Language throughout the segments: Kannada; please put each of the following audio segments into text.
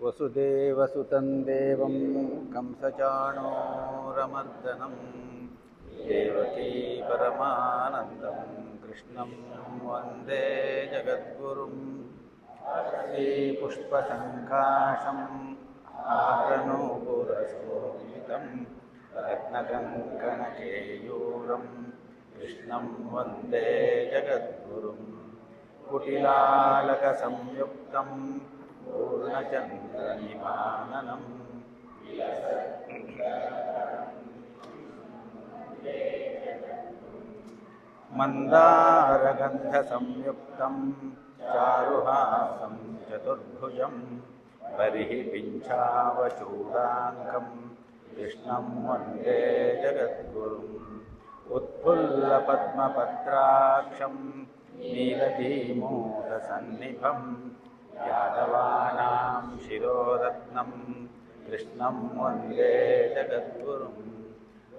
ವಸುದೇವಸುತಂ ದೇವಂ ಕಂಸಚಾಣೂರಮರ್ದನಂ ದೇವಕೀ ಪರಮಾನಂದಂ ಕೃಷ್ಣಂ ವಂದೇ ಜಗದ್ಗುರುಂ ಶ್ರೀಪುಷ್ಪಸಂಕಾಶಂ ಆರನೂಪುರಶೋಭಿತಂ ರತ್ನಕಂಕಣಕೇಯೂರಂ ಕೃಷ್ಣಂ ವಂದೇ ಜಗದ್ಗುರುಂ ಕುಟಿಲಾಲಕಸಂಯುಕ್ತಂ ಪೂರ್ಣಚಂದ್ರನಿಭಾನನಂ ಮಂದಾರಗಂಧಸಂಯುಕ್ತಂ ಚಾರುಹಾಸಂ ಚತುರ್ಭುಜಂ ಬರ್ಹಿ ಪಿಂಚಾವಚೂಡಾಂಕಂ ಕೃಷ್ಣಂ ವಂದೇ ಜಗದ್ಗುರುಂ ಉತ್ಫುಲ್ಲಪದ್ಮಪತ್ರಾಕ್ಷಂ ನೀಲಧೀಮೂತಸನ್ನಿಭಂ ಯಾದವಾನಾಂ ಶಿರೋರತ್ನಂ ಕೃಷ್ಣಂ ವಂದೇ ಜಗದ್ಗುರುಂ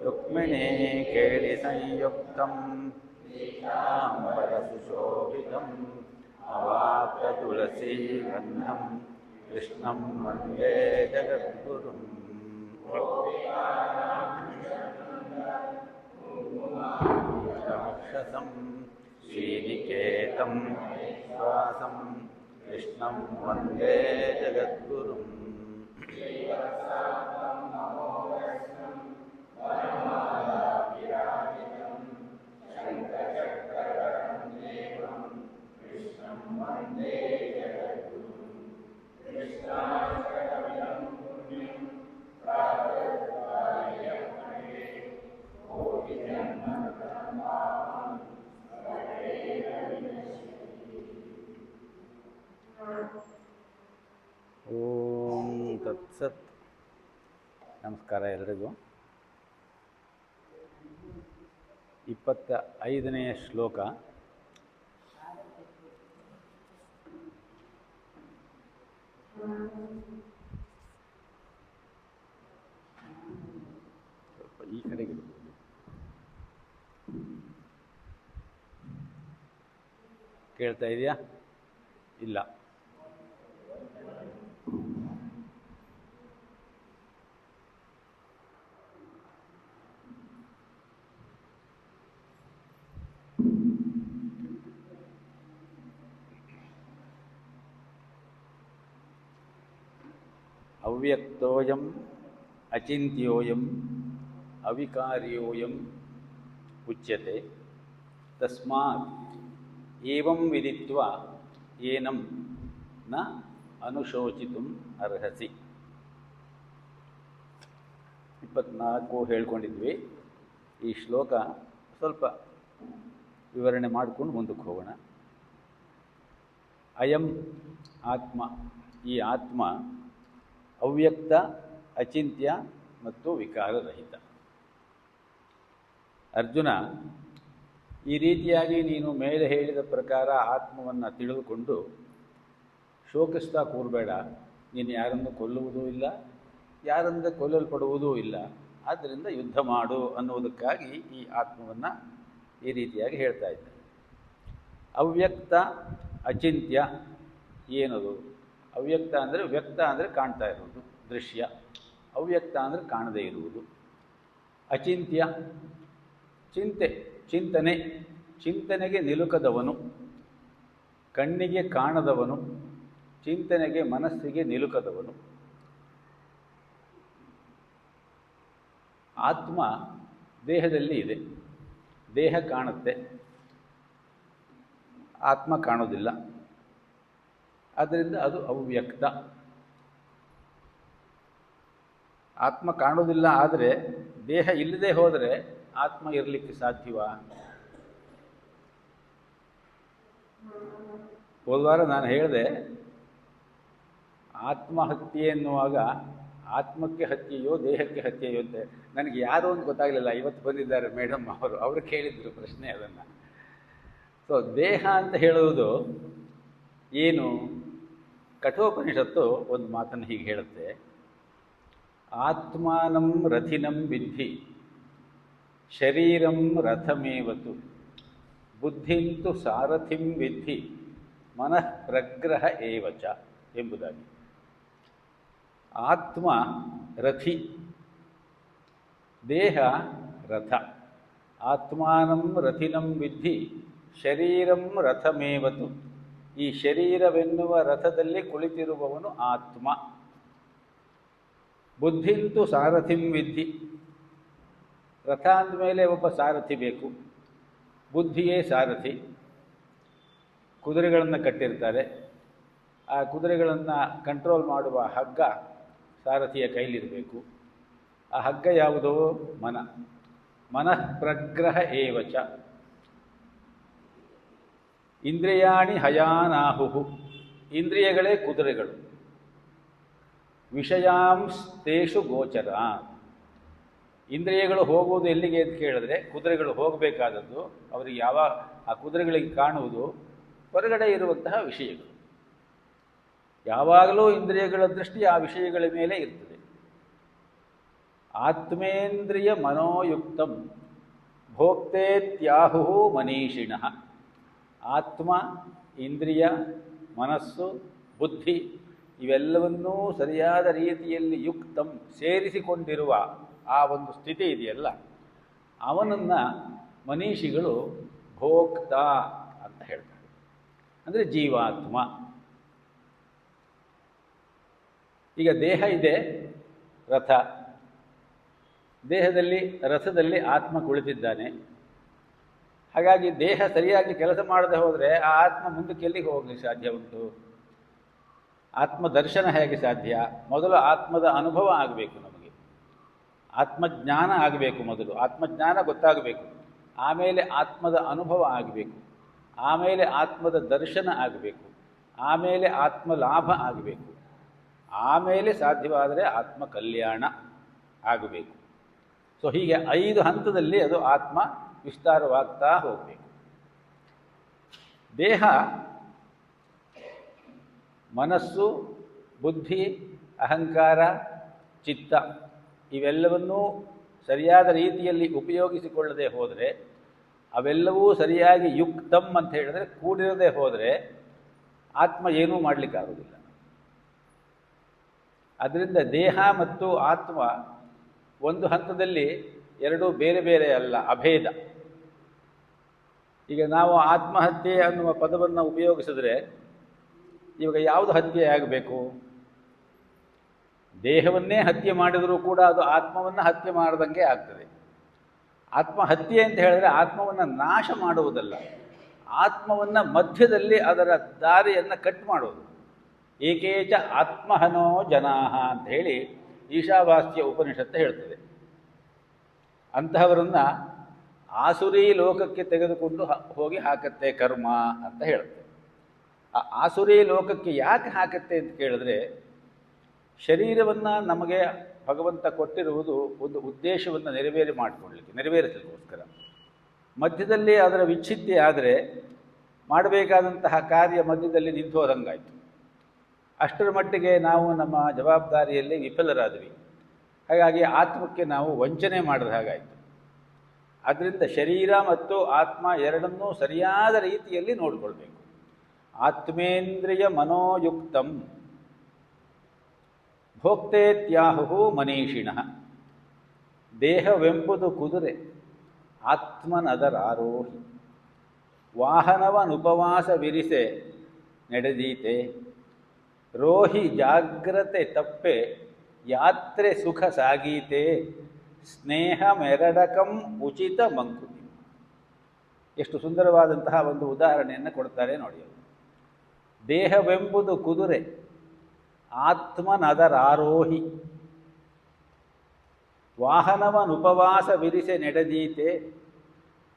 ರುಕ್ಮಿಣೀ ಕೇಳಿಸಂಯುಕ್ತಂ ಪೀತಾಂಬರಸುಶೋಭಿತಂ ಅವಾಪ್ತತುಳಸೀಗಂಧಂ ಕೃಷ್ಣಂ ವಂದೇ ಜಗದ್ಗುರುಂ ರಾಕ್ಷಸಂ ಶ್ರೀನಿಕೇತಂ ಶ್ವಾಸಂ ಕೃಷ್ಣಂ ವಂದೇ ಜಗದ್ಗುರುಂ ಓಂ ತತ್ಸತ್. ನಮಸ್ಕಾರ ಎಲ್ಲರಿಗೂ. 25ನೇ ಶ್ಲೋಕ. ಸ್ವಲ್ಪ ಈ ಕಡೆಗೆ ಕೇಳ್ತಾ ಇದೆಯಾ? ಇಲ್ಲ. ಅವ್ಯಕ್ತೋಯಂ ಅಚಿಂತ್ಯೋಯಂ ಅವಿಕಾರ್ಯೋಯಂ ಉಚ್ಯತೆ ತಸ್ಮಾತ್ ಏವಂ ವಿದಿತ್ವಾ ಏನಂ ನ ಅನುಶೋಚಿತುಂ ಅರ್ಹಸಿ. 24 ಹೇಳ್ಕೊಂಡಿದ್ವಿ. ಈ ಶ್ಲೋಕ ಸ್ವಲ್ಪ ವಿವರಣೆ ಮಾಡಿಕೊಂಡು ಮುಂದಕ್ಕೆ ಹೋಗೋಣ. ಅಯಂ ಆತ್ಮ, ಈ ಆತ್ಮ ಅವ್ಯಕ್ತ, ಅಚಿಂತ್ಯ ಮತ್ತು ವಿಕಾರರಹಿತ. ಅರ್ಜುನ, ಈ ರೀತಿಯಾಗಿ ನೀನು ಮೇಲೆ ಹೇಳಿದ ಪ್ರಕಾರ ಆತ್ಮವನ್ನು ತಿಳಿದುಕೊಂಡು ಶೋಕಿಸ್ತಾ ಕೂರಬೇಡ. ನೀನು ಯಾರನ್ನು ಕೊಲ್ಲುವುದೂ ಇಲ್ಲ, ಯಾರಿಂದ ಕೊಲ್ಲಲ್ಪಡುವುದೂ ಇಲ್ಲ. ಆದ್ದರಿಂದ ಯುದ್ಧ ಮಾಡು ಅನ್ನುವುದಕ್ಕಾಗಿ ಈ ಆತ್ಮವನ್ನು ಈ ರೀತಿಯಾಗಿ ಹೇಳ್ತಾ ಇದ್ದಾನೆ. ಅವ್ಯಕ್ತ ಅಚಿಂತ್ಯ ಏನದು? ಅವ್ಯಕ್ತ ಅಂದರೆ, ವ್ಯಕ್ತ ಅಂದರೆ ಕಾಣ್ತಾ ಇರುವುದು, ದೃಶ್ಯ. ಅವ್ಯಕ್ತ ಅಂದರೆ ಕಾಣದೇ ಇರುವುದು. ಅಚಿಂತ್ಯ ಚಿಂತನೆ, ಚಿಂತನೆಗೆ ನಿಲುಕದವನು, ಕಣ್ಣಿಗೆ ಕಾಣದವನು, ಚಿಂತನೆಗೆ ಮನಸ್ಸಿಗೆ ನಿಲುಕದವನು. ಆತ್ಮ ದೇಹದಲ್ಲಿ ಇದೆ. ದೇಹ ಕಾಣುತ್ತೆ, ಆತ್ಮ ಕಾಣೋದಿಲ್ಲ. ಆದ್ದರಿಂದ ಅದು ಅವ್ಯಕ್ತ. ಆತ್ಮ ಕಾಣೋದಿಲ್ಲ, ಆದರೆ ದೇಹ ಇಲ್ಲದೆ ಹೋದರೆ ಆತ್ಮ ಇರಲಿಕ್ಕೆ ಸಾಧ್ಯವಾ? ಹೋದವಾರ ನಾನು ಹೇಳಿದೆ, ಆತ್ಮಹತ್ಯೆ ಎನ್ನುವಾಗ ಆತ್ಮಕ್ಕೆ ಹತ್ಯೆಯೋ ದೇಹಕ್ಕೆ ಹತ್ಯೆಯೋ ಅಂತ. ನನಗೆ ಯಾರು ಅಂತ ಗೊತ್ತಾಗಲಿಲ್ಲ. ಇವತ್ತು ಬಂದಿದ್ದಾರೆ ಮೇಡಮ್ ಅವರು ಕೇಳಿದ್ರು ಪ್ರಶ್ನೆ ಅದನ್ನು. ಸೊ ದೇಹ ಅಂತ ಹೇಳುವುದು ಏನು? ಕಠೋಪನಿಷತ್ತು ಒಂದು ಮಾತನ್ನು ಹೀಗೆ ಹೇಳುತ್ತೆ, ಆತ್ಮಾನಂ ರಥಿನಂ ವಿದ್ಧಿ ಶರೀರಂ ರಥಮೇವತು ಬುದ್ಧಿಂತು ಸಾರಥಿಂ ವಿದ್ಧಿ ಮನಃ ಪ್ರಗ್ರಹ ಏವಚ ಎಂಬುದಾಗಿ. ಆತ್ಮ ರಥಿ, ದೇಹ ರಥ. ಆತ್ಮಾನಂ ರಥಿನಂ ವಿದ್ಧಿ ಶರೀರಂ ರಥಮೇವತು. ಈ ಶರೀರವೆನ್ನುವ ರಥದಲ್ಲಿ ಕುಳಿತಿರುವವನು ಆತ್ಮ. ಬುದ್ಧಿಂತು ಸಾರಥಿಂ ವಿದ್ಧಿ. ರಥ ಅಂದಮೇಲೆ ಒಬ್ಬ ಸಾರಥಿ ಬೇಕು, ಬುದ್ಧಿಯೇ ಸಾರಥಿ. ಕುದುರೆಗಳನ್ನು ಕಟ್ಟಿರ್ತಾರೆ, ಆ ಕುದುರೆಗಳನ್ನು ಕಂಟ್ರೋಲ್ ಮಾಡುವ ಹಗ್ಗ ಸಾರಥಿಯ ಕೈಲಿರಬೇಕು. ಆ ಹಗ್ಗ ಯಾವುದೋ ಮನಃ ಪ್ರಗ್ರಹ ಏವಚ. ಇಂದ್ರಿಯಾಣಿ ಹಯಾನಾಹು, ಇಂದ್ರಿಯಗಳೇ ಕುದುರೆಗಳು. ವಿಷಯಾಂಸ್ತೇಷು ಗೋಚರ, ಇಂದ್ರಿಯಗಳು ಹೋಗುವುದು ಎಲ್ಲಿಗೆ ಅಂತ ಕೇಳಿದ್ರೆ ಕುದುರೆಗಳು ಹೋಗಬೇಕಾದದ್ದು ಅವರಿಗೆ ಆ ಕುದುರೆಗಳಿಗೆ ಕಾಣುವುದು ಹೊರಗಡೆ ಇರುವಂತಹ ವಿಷಯಗಳು. ಯಾವಾಗಲೂ ಇಂದ್ರಿಯಗಳ ದೃಷ್ಟಿ ಆ ವಿಷಯಗಳ ಮೇಲೆ ಇರ್ತದೆ. ಆತ್ಮೇಂದ್ರಿಯ ಮನೋಯುಕ್ತಂ ಭೋಕ್ತೇತ್ಯಾಹು ಮನೀಷಿಣಃ. ಆತ್ಮ, ಇಂದ್ರಿಯ, ಮನಸ್ಸು, ಬುದ್ಧಿ ಇವೆಲ್ಲವನ್ನೂ ಸರಿಯಾದ ರೀತಿಯಲ್ಲಿ ಯುಕ್ತಂ ಸೇರಿಸಿಕೊಂಡಿರುವ ಆ ಒಂದು ಸ್ಥಿತಿ ಇದೆಯಲ್ಲ, ಅವನನ್ನು ಮನೀಷಿಗಳು ಭೋಕ್ತ ಅಂತ ಹೇಳ್ತಾರೆ. ಅಂದರೆ ಜೀವಾತ್ಮ. ಈಗ ದೇಹ ಇದೆ, ರಥ. ದೇಹದಲ್ಲಿ, ರಥದಲ್ಲಿ ಆತ್ಮ ಕುಳಿತಿದ್ದಾನೆ. ಹಾಗಾಗಿ ದೇಹ ಸರಿಯಾಗಿ ಕೆಲಸ ಮಾಡದೆ ಹೋದರೆ ಆ ಆತ್ಮ ಮುಂದಕ್ಕೆ ಎಲ್ಲಿಗೆ ಹೋಗಲಿಕ್ಕೆ ಸಾಧ್ಯ ಉಂಟು? ಆತ್ಮ ದರ್ಶನ ಹೇಗೆ ಸಾಧ್ಯ? ಮೊದಲು ಆತ್ಮದ ಅನುಭವ ಆಗಬೇಕು ನಮಗೆ, ಆತ್ಮಜ್ಞಾನ ಆಗಬೇಕು. ಮೊದಲು ಆತ್ಮಜ್ಞಾನ ಗೊತ್ತಾಗಬೇಕು, ಆಮೇಲೆ ಆತ್ಮದ ಅನುಭವ ಆಗಬೇಕು, ಆಮೇಲೆ ಆತ್ಮದ ದರ್ಶನ ಆಗಬೇಕು, ಆಮೇಲೆ ಆತ್ಮ ಲಾಭ ಆಗಬೇಕು, ಆಮೇಲೆ ಸಾಧ್ಯವಾದರೆ ಆತ್ಮ ಕಲ್ಯಾಣ ಆಗಬೇಕು. ಸೊ ಹೀಗೆ 5 ಹಂತದಲ್ಲಿ ಅದು ಆತ್ಮ ವಿಸ್ತಾರವಾಗ್ತಾ ಹೋಗಬೇಕು. ದೇಹ, ಮನಸ್ಸು, ಬುದ್ಧಿ, ಅಹಂಕಾರ, ಚಿತ್ತ ಇವೆಲ್ಲವನ್ನೂ ಸರಿಯಾದ ರೀತಿಯಲ್ಲಿ ಉಪಯೋಗಿಸಿಕೊಳ್ಳದೆ ಹೋದರೆ, ಅವೆಲ್ಲವೂ ಸರಿಯಾಗಿ ಯುಕ್ತಂ ಅಂತ ಹೇಳಿದ್ರೆ ಕೂಡಿರದೆ ಹೋದರೆ ಆತ್ಮ ಏನೂ ಮಾಡಲಿಕ್ಕಾಗೋದಿಲ್ಲ. ಅದರಿಂದ ದೇಹ ಮತ್ತು ಆತ್ಮ ಒಂದು ಹಂತದಲ್ಲಿ ಎರಡೂ ಬೇರೆ ಬೇರೆ ಅಲ್ಲ, ಅಭೇದ. ಈಗ ನಾವು ಆತ್ಮಹತ್ಯೆ ಅನ್ನುವ ಪದವನ್ನು ಉಪಯೋಗಿಸಿದ್ರೆ ಇವಾಗ ಯಾವುದು ಹತ್ಯೆ ಆಗಬೇಕು? ದೇಹವನ್ನೇ ಹತ್ಯೆ ಮಾಡಿದರೂ ಕೂಡ ಅದು ಆತ್ಮವನ್ನು ಹತ್ಯೆ ಮಾಡಿದಂಗೆ ಆಗ್ತದೆ. ಆತ್ಮಹತ್ಯೆ ಅಂತ ಹೇಳಿದ್ರೆ ಆತ್ಮವನ್ನು ನಾಶ ಮಾಡುವುದಲ್ಲ, ಆತ್ಮವನ್ನು ಮಧ್ಯದಲ್ಲಿ ಅದರ ದಾರಿಯನ್ನು ಕಟ್ ಮಾಡೋದು. ಏಕೇಚ ಆತ್ಮಹನೋ ಜನಾಹ ಅಂತ ಹೇಳಿ ಈಶಾವಾಸ್ಯ ಉಪನಿಷತ್ತು ಹೇಳ್ತದೆ. ಅಂತಹವರನ್ನು ಆಸುರಿ ಲೋಕಕ್ಕೆ ತೆಗೆದುಕೊಂಡು ಹೋಗಿ ಹಾಕತ್ತೆ ಕರ್ಮ ಅಂತ ಹೇಳುತ್ತೆ. ಆ ಆಸುರಿ ಲೋಕಕ್ಕೆ ಯಾಕೆ ಹಾಕತ್ತೆ ಅಂತ ಕೇಳಿದ್ರೆ, ಶರೀರವನ್ನು ನಮಗೆ ಭಗವಂತ ಕೊಟ್ಟಿರುವುದು ಒಂದು ಉದ್ದೇಶವನ್ನು ನೆರವೇರಿಸಲಿಕ್ಕೋಸ್ಕರ. ಮಧ್ಯದಲ್ಲಿ ಅದರ ವಿಚ್ಛಿತ್ತಿ ಆದರೆ ಮಾಡಬೇಕಾದಂತಹ ಕಾರ್ಯ ಮಧ್ಯದಲ್ಲಿ ನಿಂತು ಹೋದಂಗಾಯಿತು. ಅಷ್ಟರ ಮಟ್ಟಿಗೆ ನಾವು ನಮ್ಮ ಜವಾಬ್ದಾರಿಯಲ್ಲಿ ವಿಫಲರಾದ್ವಿ. ಹಾಗಾಗಿ ಆತ್ಮಕ್ಕೆ ನಾವು ವಂಚನೆ ಮಾಡಿದ ಹಾಗಾಯಿತು. ಆದ್ದರಿಂದ ಶರೀರ ಮತ್ತು ಆತ್ಮ ಎರಡನ್ನೂ ಸರಿಯಾದ ರೀತಿಯಲ್ಲಿ ನೋಡಿಕೊಳ್ಬೇಕು. ಆತ್ಮೇಂದ್ರಿಯ ಮನೋಯುಕ್ತಂ ಭೋಕ್ತೇತ್ಯಾಹು ಮನೀಷಿಣಃ. ದೇಹವೆಂಬುದು ಕುದುರೆ, ಆತ್ಮನದರಾರೋಹಿ. ವಾಹನವನುಪವಾಸವಿರಿಸೆ ನಡೆದೀತೆ. ರೋಹಿ ಜಾಗ್ರತೆ ತಪ್ಪೆ ಯಾತ್ರೆ ಸುಖ ಸಾಗೀತೆ. ಸ್ನೇಹ ಮೆರಡಕಂ ಉಚಿತ ಮಂಕುತಿ. ಎಷ್ಟು ಸುಂದರವಾದಂತಹ ಒಂದು ಉದಾಹರಣೆಯನ್ನು ಕೊಡ್ತಾರೆ ನೋಡಿ. ದೇಹವೆಂಬುದು ಕುದುರೆ, ಆತ್ಮನದರಾರೋಹಿ. ವಾಹನವನುಪವಾಸವಿರಿಸೆ ನಡೆದೀತೆ.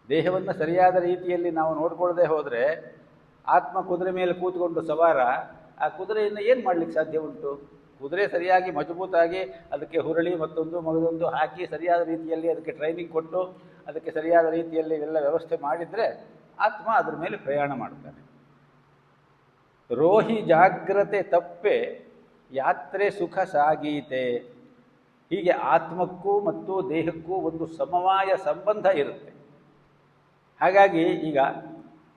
ದೇಹವನ್ನು ಸರಿಯಾದ ರೀತಿಯಲ್ಲಿ ನಾವು ನೋಡ್ಕೊಳ್ಳದೆ ಹೋದರೆ ಆತ್ಮ ಕುದುರೆ ಮೇಲೆ ಕೂತ್ಕೊಂಡು ಸವಾರ, ಆ ಕುದುರೆಯನ್ನು ಏನು ಮಾಡಲಿಕ್ಕೆ ಸಾಧ್ಯ ಉಂಟು? ಕುದುರೆ ಸರಿಯಾಗಿ ಮಜಬೂತಾಗಿ ಅದಕ್ಕೆ ಹುರಳಿ ಮಗದೊಂದು ಹಾಕಿ ಸರಿಯಾದ ರೀತಿಯಲ್ಲಿ ಅದಕ್ಕೆ ಟ್ರೈನಿಂಗ್ ಕೊಟ್ಟು ಅದಕ್ಕೆ ಸರಿಯಾದ ರೀತಿಯಲ್ಲಿ ಎಲ್ಲ ವ್ಯವಸ್ಥೆ ಮಾಡಿದರೆ ಆತ್ಮ ಅದರ ಮೇಲೆ ಪ್ರಯಾಣ ಮಾಡ್ತಾನೆ. ರೋಹಿ ಜಾಗ್ರತೆ ತಪ್ಪೆ ಯಾತ್ರೆ ಸುಖ ಸಾಗೀತೆ. ಹೀಗೆ ಆತ್ಮಕ್ಕೂ ಮತ್ತು ದೇಹಕ್ಕೂ ಒಂದು ಸಮವಾಯ ಸಂಬಂಧ ಇರುತ್ತೆ. ಹಾಗಾಗಿ ಈಗ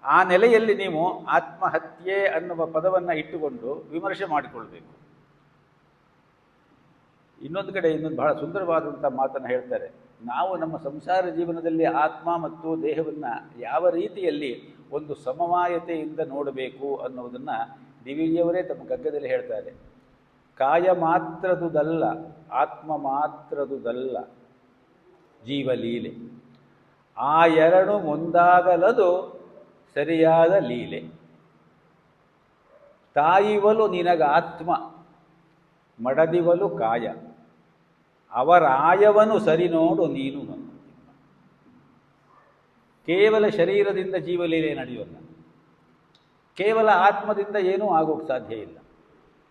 ಆ ನೆಲೆಯಲ್ಲಿ ನೀವು ಆತ್ಮಹತ್ಯೆ ಅನ್ನುವ ಪದವನ್ನು ಇಟ್ಟುಕೊಂಡು ವಿಮರ್ಶೆ ಮಾಡಿಕೊಳ್ಬೇಕು. ಇನ್ನೊಂದು ಕಡೆ ಇನ್ನೊಂದು ಬಹಳ ಸುಂದರವಾದಂಥ ಮಾತನ್ನು ಹೇಳ್ತಾರೆ. ನಾವು ನಮ್ಮ ಸಂಸಾರ ಜೀವನದಲ್ಲಿ ಆತ್ಮ ಮತ್ತು ದೇಹವನ್ನು ಯಾವ ರೀತಿಯಲ್ಲಿ ಒಂದು ಸಮವಾಯತೆಯಿಂದ ನೋಡಬೇಕು ಅನ್ನೋದನ್ನು ಡಿ ವಿ ಜಿಯವರೇ ತಮ್ಮ ಗದ್ಯದಲ್ಲಿ ಹೇಳ್ತಾರೆ. ಕಾಯ ಮಾತ್ರದುದಲ್ಲ, ಆತ್ಮ ಮಾತ್ರದುದಲ್ಲ ಜೀವಲೀಲೆ, ಆ ಎರಡು ಮುಂದಾಗಲದು ಸರಿಯಾದ ಲೀಲೆ. ತಾಯಿವಲು ನಿನಗ ಆತ್ಮ, ಮಡದಿವಲು ಕಾಯ, ಅವರಾಯವನ್ನು ಸರಿ ನೋಡು ನೀನು ನನ್ನ. ಕೇವಲ ಶರೀರದಿಂದ ಜೀವಲೀಲೆ ನಡೆಯೋಲ್ಲ, ಕೇವಲ ಆತ್ಮದಿಂದ ಏನೂ ಆಗೋಕ್ಕೆ ಸಾಧ್ಯ ಇಲ್ಲ.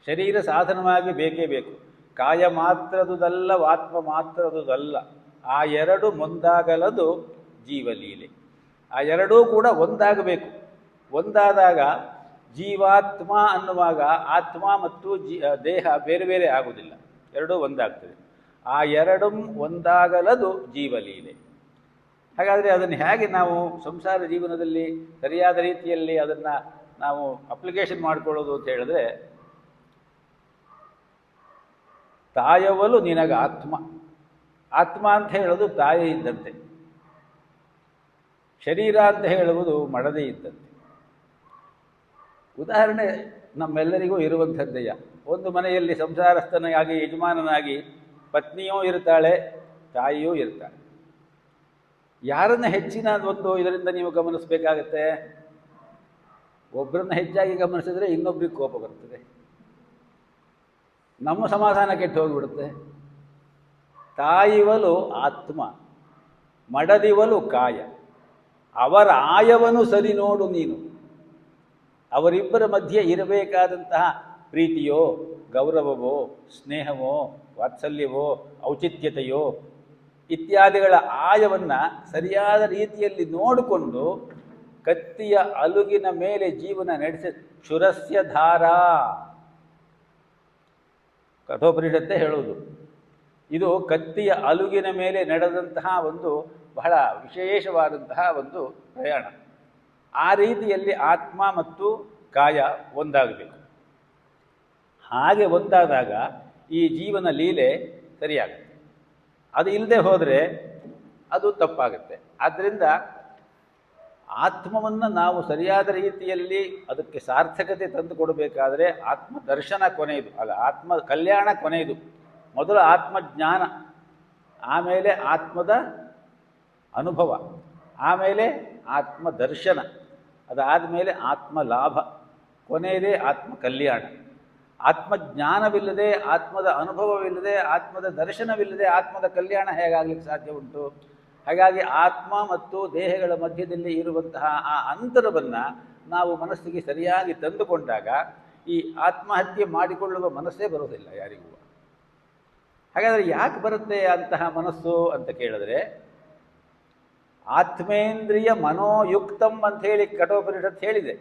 ಶರೀರ ಸಾಧನವಾಗಿ ಬೇಕೇ ಬೇಕು. ಕಾಯ ಮಾತ್ರದುದಲ್ಲ, ಆತ್ಮ ಮಾತ್ರದುದಲ್ಲ, ಆ ಎರಡು ಮುಂದಾಗಲದು ಜೀವಲೀಲೆ. ಆ ಎರಡೂ ಕೂಡ ಒಂದಾಗಬೇಕು. ಒಂದಾದಾಗ ಜೀವಾತ್ಮ ಅನ್ನುವಾಗ ಆತ್ಮ ಮತ್ತು ದೇಹ ಬೇರೆ ಬೇರೆ ಆಗುವುದಿಲ್ಲ, ಎರಡೂ ಒಂದಾಗ್ತದೆ. ಆ ಎರಡೂ ಒಂದಾಗಲದು ಜೀವಲೀಲೆ. ಹಾಗಾದರೆ ಅದನ್ನು ಹೇಗೆ ನಾವು ಸಂಸಾರ ಜೀವನದಲ್ಲಿ ಸರಿಯಾದ ರೀತಿಯಲ್ಲಿ ಅದನ್ನು ನಾವು ಅಪ್ಲಿಕೇಶನ್ ಮಾಡಿಕೊಳ್ಳೋದು ಅಂತ ಹೇಳಿದ್ರೆ, ತಾಯವಲು ನಿನಗ ಆತ್ಮ. ಆತ್ಮ ಅಂತ ಹೇಳೋದು ತಾಯಿ ಇದ್ದಂತೆ, ಶರೀರ ಅಂತ ಹೇಳುವುದು ಮಡದಿ ಇದ್ದಂತೆ. ಉದಾಹರಣೆ ನಮ್ಮೆಲ್ಲರಿಗೂ ಇರುವಂಥದ್ದೆಯ. ಒಂದು ಮನೆಯಲ್ಲಿ ಸಂಸಾರಸ್ಥನಾಗಿ ಯಜಮಾನನಾಗಿ ಪತ್ನಿಯೂ ಇರ್ತಾಳೆ, ತಾಯಿಯೂ ಇರ್ತಾಳೆ. ಯಾರನ್ನು ಹೆಚ್ಚಿನ ಒಂದು ಇದರಿಂದ ನೀವು ಗಮನಿಸಬೇಕಾಗತ್ತೆ? ಒಬ್ಬರನ್ನ ಹೆಚ್ಚಾಗಿ ಗಮನಿಸಿದ್ರೆ ಇನ್ನೊಬ್ರಿಗೆ ಕೋಪ ಬರ್ತದೆ, ನಮ್ಮ ಸಮಾಧಾನ ಕೆಟ್ಟು ಹೋಗಿಬಿಡುತ್ತೆ. ತಾಯಿವಲು ಆತ್ಮ, ಮಡದಿವಲು ಕಾಯ, ಅವರ ಆಯವನ್ನು ಸರಿ ನೋಡು ನೀನು. ಅವರಿಬ್ಬರ ಮಧ್ಯೆ ಇರಬೇಕಾದಂತಹ ಪ್ರೀತಿಯೋ, ಗೌರವವೋ, ಸ್ನೇಹವೋ, ವಾತ್ಸಲ್ಯವೋ, ಔಚಿತ್ಯತೆಯೋ ಇತ್ಯಾದಿಗಳ ಆಯವನ್ನು ಸರಿಯಾದ ರೀತಿಯಲ್ಲಿ ನೋಡಿಕೊಂಡು ಕತ್ತಿಯ ಅಲುಗಿನ ಮೇಲೆ ಜೀವನ ನಡೆಸಿ ಕ್ಷುರಸ್ಯ ಧಾರಾ ಕಠೋಪನಿಷತ್ತೇ ಹೇಳುವುದು. ಇದು ಕತ್ತಿಯ ಅಲುಗಿನ ಮೇಲೆ ನಡೆದಂತಹ ಒಂದು ಬಹಳ ವಿಶೇಷವಾದಂತಹ ಒಂದು ಪ್ರಯಾಣ. ಆ ರೀತಿಯಲ್ಲಿ ಆತ್ಮ ಮತ್ತು ಕಾಯ ಒಂದಾಗಬೇಕು. ಹಾಗೆ ಒಂದಾದಾಗ ಈ ಜೀವನ ಲೀಲೆ ಸರಿಯಾಗುತ್ತೆ. ಅದು ಇಲ್ಲದೆ ಹೋದರೆ ಅದು ತಪ್ಪಾಗುತ್ತೆ. ಆದ್ದರಿಂದ ಆತ್ಮವನ್ನು ನಾವು ಸರಿಯಾದ ರೀತಿಯಲ್ಲಿ ಅದಕ್ಕೆ ಸಾರ್ಥಕತೆ ತಂದು ಕೊಡಬೇಕಾದ್ರೆ ಆತ್ಮದರ್ಶನ ಕೊನೆಯದು, ಅಲ್ಲ ಆತ್ಮ ಕಲ್ಯಾಣ ಕೊನೆಯದು. ಮೊದಲು ಆತ್ಮಜ್ಞಾನ, ಆಮೇಲೆ ಆತ್ಮದ ಅನುಭವ, ಆಮೇಲೆ ಆತ್ಮದರ್ಶನ, ಅದಾದ ಮೇಲೆ ಆತ್ಮ ಲಾಭ, ಕೊನೆಯದೇ ಆತ್ಮ ಕಲ್ಯಾಣ. ಆತ್ಮಜ್ಞಾನವಿಲ್ಲದೆ, ಆತ್ಮದ ಅನುಭವವಿಲ್ಲದೆ, ಆತ್ಮದ ದರ್ಶನವಿಲ್ಲದೆ ಆತ್ಮದ ಕಲ್ಯಾಣ ಹೇಗಾಗಲಿಕ್ಕೆ ಸಾಧ್ಯ ಉಂಟು? ಹಾಗಾಗಿ ಆತ್ಮ ಮತ್ತು ದೇಹಗಳ ಮಧ್ಯದಲ್ಲಿ ಇರುವಂತಹ ಆ ಅಂತರವನ್ನು ನಾವು ಮನಸ್ಸಿಗೆ ಸರಿಯಾಗಿ ತಂದುಕೊಂಡಾಗ ಈ ಆತ್ಮಹತ್ಯೆ ಮಾಡಿಕೊಳ್ಳುವ ಮನಸ್ಸೇ ಬರೋದಿಲ್ಲ ಯಾರಿಗೂ. ಹಾಗಾದರೆ ಯಾಕೆ ಬರುತ್ತೆ ಅಂತಹ ಮನಸ್ಸು ಅಂತ ಕೇಳಿದ್ರೆ, ಆತ್ಮೇಂದ್ರಿಯ ಮನೋಯುಕ್ತಂ ಅಂಥೇಳಿ ಕಠೋಪನಿಷತ್ ಹೇಳಿದೆ.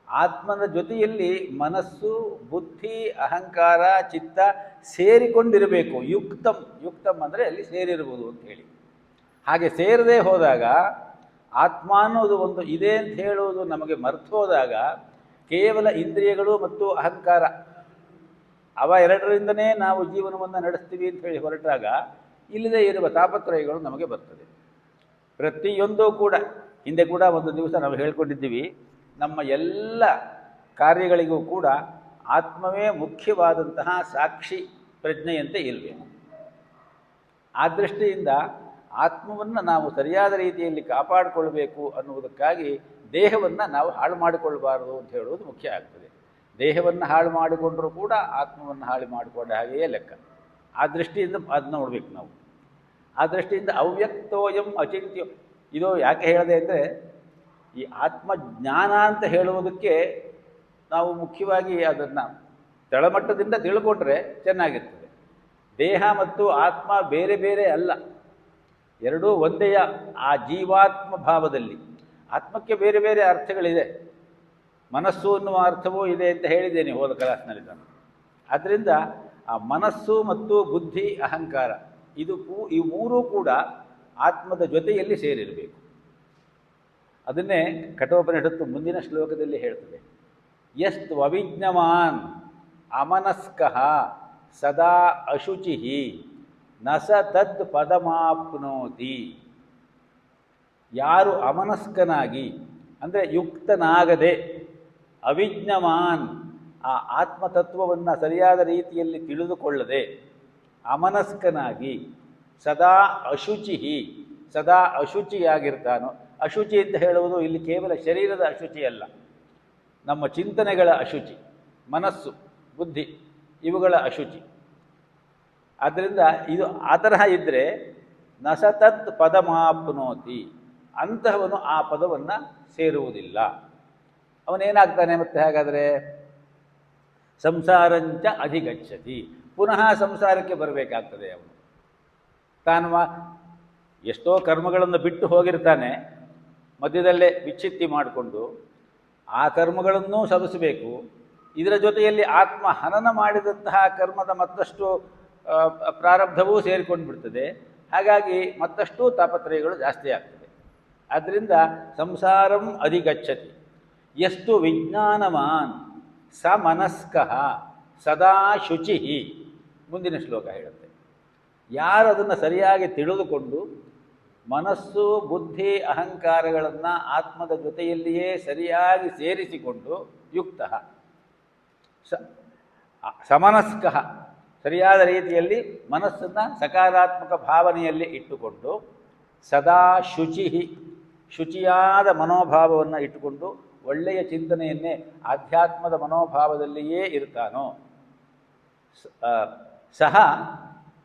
ಆತ್ಮನ ಜೊತೆಯಲ್ಲಿ ಮನಸ್ಸು, ಬುದ್ಧಿ, ಅಹಂಕಾರ, ಚಿತ್ತ ಸೇರಿಕೊಂಡಿರಬೇಕು. ಯುಕ್ತಂ, ಯುಕ್ತಂ ಅಂದರೆ ಅಲ್ಲಿ ಸೇರಿರುವುದು ಅಂತ ಹೇಳಿ. ಹಾಗೆ ಸೇರದೆ ಹೋದಾಗ ಆತ್ಮ ಅನ್ನೋದು ಒಂದು ಇದೆ ಅಂತ ಹೇಳುವುದು ನಮಗೆ ಮರೆತು ಹೋದಾಗ ಕೇವಲ ಇಂದ್ರಿಯಗಳು ಮತ್ತು ಅಹಂಕಾರ ಅವ ಎರಡರಿಂದನೇ ನಾವು ಜೀವನವನ್ನು ನಡೆಸ್ತೀವಿ ಅಂತ ಹೇಳಿ ಹೊರಟಾಗ ಇಲ್ಲದೆ ಇರುವ ತಾಪತ್ರಯಗಳು ನಮಗೆ ಬರ್ತದೆ. ಪ್ರತಿಯೊಂದೂ ಕೂಡ ಹಿಂದೆ ಕೂಡ ಒಂದು ದಿವಸ ನಾವು ಹೇಳ್ಕೊಂಡಿದ್ದೀವಿ, ನಮ್ಮ ಎಲ್ಲ ಕಾರ್ಯಗಳಿಗೂ ಕೂಡ ಆತ್ಮವೇ ಮುಖ್ಯವಾದಂತಹ ಸಾಕ್ಷಿ ಪ್ರಜ್ಞೆಯಂತೆ ಇರಬೇಕು. ಆ ದೃಷ್ಟಿಯಿಂದ ಆತ್ಮವನ್ನು ನಾವು ಸರಿಯಾದ ರೀತಿಯಲ್ಲಿ ಕಾಪಾಡಿಕೊಳ್ಬೇಕು ಅನ್ನುವುದಕ್ಕಾಗಿ ದೇಹವನ್ನು ನಾವು ಹಾಳು ಮಾಡಿಕೊಳ್ಳಬಾರದು ಅಂತ ಹೇಳುವುದು ಮುಖ್ಯ ಆಗ್ತದೆ. ದೇಹವನ್ನು ಹಾಳು ಮಾಡಿಕೊಂಡರೂ ಕೂಡ ಆತ್ಮವನ್ನು ಹಾಳು ಮಾಡಿಕೊಂಡ ಹಾಗೆಯೇ ಲೆಕ್ಕ. ಆ ದೃಷ್ಟಿಯಿಂದ ಅದನ್ನ ನೋಡಬೇಕು ನಾವು. ಆ ದೃಷ್ಟಿಯಿಂದ ಅವ್ಯಕ್ತೋಯಂ ಅಚಿಂತ್ಯಂ, ಇದು ಯಾಕೆ ಹೇಳಿದೆ ಅಂದರೆ, ಈ ಆತ್ಮಜ್ಞಾನ ಅಂತ ಹೇಳುವುದಕ್ಕೆ ನಾವು ಮುಖ್ಯವಾಗಿ ಅದನ್ನು ತಳಮಟ್ಟದಿಂದ ತಿಳ್ಕೊಂಡ್ರೆ ಚೆನ್ನಾಗಿರ್ತದೆ. ದೇಹ ಮತ್ತು ಆತ್ಮ ಬೇರೆ ಬೇರೆ ಅಲ್ಲ, ಎರಡೂ ಒಂದೆಯ ಆ ಜೀವಾತ್ಮ ಭಾವದಲ್ಲಿ. ಆತ್ಮಕ್ಕೆ ಬೇರೆ ಬೇರೆ ಅರ್ಥಗಳಿದೆ, ಮನಸ್ಸು ಅನ್ನುವ ಅರ್ಥವೂ ಇದೆ ಅಂತ ಹೇಳಿದ್ದೇನೆ ಹೋದ ಕ್ಲಾಸ್ನಲ್ಲಿ ನಾನು. ಆದ್ದರಿಂದ ಆ ಮನಸ್ಸು ಮತ್ತು ಬುದ್ಧಿ, ಅಹಂಕಾರ ಈ ಮೂರೂ ಕೂಡ ಆತ್ಮದ ಜೊತೆಯಲ್ಲಿ ಸೇರಿರಬೇಕು. ಅದನ್ನೇ ಕಠೋಪನಿಷತ್ತು ಮುಂದಿನ ಶ್ಲೋಕದಲ್ಲಿ ಹೇಳ್ತದೆ. ಯಸ್ತು ಅವಿಜ್ಞವಾನ್ ಅಮನಸ್ಕಃ ಸದಾ ಅಶುಚಿ ನ ಸ ತದ್ ಪದಮಾಪ್ನೋತಿ. ಯಾರು ಅಮನಸ್ಕನಾಗಿ ಅಂದರೆ ಯುಕ್ತನಾಗದೆ ಅವಿಜ್ಞವಾನ್ ಆ ಆತ್ಮತತ್ವವನ್ನು ಸರಿಯಾದ ರೀತಿಯಲ್ಲಿ ತಿಳಿದುಕೊಳ್ಳದೆ ಅಮನಸ್ಕನಾಗಿ ಸದಾ ಅಶುಚಿ ಸದಾ ಅಶುಚಿಯಾಗಿರ್ತಾನೋ. ಅಶುಚಿ ಅಂತ ಹೇಳುವುದು ಇಲ್ಲಿ ಕೇವಲ ಶರೀರದ ಅಶುಚಿ ಅಲ್ಲ, ನಮ್ಮ ಚಿಂತನೆಗಳ ಅಶುಚಿ, ಮನಸ್ಸು ಬುದ್ಧಿ ಇವುಗಳ ಅಶುಚಿ. ಆದ್ದರಿಂದ ಇದು ಆ ತರಹ ಇದ್ದರೆ ನಸತತ್ ಪದಮಾಪ್ನೋತಿ, ಅಂತಹವನು ಆ ಪದವನ್ನು ಸೇರುವುದಿಲ್ಲ. ಅವನೇನಾಗ್ತಾನೆ ಮತ್ತೆ ಹಾಗಾದರೆ? ಸಂಸಾರಂಚ ಅಧಿಗಚ್ಚತಿ, ಪುನಃ ಸಂಸಾರಕ್ಕೆ ಬರಬೇಕಾಗ್ತದೆ. ಅವನು ತಾನು ಎಷ್ಟೋ ಕರ್ಮಗಳನ್ನು ಬಿಟ್ಟು ಹೋಗಿರ್ತಾನೆ, ಮಧ್ಯದಲ್ಲೇ ವಿಚ್ಛಿತ್ತಿ ಮಾಡಿಕೊಂಡು ಆ ಕರ್ಮಗಳನ್ನೂ ಸಲ್ಲಿಸಬೇಕು. ಇದರ ಜೊತೆಯಲ್ಲಿ ಆತ್ಮ ಹನನ ಮಾಡಿದಂತಹ ಕರ್ಮದ ಮತ್ತಷ್ಟು ಪ್ರಾರಬ್ಧವೂ ಸೇರಿಕೊಂಡು ಬಿಡ್ತದೆ. ಹಾಗಾಗಿ ಮತ್ತಷ್ಟು ತಾಪತ್ರಯಗಳು ಜಾಸ್ತಿ ಆಗ್ತದೆ. ಆದ್ದರಿಂದ ಸಂಸಾರಂ ಅಧಿಗಚ್ಚತಿ ಎಷ್ಟು ವಿಜ್ಞಾನವಾನ್ ಸ ಮನಸ್ಕಃ ಸದಾ ಶುಚಿ. ಮುಂದಿನ ಶ್ಲೋಕ ಹೇಳುತ್ತೆ, ಯಾರು ಅದನ್ನು ಸರಿಯಾಗಿ ತಿಳಿದುಕೊಂಡು ಮನಸ್ಸು ಬುದ್ಧಿ ಅಹಂಕಾರಗಳನ್ನು ಆತ್ಮದ ಜೊತೆಯಲ್ಲಿಯೇ ಸರಿಯಾಗಿ ಸೇರಿಸಿಕೊಂಡು ಯುಕ್ತ ಸಮನಸ್ಕಃ, ಸರಿಯಾದ ರೀತಿಯಲ್ಲಿ ಮನಸ್ಸನ್ನು ಸಕಾರಾತ್ಮಕ ಭಾವನೆಯಲ್ಲಿ ಇಟ್ಟುಕೊಂಡು ಸದಾ ಶುಚಿ, ಶುಚಿಯಾದ ಮನೋಭಾವವನ್ನು ಇಟ್ಟುಕೊಂಡು ಒಳ್ಳೆಯ ಚಿಂತನೆಯನ್ನೇ ಆಧ್ಯಾತ್ಮದ ಮನೋಭಾವದಲ್ಲಿಯೇ ಇರ್ತಾನೋ ಸಹ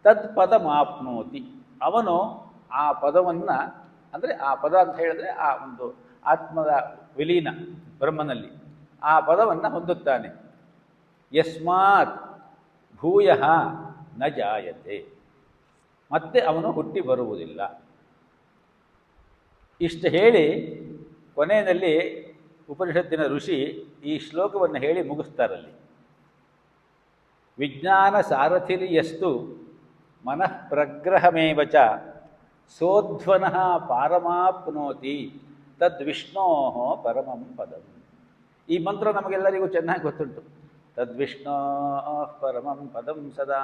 ತತ್ಪದಮಾಪ್ನೋತಿ, ಅವನು ಆ ಪದವನ್ನು, ಅಂದರೆ ಆ ಪದ ಅಂತ ಹೇಳಿದ್ರೆ ಆ ಒಂದು ಆತ್ಮದ ವಿಲೀನ ಬ್ರಹ್ಮನಲ್ಲಿ ಆ ಪದವನ್ನು ಹೊಂದುತ್ತಾನೆ. ಯಸ್ಮಾತ್ ಭೂಯ ನ ಜಾಯತೆ, ಮತ್ತೆ ಅವನು ಹುಟ್ಟಿ ಬರುವುದಿಲ್ಲ. ಇಷ್ಟು ಹೇಳಿ ಕೊನೆಯಲ್ಲಿ ಉಪನಿಷತ್ತಿನ ಋಷಿ ಈ ಶ್ಲೋಕವನ್ನು ಹೇಳಿ ಮುಗಿಸ್ತಾರಲ್ಲಿ. ವಿಜ್ಞಾನ ಸಾರಥಿರ್ಯಸ್ತು ಮನಃ ಪ್ರಗ್ರಹಮೇವ ಚ ಸೋಧ್ವನಃ ಪಾರಮಾಪ್ನೋತಿ ತದ್ವಿಷ್ಣೋ ಪರಮಂ ಪದಂ. ಈ ಮಂತ್ರ ನಮಗೆಲ್ಲರಿಗೂ ಚೆನ್ನಾಗಿ ಗೊತ್ತುಂಟು. ತದ್ವಿಷ್ಣೋ ಪರಮಂ ಪದಂ ಸದಾ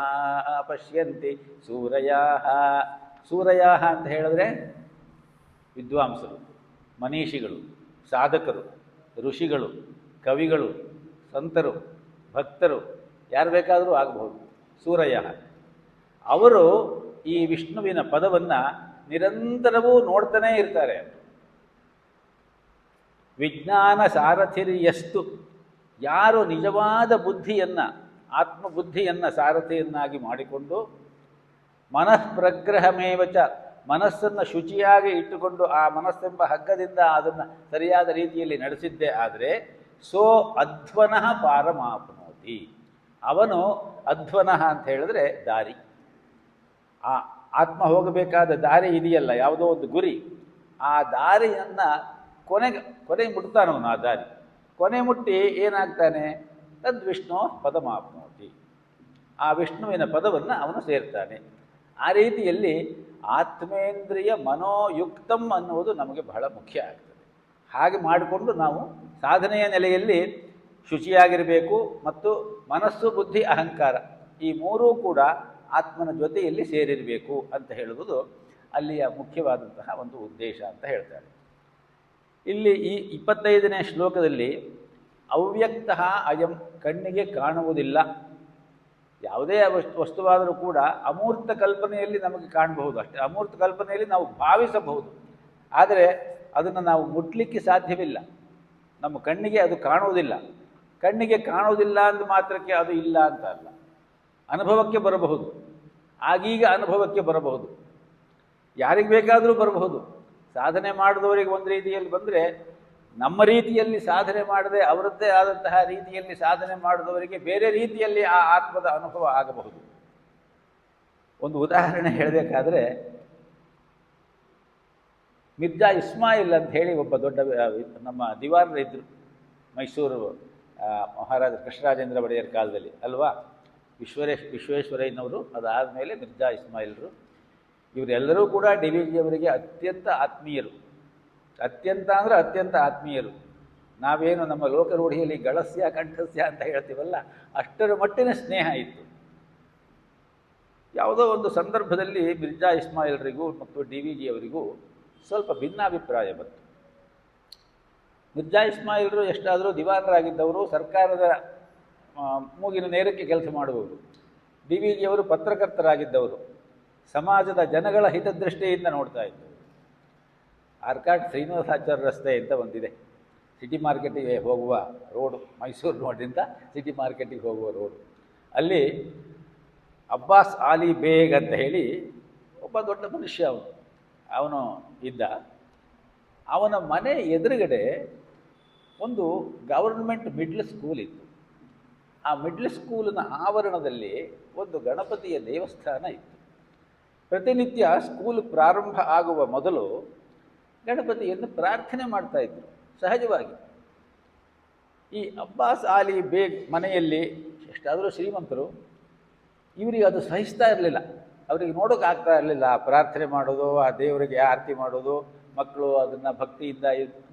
ಪಶ್ಯಂತಿ ಸೂರಯಾಃ. ಸೂರಯಾಃ ಅಂತ ಹೇಳಿದ್ರೆ ವಿದ್ವಾಂಸರು, ಮನೀಷಿಗಳು, ಸಾಧಕರು, ಋಷಿಗಳು, ಕವಿಗಳು, ಸಂತರು, ಭಕ್ತರು, ಯಾರು ಬೇಕಾದರೂ ಆಗಬಹುದು. ಸೂರಯಾಃ ಅವರು ಈ ವಿಷ್ಣುವಿನ ಪದವನ್ನು ನಿರಂತರವೂ ನೋಡ್ತಾನೇ ಇರ್ತಾರೆ. ವಿಜ್ಞಾನ ಸಾರಥಿರ್ಯಸ್ತು, ಯಾರು ನಿಜವಾದ ಬುದ್ಧಿಯನ್ನು, ಆತ್ಮಬುದ್ಧಿಯನ್ನು ಸಾರಥಿಯನ್ನಾಗಿ ಮಾಡಿಕೊಂಡು ಮನಃಪ್ರಗ್ರಹಮೇವಚ, ಮನಸ್ಸನ್ನು ಶುಚಿಯಾಗಿ ಇಟ್ಟುಕೊಂಡು ಆ ಮನಸ್ಸೆಂಬ ಹಗ್ಗದಿಂದ ಅದನ್ನು ಸರಿಯಾದ ರೀತಿಯಲ್ಲಿ ನಡೆಸಿದ್ದೇ ಆದರೆ ಸೋ ಅಧ್ವನಃ ಪಾರಮಾಪ್ನೋತಿ, ಅವನು ಅಧ್ವನಃ ಅಂತ ಹೇಳಿದ್ರೆ ದಾರಿ. ಆ ಆತ್ಮ ಹೋಗಬೇಕಾದ ದಾರಿ ಇದೆಯಲ್ಲ, ಯಾವುದೋ ಒಂದು ಗುರಿ, ಆ ದಾರಿಯನ್ನು ಕೊನೆಗೆ ಮುಟ್ತಾನವನು. ಆ ದಾರಿ ಕೊನೆ ಮುಟ್ಟಿ ಏನಾಗ್ತಾನೆ? ತದ್ವಿಷ್ಣು ಪದಮಾಪ್ನೋತಿ, ಆ ವಿಷ್ಣುವಿನ ಪದವನ್ನು ಅವನು ಸೇರ್ತಾನೆ. ಆ ರೀತಿಯಲ್ಲಿ ಆತ್ಮೇಂದ್ರಿಯ ಮನೋಯುಕ್ತಂ ಅನ್ನುವುದು ನಮಗೆ ಬಹಳ ಮುಖ್ಯ ಆಗ್ತದೆ. ಹಾಗೆ ಮಾಡಿಕೊಂಡು ನಾವು ಸಾಧನೆಯ ನೆಲೆಯಲ್ಲಿ ಶುಚಿಯಾಗಿರಬೇಕು ಮತ್ತು ಮನಸ್ಸು ಬುದ್ಧಿ ಅಹಂಕಾರ ಈ ಮೂರೂ ಕೂಡ ಆತ್ಮನ ಜೊತೆಯಲ್ಲಿ ಸೇರಿರಬೇಕು ಅಂತ ಹೇಳುವುದು ಅಲ್ಲಿಯ ಮುಖ್ಯವಾದಂತಹ ಒಂದು ಉದ್ದೇಶ ಅಂತ ಹೇಳ್ತಾರೆ. ಇಲ್ಲಿ ಈ 25ನೇ ಶ್ಲೋಕದಲ್ಲಿ ಅವ್ಯಕ್ತ ಅಯಂ, ಕಣ್ಣಿಗೆ ಕಾಣುವುದಿಲ್ಲ. ಯಾವುದೇ ವಸ್ತುವಾದರೂ ಕೂಡ ಅಮೂರ್ತ ಕಲ್ಪನೆಯಲ್ಲಿ ನಮಗೆ ಕಾಣಬಹುದು ಅಷ್ಟೇ. ಅಮೂರ್ತ ಕಲ್ಪನೆಯಲ್ಲಿ ನಾವು ಭಾವಿಸಬಹುದು, ಆದರೆ ಅದನ್ನು ನಾವು ಮುಟ್ಲಿಕ್ಕೆ ಸಾಧ್ಯವಿಲ್ಲ. ನಮ್ಮ ಕಣ್ಣಿಗೆ ಅದು ಕಾಣುವುದಿಲ್ಲ. ಕಣ್ಣಿಗೆ ಕಾಣುವುದಿಲ್ಲ ಅಂದ ಮಾತ್ರಕ್ಕೆ ಅದು ಇಲ್ಲ ಅಂತ ಅಲ್ಲ, ಅನುಭವಕ್ಕೆ ಬರಬಹುದು. ಆಗೀಗ ಅನುಭವಕ್ಕೆ ಬರಬಹುದು, ಯಾರಿಗೆ ಬೇಕಾದರೂ ಬರಬಹುದು. ಸಾಧನೆ ಮಾಡಿದವರಿಗೆ ಒಂದು ರೀತಿಯಲ್ಲಿ ಬಂದರೆ, ನಮ್ಮ ರೀತಿಯಲ್ಲಿ ಸಾಧನೆ ಮಾಡದೆ ಅವರದ್ದೇ ಆದಂತಹ ರೀತಿಯಲ್ಲಿ ಸಾಧನೆ ಮಾಡಿದವರಿಗೆ ಬೇರೆ ರೀತಿಯಲ್ಲಿ ಆ ಆತ್ಮದ ಅನುಭವ ಆಗಬಹುದು. ಒಂದು ಉದಾಹರಣೆ ಹೇಳಬೇಕಾದ್ರೆ, ಮಿರ್ಜಾ ಇಸ್ಮಾಯಿಲ್ ಅಂತ ಹೇಳಿ ಒಬ್ಬ ದೊಡ್ಡ ನಮ್ಮ ದಿವಾನರಿದ್ದರು ಮೈಸೂರು ಮಹಾರಾಜ ಕೃಷ್ಣರಾಜೇಂದ್ರ ಒಡೆಯರ್ ಕಾಲದಲ್ಲಿ ಅಲ್ವಾ. ವಿಶ್ವೇಶ್ವರಯ್ಯನವರು, ಅದಾದಮೇಲೆ ಮಿರ್ಜಾ ಇಸ್ಮಾಯಿಲ್ರು, ಇವರೆಲ್ಲರೂ ಕೂಡ ಡಿ ವಿ ಜಿಯವರಿಗೆ ಅತ್ಯಂತ ಆತ್ಮೀಯರು. ಅತ್ಯಂತ ಅಂದರೆ ಅತ್ಯಂತ ಆತ್ಮೀಯರು. ನಾವೇನು ನಮ್ಮ ಲೋಕರೂಢಿಯಲ್ಲಿ ಗಳಸ್ಯ ಕಂಠಸ್ಯ ಅಂತ ಹೇಳ್ತೀವಲ್ಲ, ಅಷ್ಟರ ಮಟ್ಟಿನ ಸ್ನೇಹ ಇತ್ತು. ಯಾವುದೋ ಒಂದು ಸಂದರ್ಭದಲ್ಲಿ ಮಿರ್ಜಾ ಇಸ್ಮಾಯಿಲ್ರಿಗೂ ಮತ್ತು ಡಿ ವಿ ಜಿ ಅವರಿಗೂ ಸ್ವಲ್ಪ ಭಿನ್ನಾಭಿಪ್ರಾಯ ಬಂತು. ಮಿರ್ಜಾ ಇಸ್ಮಾಯಿಲ್ರು ಎಷ್ಟಾದರೂ ದಿವಾನರಾಗಿದ್ದವರು, ಸರ್ಕಾರದ ಮೂಗಿನ ನೇರಕ್ಕೆ ಕೆಲಸ ಮಾಡುವವರು. ಡಿ ವಿ ಜಿ ಅವರು ಪತ್ರಕರ್ತರಾಗಿದ್ದವರು, ಸಮಾಜದ ಜನಗಳ ಹಿತದೃಷ್ಟಿಯಿಂದ ನೋಡ್ತಾ ಇದ್ದರು. ಆರ್ಕಾಡ್ ಶ್ರೀನಿವಾಸಾಚಾರ್ಯ ರಸ್ತೆ ಅಂತ ಒಂದಿದೆ, ಸಿಟಿ ಮಾರ್ಕೆಟಿಗೆ ಹೋಗುವ ರೋಡು, ಮೈಸೂರು ರೋಡಿಂದ ಸಿಟಿ ಮಾರ್ಕೆಟಿಗೆ ಹೋಗುವ ರೋಡು. ಅಲ್ಲಿ ಅಬ್ಬಾಸ್ ಆಲಿ ಬೇಗ್ ಅಂತ ಹೇಳಿ ಒಬ್ಬ ದೊಡ್ಡ ಮನುಷ್ಯ ಅವನು ಇದ್ದ. ಅವನ ಮನೆ ಎದುರುಗಡೆ ಒಂದು ಗವರ್ಮೆಂಟ್ ಮಿಡ್ಲ್ ಸ್ಕೂಲ್ ಇತ್ತು. ಆ ಮಿಡ್ಲ್ ಸ್ಕೂಲಿನ ಆವರಣದಲ್ಲಿ ಒಂದು ಗಣಪತಿಯ ದೇವಸ್ಥಾನ ಇತ್ತು. ಪ್ರತಿನಿತ್ಯ ಸ್ಕೂಲ್ ಪ್ರಾರಂಭ ಆಗುವ ಮೊದಲು ಗಣಪತಿಯನ್ನು ಪ್ರಾರ್ಥನೆ ಮಾಡ್ತಾಯಿದ್ರು ಸಹಜವಾಗಿ. ಈ ಅಬ್ಬಾಸ್ ಆಲಿ ಬೇಗ್ ಮನೆಯಲ್ಲಿ ಎಷ್ಟಾದರೂ ಶ್ರೀಮಂತರು, ಇವರಿಗೆ ಅದು ಸಹಿಸ್ತಾ ಇರಲಿಲ್ಲ. ಅವರಿಗೆ ನೋಡೋಕ್ಕಾಗ್ತಾ ಇರಲಿಲ್ಲ ಪ್ರಾರ್ಥನೆ ಮಾಡೋದು, ಆ ದೇವರಿಗೆ ಆರತಿ ಮಾಡೋದು, ಮಕ್ಕಳು ಅದನ್ನು ಭಕ್ತಿಯಿಂದ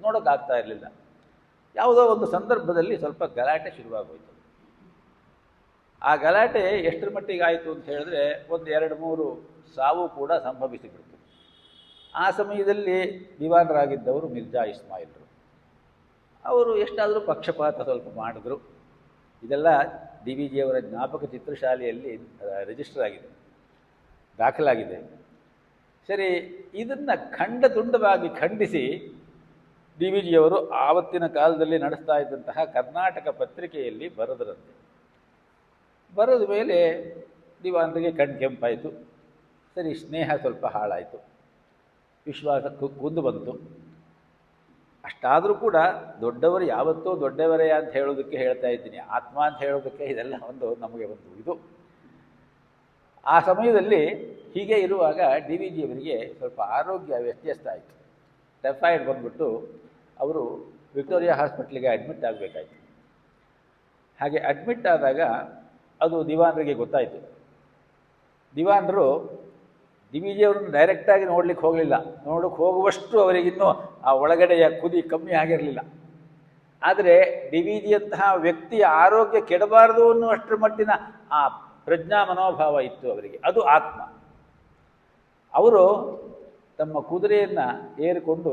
ನೋಡೋಕ್ಕಾಗ್ತಾ ಇರಲಿಲ್ಲ. ಯಾವುದೋ ಒಂದು ಸಂದರ್ಭದಲ್ಲಿ ಸ್ವಲ್ಪ ಗಲಾಟೆ ಶುರುವಾಗೋಯಿತು. ಆ ಗಲಾಟೆ ಎಷ್ಟರ ಮಟ್ಟಿಗೆ ಆಯಿತು ಅಂತ ಹೇಳಿದ್ರೆ, ಒಂದು 2-3 ಸಾವು ಕೂಡ ಸಂಭವಿಸಿಬಿಡ್ತು. ಆ ಸಮಯದಲ್ಲಿ ದಿವಾನರಾಗಿದ್ದವರು ಮಿರ್ಜಾ ಇಸ್ಮಾಯಿಲ್ರು. ಅವರು ಎಷ್ಟಾದರೂ ಪಕ್ಷಪಾತ ಸ್ವಲ್ಪ ಮಾಡಿದ್ರು. ಇದೆಲ್ಲ ಡಿ ವಿ ಜಿಯವರ ಜ್ಞಾಪಕ ಚಿತ್ರಶಾಲೆಯಲ್ಲಿ ರಿಜಿಸ್ಟರ್ ಆಗಿದೆ, ದಾಖಲಾಗಿದೆ. ಸರಿ, ಇದನ್ನು ಖಂಡತುಂಡವಾಗಿ ಖಂಡಿಸಿ ಡಿ ವಿ ಜಿಯವರು ಆವತ್ತಿನ ಕಾಲದಲ್ಲಿ ನಡೆಸ್ತಾ ಇದ್ದಂತಹ ಕರ್ನಾಟಕ ಪತ್ರಿಕೆಯಲ್ಲಿ ಬರೆದರಂತೆ. ಬರೆದ ಮೇಲೆ ದಿವಾನರಿಗೆ ಕಣ್ಕೆಂಪಾಯಿತು. ಸರಿ, ಸ್ನೇಹ ಸ್ವಲ್ಪ ಹಾಳಾಯಿತು, ವಿಶ್ವಾಸ ಕುಂದು ಬಂತು. ಅಷ್ಟಾದರೂ ಕೂಡ ದೊಡ್ಡವರು ಯಾವತ್ತೂ ದೊಡ್ಡವರೇ ಅಂತ ಹೇಳೋದಕ್ಕೆ ಹೇಳ್ತಾ ಇದ್ದೀನಿ, ಆತ್ಮ ಅಂತ ಹೇಳೋದಕ್ಕೆ ಇದೆಲ್ಲ ನಮಗೆ ಒಂದು ಇದು. ಆ ಸಮಯದಲ್ಲಿ ಹೀಗೆ ಇರುವಾಗ ಡಿ ವಿ ಜಿಯವರಿಗೆ ಸ್ವಲ್ಪ ಆರೋಗ್ಯ ವ್ಯತ್ಯಸ್ತ ಆಯಿತು. ಟೈಫಾಯ್ಡ್ ಬಂದ್ಬಿಟ್ಟು ಅವರು ವಿಕ್ಟೋರಿಯಾ ಹಾಸ್ಪಿಟ್ಲಿಗೆ ಅಡ್ಮಿಟ್ ಆಗಬೇಕಾಯಿತು. ಹಾಗೆ ಅಡ್ಮಿಟ್ ಆದಾಗ ಅದು ದಿವಾನರಿಗೆ ಗೊತ್ತಾಯಿತು. ದಿವಾನರು ಡಿ ವಿ ಜಿಯವರನ್ನು ಡೈರೆಕ್ಟಾಗಿ ನೋಡ್ಲಿಕ್ಕೆ ಹೋಗಲಿಲ್ಲ. ನೋಡೋಕ್ಕೆ ಹೋಗುವಷ್ಟು ಅವರಿಗಿನ್ನೂ ಆ ಒಳಗಡೆಯ ಕುದಿ ಕಮ್ಮಿ ಆಗಿರಲಿಲ್ಲ. ಆದರೆ ಡಿ ವಿ ಜಿಯಂತಹ ವ್ಯಕ್ತಿಯ ಆರೋಗ್ಯ ಕೆಡಬಾರದು ಅನ್ನುವಷ್ಟರ ಮಟ್ಟಿನ ಆ ಪ್ರಜ್ಞಾ ಮನೋಭಾವ ಇತ್ತು ಅವರಿಗೆ. ಅದು ಆತ್ಮ. ಅವರು ತಮ್ಮ ಕುದುರೆಯನ್ನು ಏರಿಕೊಂಡು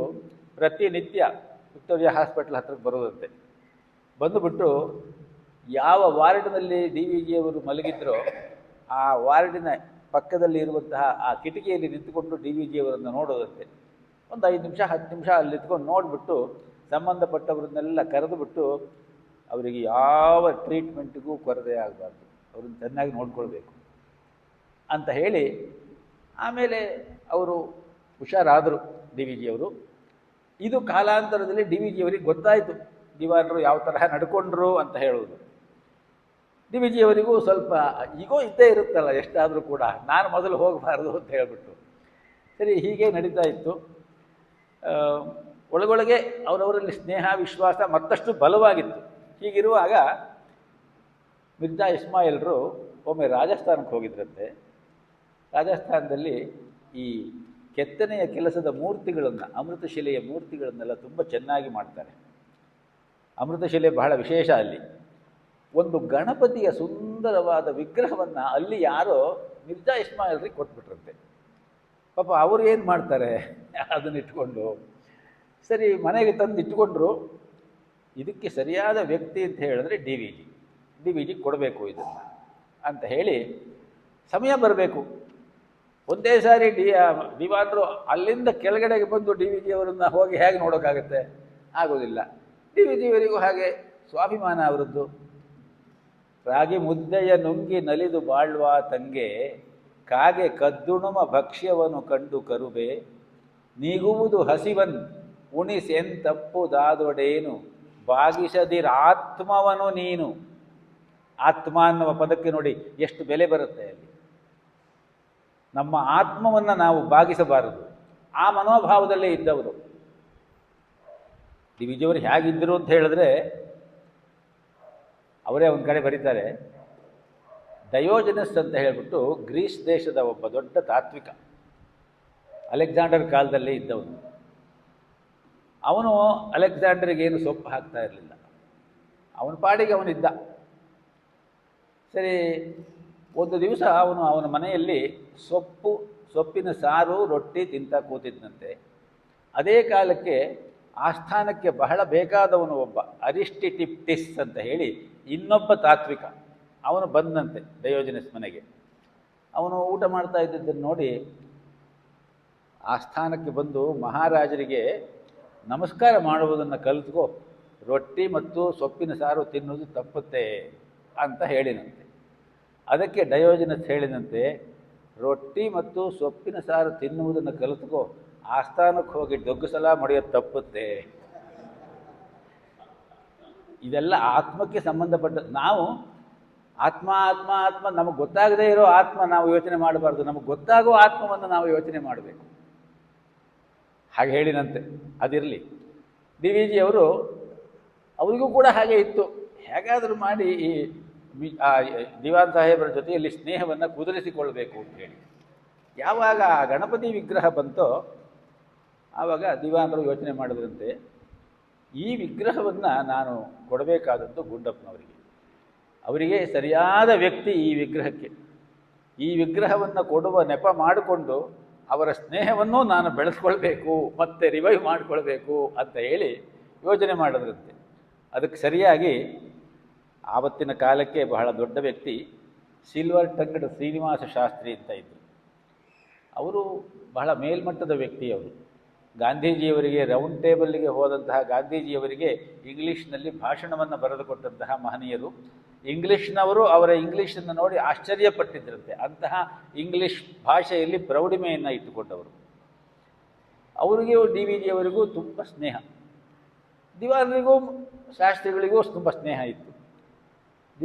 ಪ್ರತಿನಿತ್ಯ ವಿಕ್ಟೋರಿಯಾ ಹಾಸ್ಪಿಟಲ್ ಹತ್ರಕ್ಕೆ ಬರೋದಂತೆ. ಬಂದುಬಿಟ್ಟು ಯಾವ ವಾರ್ಡಿನಲ್ಲಿ ಡಿ ವಿ ಜಿಯವರು ಮಲಗಿದ್ರೋ ಆ ವಾರ್ಡಿನ ಪಕ್ಕದಲ್ಲಿ ಇರುವಂತಹ ಆ ಕಿಟಕಿಯಲ್ಲಿ ನಿಂತುಕೊಂಡು ಡಿ ವಿ ಜಿಯವರನ್ನು ನೋಡೋದಂತೆ. ಒಂದು 5 ನಿಮಿಷ 10 ನಿಮಿಷ ಅಲ್ಲಿ ನಿಂತ್ಕೊಂಡು ನೋಡಿಬಿಟ್ಟು ಸಂಬಂಧಪಟ್ಟವ್ರನ್ನೆಲ್ಲ ಕರೆದುಬಿಟ್ಟು ಅವರಿಗೆ ಯಾವ ಟ್ರೀಟ್ಮೆಂಟಿಗೂ ಕೊರತೆ ಆಗಬಾರ್ದು, ಅವ್ರನ್ನ ಚೆನ್ನಾಗಿ ನೋಡ್ಕೊಳ್ಬೇಕು ಅಂತ ಹೇಳಿ ಆಮೇಲೆ ಅವರು ಹುಷಾರಾದರು ಡಿ ವಿ ಜಿಯವರು. ಇದು ಕಾಲಾಂತರದಲ್ಲಿ ಡಿ ವಿ ಜಿಯವರಿಗೆ ಗೊತ್ತಾಯಿತು ದಿವಾನರು ಯಾವ ತರಹ ನಡ್ಕೊಂಡ್ರು ಅಂತ ಹೇಳೋದು. ಡಿ ವಿ ಜಿಯವರಿಗೂ ಸ್ವಲ್ಪ ಈಗೋ ಇದ್ದೇ ಇರುತ್ತಲ್ಲ ಎಷ್ಟಾದರೂ ಕೂಡ, ನಾನು ಮೊದಲು ಹೋಗಬಾರ್ದು ಅಂತ ಹೇಳಿಬಿಟ್ಟು. ಸರಿ, ಹೀಗೆ ನಡೀತಾ ಇತ್ತು. ಒಳಗೊಳಗೆ ಅವರವರಲ್ಲಿ ಸ್ನೇಹ ವಿಶ್ವಾಸ ಮತ್ತಷ್ಟು ಬಲವಾಗಿತ್ತು. ಹೀಗಿರುವಾಗ ಮಿರ್ಜಾ ಇಸ್ಮಾಯಿಲ್ರು ಒಮ್ಮೆ ರಾಜಸ್ಥಾನಕ್ಕೆ ಹೋಗಿದ್ರಂತೆ. ರಾಜಸ್ಥಾನದಲ್ಲಿ ಈ ಕೆತ್ತನೆಯ ಕೆಲಸದ ಮೂರ್ತಿಗಳನ್ನು, ಅಮೃತಶಿಲೆಯ ಮೂರ್ತಿಗಳನ್ನೆಲ್ಲ ತುಂಬ ಚೆನ್ನಾಗಿ ಮಾಡ್ತಾರೆ. ಅಮೃತಶಿಲೆ ಬಹಳ ವಿಶೇಷ ಅಲ್ಲಿ. ಒಂದು ಗಣಪತಿಯ ಸುಂದರವಾದ ವಿಗ್ರಹವನ್ನು ಅಲ್ಲಿ ಯಾರೋ ಮಿರ್ಜಾ ಇಸ್ಮಾಯಿಲ್ರಿಗೆ ಕೊಟ್ಬಿಟ್ರಂತೆ. ಪಾಪ ಅವರು ಏನು ಮಾಡ್ತಾರೆ ಅದನ್ನು ಇಟ್ಕೊಂಡು, ಸರಿ ಮನೆಗೆ ತಂದು ಇಟ್ಕೊಂಡ್ರು. ಇದಕ್ಕೆ ಸರಿಯಾದ ವ್ಯಕ್ತಿ ಅಂತ ಹೇಳಿದ್ರೆ ಡಿ ವಿ ಜಿ ಕೊಡಬೇಕು ಇದನ್ನು ಅಂತ ಹೇಳಿ ಸಮಯ ಬರಬೇಕು. ಒಂದೇ ಸಾರಿ ದಿವಾನರು ಅಲ್ಲಿಂದ ಕೆಳಗಡೆಗೆ ಬಂದು ಡಿ ವಿ ಜಿಯವರನ್ನು ಹೋಗಿ ಹೇಗೆ ನೋಡೋಕ್ಕಾಗತ್ತೆ? ಆಗೋದಿಲ್ಲ. ಡಿ ವಿ ಜಿಯವರಿಗೂ ಹಾಗೆ ಸ್ವಾಭಿಮಾನ ಅವರದ್ದು. ರಾಗಿ ಮುದ್ದೆಯ ನುಂಗಿ ನಲಿದು ಬಾಳ್ವ ತಂಗೆ, ಕಾಗೆ ಕದ್ದುಣುಮ ಭಕ್ಷ್ಯವನ್ನು ಕಂಡು ಕರುಬೆ, ನೀಗುವುದು ಹಸಿವನ್ ಉಣಿಸೆಂತಪ್ಪುದಾದೊಡೇನು, ಬಾಗಿಸದಿರಾತ್ಮವನು ನೀನು. ಆತ್ಮ ಅನ್ನುವ ಪದಕ್ಕೆ ನೋಡಿ ಎಷ್ಟು ಬೆಲೆ ಬರುತ್ತೆ ಅಲ್ಲಿ. ನಮ್ಮ ಆತ್ಮವನ್ನು ನಾವು ಬಾಗಿಸಬಾರದು. ಆ ಮನೋಭಾವದಲ್ಲೇ ಇದ್ದವರು ಡಿ ವಿ ಜಿಯವರು. ಹೇಗಿದ್ದರು ಅಂತ ಹೇಳಿದ್ರೆ ಅವರೇ ಒಂದು ಕಡೆ ಬರೀತಾರೆ, ಡಯೋಜನಸ್ ಅಂತ ಹೇಳಿಬಿಟ್ಟು ಗ್ರೀಸ್ ದೇಶದ ಒಬ್ಬ ದೊಡ್ಡ ತಾತ್ವಿಕ, ಅಲೆಕ್ಸಾಂಡರ್ ಕಾಲದಲ್ಲೇ ಇದ್ದವನು. ಅವನು ಅಲೆಕ್ಸಾಂಡರ್ಗೇನು ಸೊಪ್ಪು ಹಾಕ್ತಾ ಇರಲಿಲ್ಲ, ಅವನ ಪಾಡಿಗೆ ಅವನಿದ್ದ. ಸರಿ, ಒಂದು ದಿವಸ ಅವನ ಮನೆಯಲ್ಲಿ ಸೊಪ್ಪಿನ ಸಾರು ರೊಟ್ಟಿ ತಿಂತ ಕೂತಿದ್ದಂತೆ. ಅದೇ ಕಾಲಕ್ಕೆ ಆಸ್ಥಾನಕ್ಕೆ ಬಹಳ ಬೇಕಾದವನು ಒಬ್ಬ ಅರಿಸ್ಟಿಟಿಪ್ಟಿಸ್ ಅಂತ ಹೇಳಿ ಇನ್ನೊಬ್ಬ ತಾತ್ವಿಕ ಅವನು ಬಂದಂತೆ ಡಯೋಜನಸ್ ಮನೆಗೆ. ಅವನು ಊಟ ಮಾಡ್ತಾ ಇದ್ದದ್ದನ್ನು ನೋಡಿ ಆಸ್ಥಾನಕ್ಕೆ ಬಂದು ಮಹಾರಾಜರಿಗೆ ನಮಸ್ಕಾರ ಮಾಡುವುದನ್ನು ಕಲಿತ್ಕೋ, ರೊಟ್ಟಿ ಮತ್ತು ಸೊಪ್ಪಿನ ಸಾರು ತಿನ್ನುವುದು ತಪ್ಪುತ್ತೆ ಅಂತ ಹೇಳಿನಂತೆ. ಅದಕ್ಕೆ ಡಯೋಜನಸ್ ಹೇಳಿದಂತೆ, ರೊಟ್ಟಿ ಮತ್ತು ಸೊಪ್ಪಿನ ಸಾರು ತಿನ್ನುವುದನ್ನು ಕಲಿತ್ಕೋ, ಆಸ್ಥಾನಕ್ಕೆ ಹೋಗಿ ಡೊಗ್ಗು ಸಲ ಮಡಿಯೋದು ತಪ್ಪುತ್ತೆ. ಇದೆಲ್ಲ ಆತ್ಮಕ್ಕೆ ಸಂಬಂಧಪಟ್ಟ. ನಾವು ಆತ್ಮ ಆತ್ಮ ಆತ್ಮ ನಮಗೆ ಗೊತ್ತಾಗದೇ ಇರೋ ಆತ್ಮ ನಾವು ಯೋಚನೆ ಮಾಡಬಾರ್ದು, ನಮಗೆ ಗೊತ್ತಾಗೋ ಆತ್ಮವನ್ನು ನಾವು ಯೋಚನೆ ಮಾಡಬೇಕು. ಹಾಗೆ ಹೇಳಿನಂತೆ. ಅದಿರಲಿ, ಡಿ ವಿ ಜಿ ಅವರಿಗೂ ಕೂಡ ಹಾಗೆ ಇತ್ತು. ಹೇಗಾದರೂ ಮಾಡಿ ಈ ದಿವಾನ್ ಸಾಹೇಬರ ಜೊತೆಯಲ್ಲಿ ಸ್ನೇಹವನ್ನು ಕುದುರಿಸಿಕೊಳ್ಬೇಕು ಅಂತೇಳಿ. ಯಾವಾಗ ಆ ಗಣಪತಿ ವಿಗ್ರಹ ಬಂತೋ ಆವಾಗ ದಿವಾನರು ಯೋಚನೆ ಮಾಡಿದ್ರಂತೆ, ಈ ವಿಗ್ರಹವನ್ನು ನಾನು ಕೊಡಬೇಕಾದದ್ದು ಗುಂಡಪ್ಪನವರಿಗೆ. ಅವರಿಗೆ ಸರಿಯಾದ ವ್ಯಕ್ತಿ ಈ ವಿಗ್ರಹಕ್ಕೆ. ಈ ವಿಗ್ರಹವನ್ನು ಕೊಡುವ ನೆಪ ಮಾಡಿಕೊಂಡು ಅವರ ಸ್ನೇಹವನ್ನು ನಾನು ಬೆಳೆಸ್ಕೊಳ್ಬೇಕು ಮತ್ತು ರಿವೈವ್ ಮಾಡಿಕೊಳ್ಬೇಕು ಅಂತ ಹೇಳಿ ಯೋಚನೆ ಮಾಡಿದ್ರಂತೆ. ಅದಕ್ಕೆ ಸರಿಯಾಗಿ ಆವತ್ತಿನ ಕಾಲಕ್ಕೆ ಬಹಳ ದೊಡ್ಡ ವ್ಯಕ್ತಿ ಸಿಲ್ವರ್ ಟಂಗ್ಡ್ ಶ್ರೀನಿವಾಸ ಶಾಸ್ತ್ರಿ ಅಂತ ಇದ್ದರು. ಅವರು ಬಹಳ ಮೇಲ್ಮಟ್ಟದ ವ್ಯಕ್ತಿ. ಅವರು ಗಾಂಧೀಜಿಯವರಿಗೆ ರೌಂಡ್ ಟೇಬಲ್ಗೆ ಹೋದಂತಹ ಗಾಂಧೀಜಿಯವರಿಗೆ ಇಂಗ್ಲೀಷ್ನಲ್ಲಿ ಭಾಷಣವನ್ನು ಬರೆದುಕೊಟ್ಟಂತಹ ಮಹನೀಯರು. ಇಂಗ್ಲೀಷ್ನವರು ಅವರ ಇಂಗ್ಲೀಷನ್ನು ನೋಡಿ ಆಶ್ಚರ್ಯಪಟ್ಟಿದ್ದರಂತೆ. ಅಂತಹ ಇಂಗ್ಲೀಷ್ ಭಾಷೆಯಲ್ಲಿ ಪ್ರೌಢಿಮೆಯನ್ನು ಇಟ್ಟುಕೊಂಡವರು. ಅವರಿಗೂ ಡಿ ವಿ ಜಿಯವರಿಗೂ ತುಂಬ ಸ್ನೇಹ. ದಿವಾನರಿಗೂ ಶಾಸ್ತ್ರಿಗಳಿಗೂ ತುಂಬ ಸ್ನೇಹ ಇತ್ತು.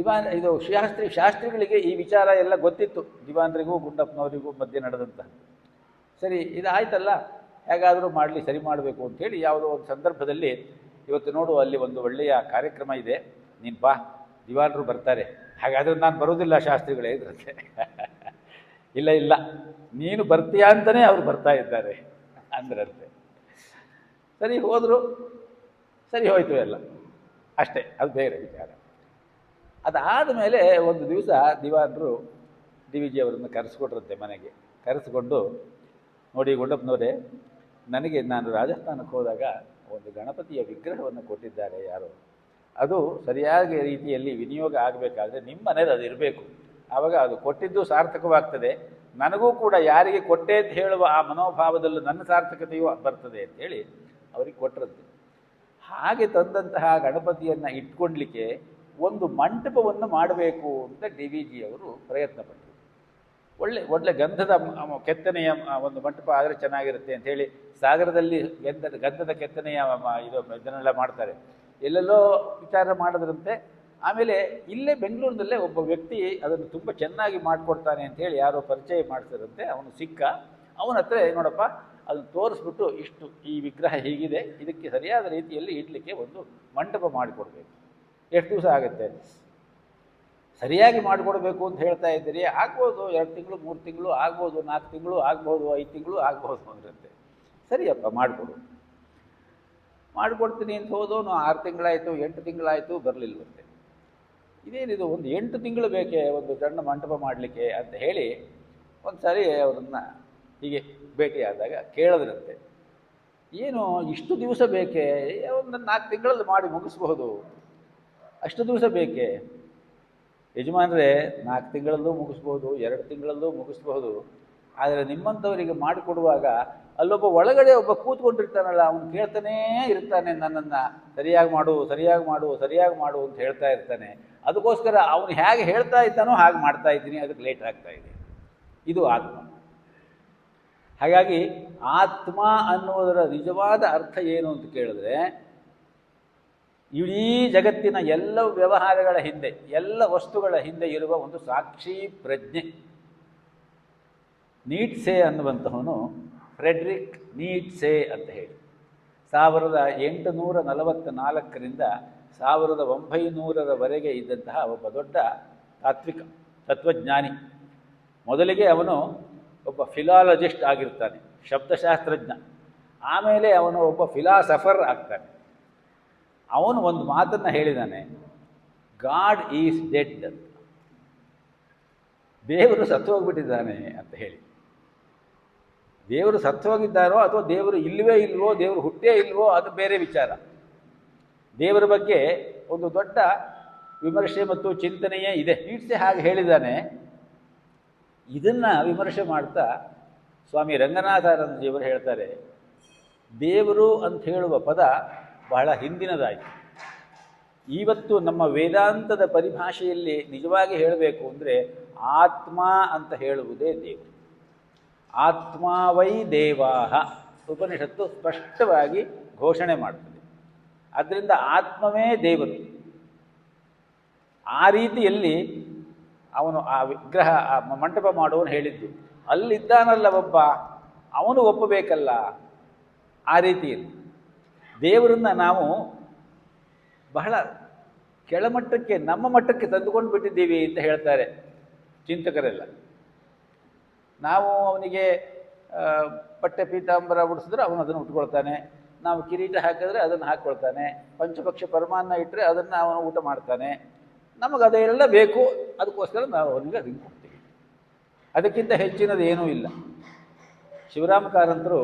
ಶಾಸ್ತ್ರಿಗಳಿಗೆ ಈ ವಿಚಾರ ಎಲ್ಲ ಗೊತ್ತಿತ್ತು, ದಿವಾನರಿಗೂ ಗುಂಡಪ್ಪನವರಿಗೂ ಮಧ್ಯೆ ನಡೆದಂತಹ. ಸರಿ, ಇದಾಯ್ತಲ್ಲ, ಹೇಗಾದರೂ ಮಾಡಲಿ, ಸರಿ ಮಾಡಬೇಕು ಅಂಥೇಳಿ ಯಾವುದೋ ಒಂದು ಸಂದರ್ಭದಲ್ಲಿ, ಇವತ್ತು ನೋಡು ಅಲ್ಲಿ ಒಂದು ಒಳ್ಳೆಯ ಕಾರ್ಯಕ್ರಮ ಇದೆ, ನೀನು ಬಾ, ದಿವಾನರು ಬರ್ತಾರೆ. ಹಾಗಾದರೆ ನಾನು ಬರೋದಿಲ್ಲ ಶಾಸ್ತ್ರಿಗಳೇ ಇದ್ರಂತೆ. ಇಲ್ಲ ಇಲ್ಲ, ನೀನು ಬರ್ತೀಯಾ ಅಂತಲೇ ಅವರು ಬರ್ತಾ ಇದ್ದಾರೆ ಅಂದ್ರಂತೆ. ಸರಿ ಹೋದರು, ಸರಿ ಹೋಯಿತು ಎಲ್ಲ, ಅಷ್ಟೇ, ಅದು ಬೇರೆ ವಿಚಾರ. ಅದಾದ ಮೇಲೆ ಒಂದು ದಿವಸ ದಿವಾನರು ಡಿ ವಿ ಜಿ ಅವರನ್ನು ಕರೆಸ್ಕೊಟ್ರಂತೆ ಮನೆಗೆ. ಕರೆಸ್ಕೊಂಡು, ನೋಡಿ ಗುಂಡಪ್ಪನವರೇ, ನಾನು ರಾಜಸ್ಥಾನಕ್ಕೆ ಹೋದಾಗ ಒಂದು ಗಣಪತಿಯ ವಿಗ್ರಹವನ್ನು ಕೊಟ್ಟಿದ್ದಾರೆ ಯಾರೋ, ಅದು ಸರಿಯಾದ ರೀತಿಯಲ್ಲಿ ವಿನಿಯೋಗ ಆಗಬೇಕಾದ್ರೆ ನಿಮ್ಮ ಮನೇಲಿ ಅದು ಇರಬೇಕು. ಆವಾಗ ಅದು ಕೊಟ್ಟಿದ್ದು ಸಾರ್ಥಕವಾಗ್ತದೆ, ನನಗೂ ಕೂಡ ಯಾರಿಗೆ ಕೊಟ್ಟೆ ಅಂತ ಹೇಳುವ ಆ ಮನೋಭಾವದಲ್ಲೂ ನನ್ನ ಸಾರ್ಥಕತೆಯೂ ಬರ್ತದೆ ಅಂತೇಳಿ ಅವರಿಗೆ ಕೊಟ್ಟರಂತೆ. ಹಾಗೆ ತಂದಂತಹ ಗಣಪತಿಯನ್ನು ಇಟ್ಕೊಳ್ಲಿಕ್ಕೆ ಒಂದು ಮಂಟಪವನ್ನು ಮಾಡಬೇಕು ಅಂತ ಡಿ ವಿ ಜಿ ಅವರು ಪ್ರಯತ್ನಪಟ್ಟರು. ಒಳ್ಳೆ ಗಂಧದ ಕೆತ್ತನೆಯ ಒಂದು ಮಂಟಪ ಆದರೆ ಚೆನ್ನಾಗಿರುತ್ತೆ ಅಂಥೇಳಿ ಸಾಗರದಲ್ಲಿ ಗಂಧದ ಕೆತ್ತನೆಯ ಇದನ್ನೆಲ್ಲ ಮಾಡ್ತಾರೆ. ಎಲ್ಲೆಲ್ಲೋ ವಿಚಾರ ಮಾಡಿದ್ರಂತೆ. ಆಮೇಲೆ ಇಲ್ಲೇ ಬೆಂಗಳೂರಿನಲ್ಲೇ ಒಬ್ಬ ವ್ಯಕ್ತಿ ಅದನ್ನು ತುಂಬ ಚೆನ್ನಾಗಿ ಮಾಡಿಕೊಡ್ತಾನೆ ಅಂಥೇಳಿ ಯಾರೋ ಪರಿಚಯ ಮಾಡಿಸಿರಂತೆ. ಅವನು ಸಿಕ್ಕ. ಅವನ ಹತ್ರ, ನೋಡಪ್ಪ, ಅದನ್ನು ತೋರಿಸ್ಬಿಟ್ಟು, ಇಷ್ಟು ಈ ವಿಗ್ರಹ ಹೀಗಿದೆ, ಇದಕ್ಕೆ ಸರಿಯಾದ ರೀತಿಯಲ್ಲಿ ಇಡಲಿಕ್ಕೆ ಒಂದು ಮಂಟಪ ಮಾಡಿಕೊಡ್ಬೇಕು, ಎಷ್ಟು ದಿವಸ ಆಗುತ್ತೆ? ಸರಿಯಾಗಿ ಮಾಡಿಕೊಡ್ಬೇಕು ಅಂತ ಹೇಳ್ತಾ ಇದ್ದೀರಿ, ಆಗ್ಬೋದು 2 ತಿಂಗಳು 3 ತಿಂಗಳು ಆಗ್ಬೋದು, 4 ತಿಂಗಳು ಆಗ್ಬೋದು, 5 ತಿಂಗಳು ಆಗ್ಬೋದು ಅಂದ್ರಂತೆ. ಸರಿಯಪ್ಪ, ಮಾಡಿಕೊಡ್ತೀನಿ ಅಂತ ಹೋದವನು 6 ತಿಂಗಳಾಯಿತು, 8 ತಿಂಗಳಾಯಿತು, ಬರಲಿಲ್ಲವಂತೆ. ಇದೇನಿದು, ಒಂದು 8 ತಿಂಗಳು ಬೇಕೇ ಒಂದು ಸಣ್ಣ ಮಂಟಪ ಮಾಡಲಿಕ್ಕೆ ಅಂತ ಹೇಳಿ ಒಂದು ಸಾರಿ ಅವರನ್ನು ಹೀಗೆ ಭೇಟಿಯಾದಾಗ ಕೇಳಿದ್ರಂತೆ, ಏನು ಇಷ್ಟು ದಿವಸ ಬೇಕೇ? ಒಂದು 4 ತಿಂಗಳಲ್ಲಿ ಮಾಡಿ ಮುಗಿಸ್ಬಹುದು, ಅಷ್ಟು ದಿವಸ ಬೇಕೇ? ಯಜಮಾನರೇ, 4 ತಿಂಗಳಲ್ಲೂ ಮುಗಿಸ್ಬೋದು, 2 ತಿಂಗಳಲ್ಲೂ ಮುಗಿಸ್ಬಹುದು. ಆದರೆ ನಿಮ್ಮಂಥವರಿಗೆ ಮಾಡಿಕೊಡುವಾಗ ಅಲ್ಲೊಬ್ಬ ಒಳಗಡೆ ಒಬ್ಬ ಕೂತ್ಕೊಂಡಿರ್ತಾನಲ್ಲ, ಅವನು ಕೇಳ್ತಾನೇ ಇರ್ತಾನೆ, ನನ್ನನ್ನು ಸರಿಯಾಗಿ ಮಾಡು ಅಂತ ಹೇಳ್ತಾ ಇರ್ತಾನೆ. ಅದಕ್ಕೋಸ್ಕರ ಅವನು ಹೇಗೆ ಹೇಳ್ತಾ ಇದ್ದಾನೋ ಹಾಗೆ ಮಾಡ್ತಾ ಇದ್ದೀನಿ, ಅದಕ್ಕೆ ಲೇಟ್ ಆಗ್ತಾ ಇದೆ. ಇದು ಆತ್ಮ. ಹಾಗಾಗಿ ಆತ್ಮ ಅನ್ನುವುದರ ನಿಜವಾದ ಅರ್ಥ ಏನು ಅಂತ ಕೇಳಿದ್ರೆ, ಇಡೀ ಜಗತ್ತಿನ ಎಲ್ಲ ವ್ಯವಹಾರಗಳ ಹಿಂದೆ, ಎಲ್ಲ ವಸ್ತುಗಳ ಹಿಂದೆ ಇರುವ ಒಂದು ಸಾಕ್ಷಿ ಪ್ರಜ್ಞೆ. ನೀಟ್ಸೆ ಅನ್ನುವಂತಹವನು, ಫ್ರೆಡ್ರಿಕ್ ನೀಟ್ಸೆ ಅಂತ ಹೇಳಿ 1844ರಿಂದ 1900ರವರೆಗೆ ಇದ್ದಂತಹ ಒಬ್ಬ ದೊಡ್ಡ ತಾತ್ವಿಕ ತತ್ವಜ್ಞಾನಿ. ಮೊದಲಿಗೆ ಅವನು ಒಬ್ಬ ಫಿಲಾಲಜಿಸ್ಟ್ ಆಗಿರ್ತಾನೆ, ಶಬ್ದಶಾಸ್ತ್ರಜ್ಞ. ಆಮೇಲೆ ಅವನು ಒಬ್ಬ ಫಿಲಾಸಫರ್ ಆಗ್ತಾನೆ. ಅವನು ಒಂದು ಮಾತನ್ನು ಹೇಳಿದ್ದಾನೆ, ಗಾಡ್ ಈಸ್ ಡೆಡ್ ಅಂತ. ದೇವರು ಸತ್ತು ಹೋಗ್ಬಿಟ್ಟಿದ್ದಾನೆ ಅಂತ ಹೇಳಿ. ದೇವರು ಸತ್ತು ಹೋಗಿದ್ದಾರೋ ಅಥವಾ ದೇವರು ಇಲ್ಲವೇ ಇಲ್ವೋ, ದೇವರು ಹುಟ್ಟೇ ಇಲ್ವೋ, ಅದು ಬೇರೆ ವಿಚಾರ. ದೇವರ ಬಗ್ಗೆ ಒಂದು ದೊಡ್ಡ ವಿಮರ್ಶೆ ಮತ್ತು ಚಿಂತನೆಯೇ ಇದೆ. ಈಡ್ಸೆ ಹಾಗೆ ಹೇಳಿದ್ದಾನೆ. ಇದನ್ನು ವಿಮರ್ಶೆ ಮಾಡ್ತಾ ಸ್ವಾಮಿ ರಂಗನಾಥಾನಂದಜಿಯವರು ಹೇಳ್ತಾರೆ, ದೇವರು ಅಂತ ಹೇಳುವ ಪದ ಬಹಳ ಹಿಂದಿನದಾಯಿತು. ಇವತ್ತು ನಮ್ಮ ವೇದಾಂತದ ಪರಿಭಾಷೆಯಲ್ಲಿ ನಿಜವಾಗಿ ಹೇಳಬೇಕು ಅಂದರೆ ಆತ್ಮ ಅಂತ ಹೇಳುವುದೇ ದೇವರು. ಆತ್ಮಾವೈ ದೇವಾಹ ಉಪನಿಷತ್ತು ಸ್ಪಷ್ಟವಾಗಿ ಘೋಷಣೆ ಮಾಡ್ತದೆ. ಆದ್ದರಿಂದ ಆತ್ಮವೇ ದೇವರು. ಆ ರೀತಿಯಲ್ಲಿ ಅವನು ಆ ವಿಗ್ರಹ ಆ ಮಂಟಪ ಮಾಡುವನು ಹೇಳಿದ್ದು, ಅಲ್ಲಿದ್ದಾನಲ್ಲ ಒಬ್ಬ, ಅವನು ಒಪ್ಪಬೇಕಲ್ಲ. ಆ ರೀತಿಯಲ್ಲಿ ದೇವರನ್ನು ನಾವು ಬಹಳ ಕೆಳಮಟ್ಟಕ್ಕೆ, ನಮ್ಮ ಮಟ್ಟಕ್ಕೆ ತಂದುಕೊಂಡು ಬಿಟ್ಟಿದ್ದೀವಿ ಅಂತ ಹೇಳ್ತಾರೆ ಚಿಂತಕರೆಲ್ಲ. ನಾವು ಅವನಿಗೆ ಪಟ್ಟೆ ಪೀತಾಂಬರ ಉಡಿಸಿದ್ರೆ ಅವನು ಅದನ್ನು ಉಟ್ಕೊಳ್ತಾನೆ, ನಾವು ಕಿರೀಟ ಹಾಕಿದ್ರೆ ಅದನ್ನು ಹಾಕ್ಕೊಳ್ತಾನೆ, ಪಂಚಪಕ್ಷ ಪರಮಾನ್ನ ಇಟ್ಟರೆ ಅದನ್ನು ಅವನು ಊಟ ಮಾಡ್ತಾನೆ. ನಮಗದೆಲ್ಲ ಬೇಕು, ಅದಕ್ಕೋಸ್ಕರ ನಾವು ಅವನಿಗೆ ಅದನ್ನು ಕೊಡ್ತೀವಿ. ಅದಕ್ಕಿಂತ ಹೆಚ್ಚಿನದು ಏನೂ ಇಲ್ಲ. ಶಿವರಾಮ ಕಾರಂತರು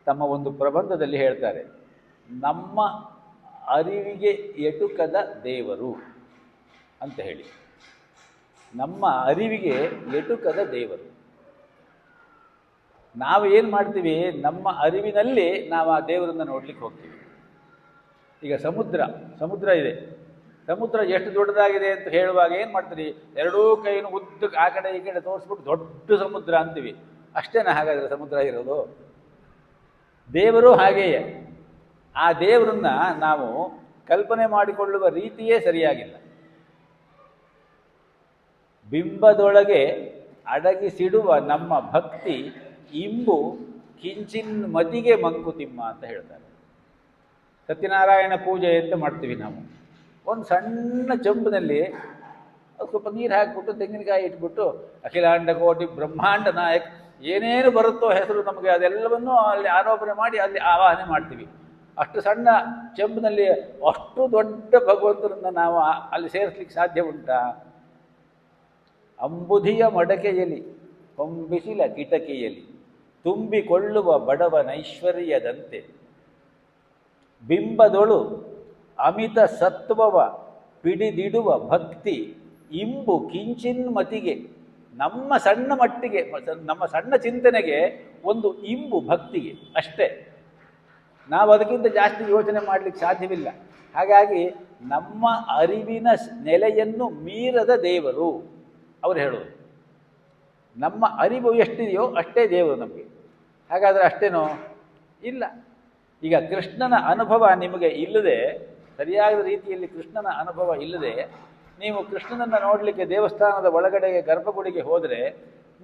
ತಮ್ಮ ಒಂದು ಪ್ರಬಂಧದಲ್ಲಿ ಹೇಳ್ತಾರೆ, ನಮ್ಮ ಅರಿವಿಗೆ ಎಟುಕದ ದೇವರು ಅಂತ ಹೇಳಿ. ನಮ್ಮ ಅರಿವಿಗೆ ಎಟುಕದ ದೇವರು. ನಾವು ಏನು ಮಾಡ್ತೀವಿ, ನಮ್ಮ ಅರಿವಿನಲ್ಲಿ ನಾವು ಆ ದೇವರನ್ನು ನೋಡ್ಲಿಕ್ಕೆ ಹೋಗ್ತೀವಿ. ಈಗ ಸಮುದ್ರ ಇದೆ. ಸಮುದ್ರ ಎಷ್ಟು ದೊಡ್ಡದಾಗಿದೆ ಅಂತ ಹೇಳುವಾಗ ಏನು ಮಾಡ್ತೀವಿ, ಎರಡೂ ಕೈಯನ್ನು ಉದ್ದಕ್ಕೆ ಆ ಕಡೆ ಈ ಕಡೆ ತೋರಿಸ್ಬಿಟ್ಟು ದೊಡ್ಡ ಸಮುದ್ರ ಅಂತೀವಿ. ಅಷ್ಟೇನ ಹಾಗಾದರೆ ಸಮುದ್ರ ಇರೋದು? ದೇವರು ಹಾಗೆಯೇ. ಆ ದೇವರನ್ನ ನಾವು ಕಲ್ಪನೆ ಮಾಡಿಕೊಳ್ಳುವ ರೀತಿಯೇ ಸರಿಯಾಗಿಲ್ಲ. ಬಿಂಬದೊಳಗೆ ಅಡಗಿಸಿಡುವ ನಮ್ಮ ಭಕ್ತಿ ಇಂಬು ಕಿಂಚಿನ್ ಮತಿಗೆ ಮಂಕುತಿಮ್ಮ ಅಂತ ಹೇಳ್ತಾರೆ. ಸತ್ಯನಾರಾಯಣ ಪೂಜೆ ಅಂತ ಮಾಡ್ತೀವಿ ನಾವು. ಒಂದು ಸಣ್ಣ ಚೆಂಬಿನಲ್ಲಿ ಸ್ವಲ್ಪ ನೀರು ಹಾಕಿಬಿಟ್ಟು ತೆಂಗಿನಕಾಯಿ ಇಟ್ಬಿಟ್ಟು ಅಖಿಲಾಂಡ ಕೋಟಿ ಬ್ರಹ್ಮಾಂಡ ನಾಯಕ್ ಏನೇನು ಬರುತ್ತೋ ಹೆಸರು ನಮಗೆ ಅದೆಲ್ಲವನ್ನೂ ಅಲ್ಲಿ ಆರೋಪಣೆ ಮಾಡಿ ಅಲ್ಲಿ ಆವಾಹನೆ ಮಾಡ್ತೀವಿ. ಅಷ್ಟು ಸಣ್ಣ ಚೆಂಬಿನಲ್ಲಿ ಅಷ್ಟು ದೊಡ್ಡ ಭಗವಂತನನ್ನು ನಾವು ಅಲ್ಲಿ ಸೇರಿಸ್ಲಿಕ್ಕೆ ಸಾಧ್ಯ ಉಂಟಾ? ಅಂಬುಧಿಯ ಮಡಕೆಯಲ್ಲಿ ಹೊಂಬಿಸಿಲ ಕಿಟಕಿಯಲ್ಲಿ ತುಂಬಿಕೊಳ್ಳುವ ಬಡವನೈಶ್ವರ್ಯದಂತೆ ಬಿಂಬದೊಳು ಅಮಿತ ಸತ್ವವ ಪಿಡಿದಿಡುವ ಭಕ್ತಿ ಇಂಬು ಕಿಂಚಿನ್ ಮತಿಗೆ. ನಮ್ಮ ಸಣ್ಣ ಮಟ್ಟಿಗೆ, ನಮ್ಮ ಸಣ್ಣ ಚಿಂತನೆಗೆ ಒಂದು ಇಂಬು ಭಕ್ತಿಗೆ ಅಷ್ಟೇ. ನಾವು ಅದಕ್ಕಿಂತ ಜಾಸ್ತಿ ಯೋಚನೆ ಮಾಡಲಿಕ್ಕೆ ಸಾಧ್ಯವಿಲ್ಲ. ಹಾಗಾಗಿ ನಮ್ಮ ಅರಿವಿನ ನೆಲೆಯನ್ನು ಮೀರದ ದೇವರು ಅವರು ಹೇಳೋದು. ನಮ್ಮ ಅರಿವು ಎಷ್ಟಿದೆಯೋ ಅಷ್ಟೇ ದೇವರು ನಮಗೆ. ಹಾಗಾದರೆ ಅಷ್ಟೇನೋ? ಇಲ್ಲ. ಈಗ ಕೃಷ್ಣನ ಅನುಭವ ನಿಮಗೆ ಇಲ್ಲದೆ, ಸರಿಯಾದ ರೀತಿಯಲ್ಲಿ ಕೃಷ್ಣನ ಅನುಭವ ಇಲ್ಲದೆ ನೀವು ಕೃಷ್ಣನನ್ನು ನೋಡಲಿಕ್ಕೆ ದೇವಸ್ಥಾನದ ಒಳಗಡೆಗೆ ಗರ್ಭಗುಡಿಗೆ ಹೋದರೆ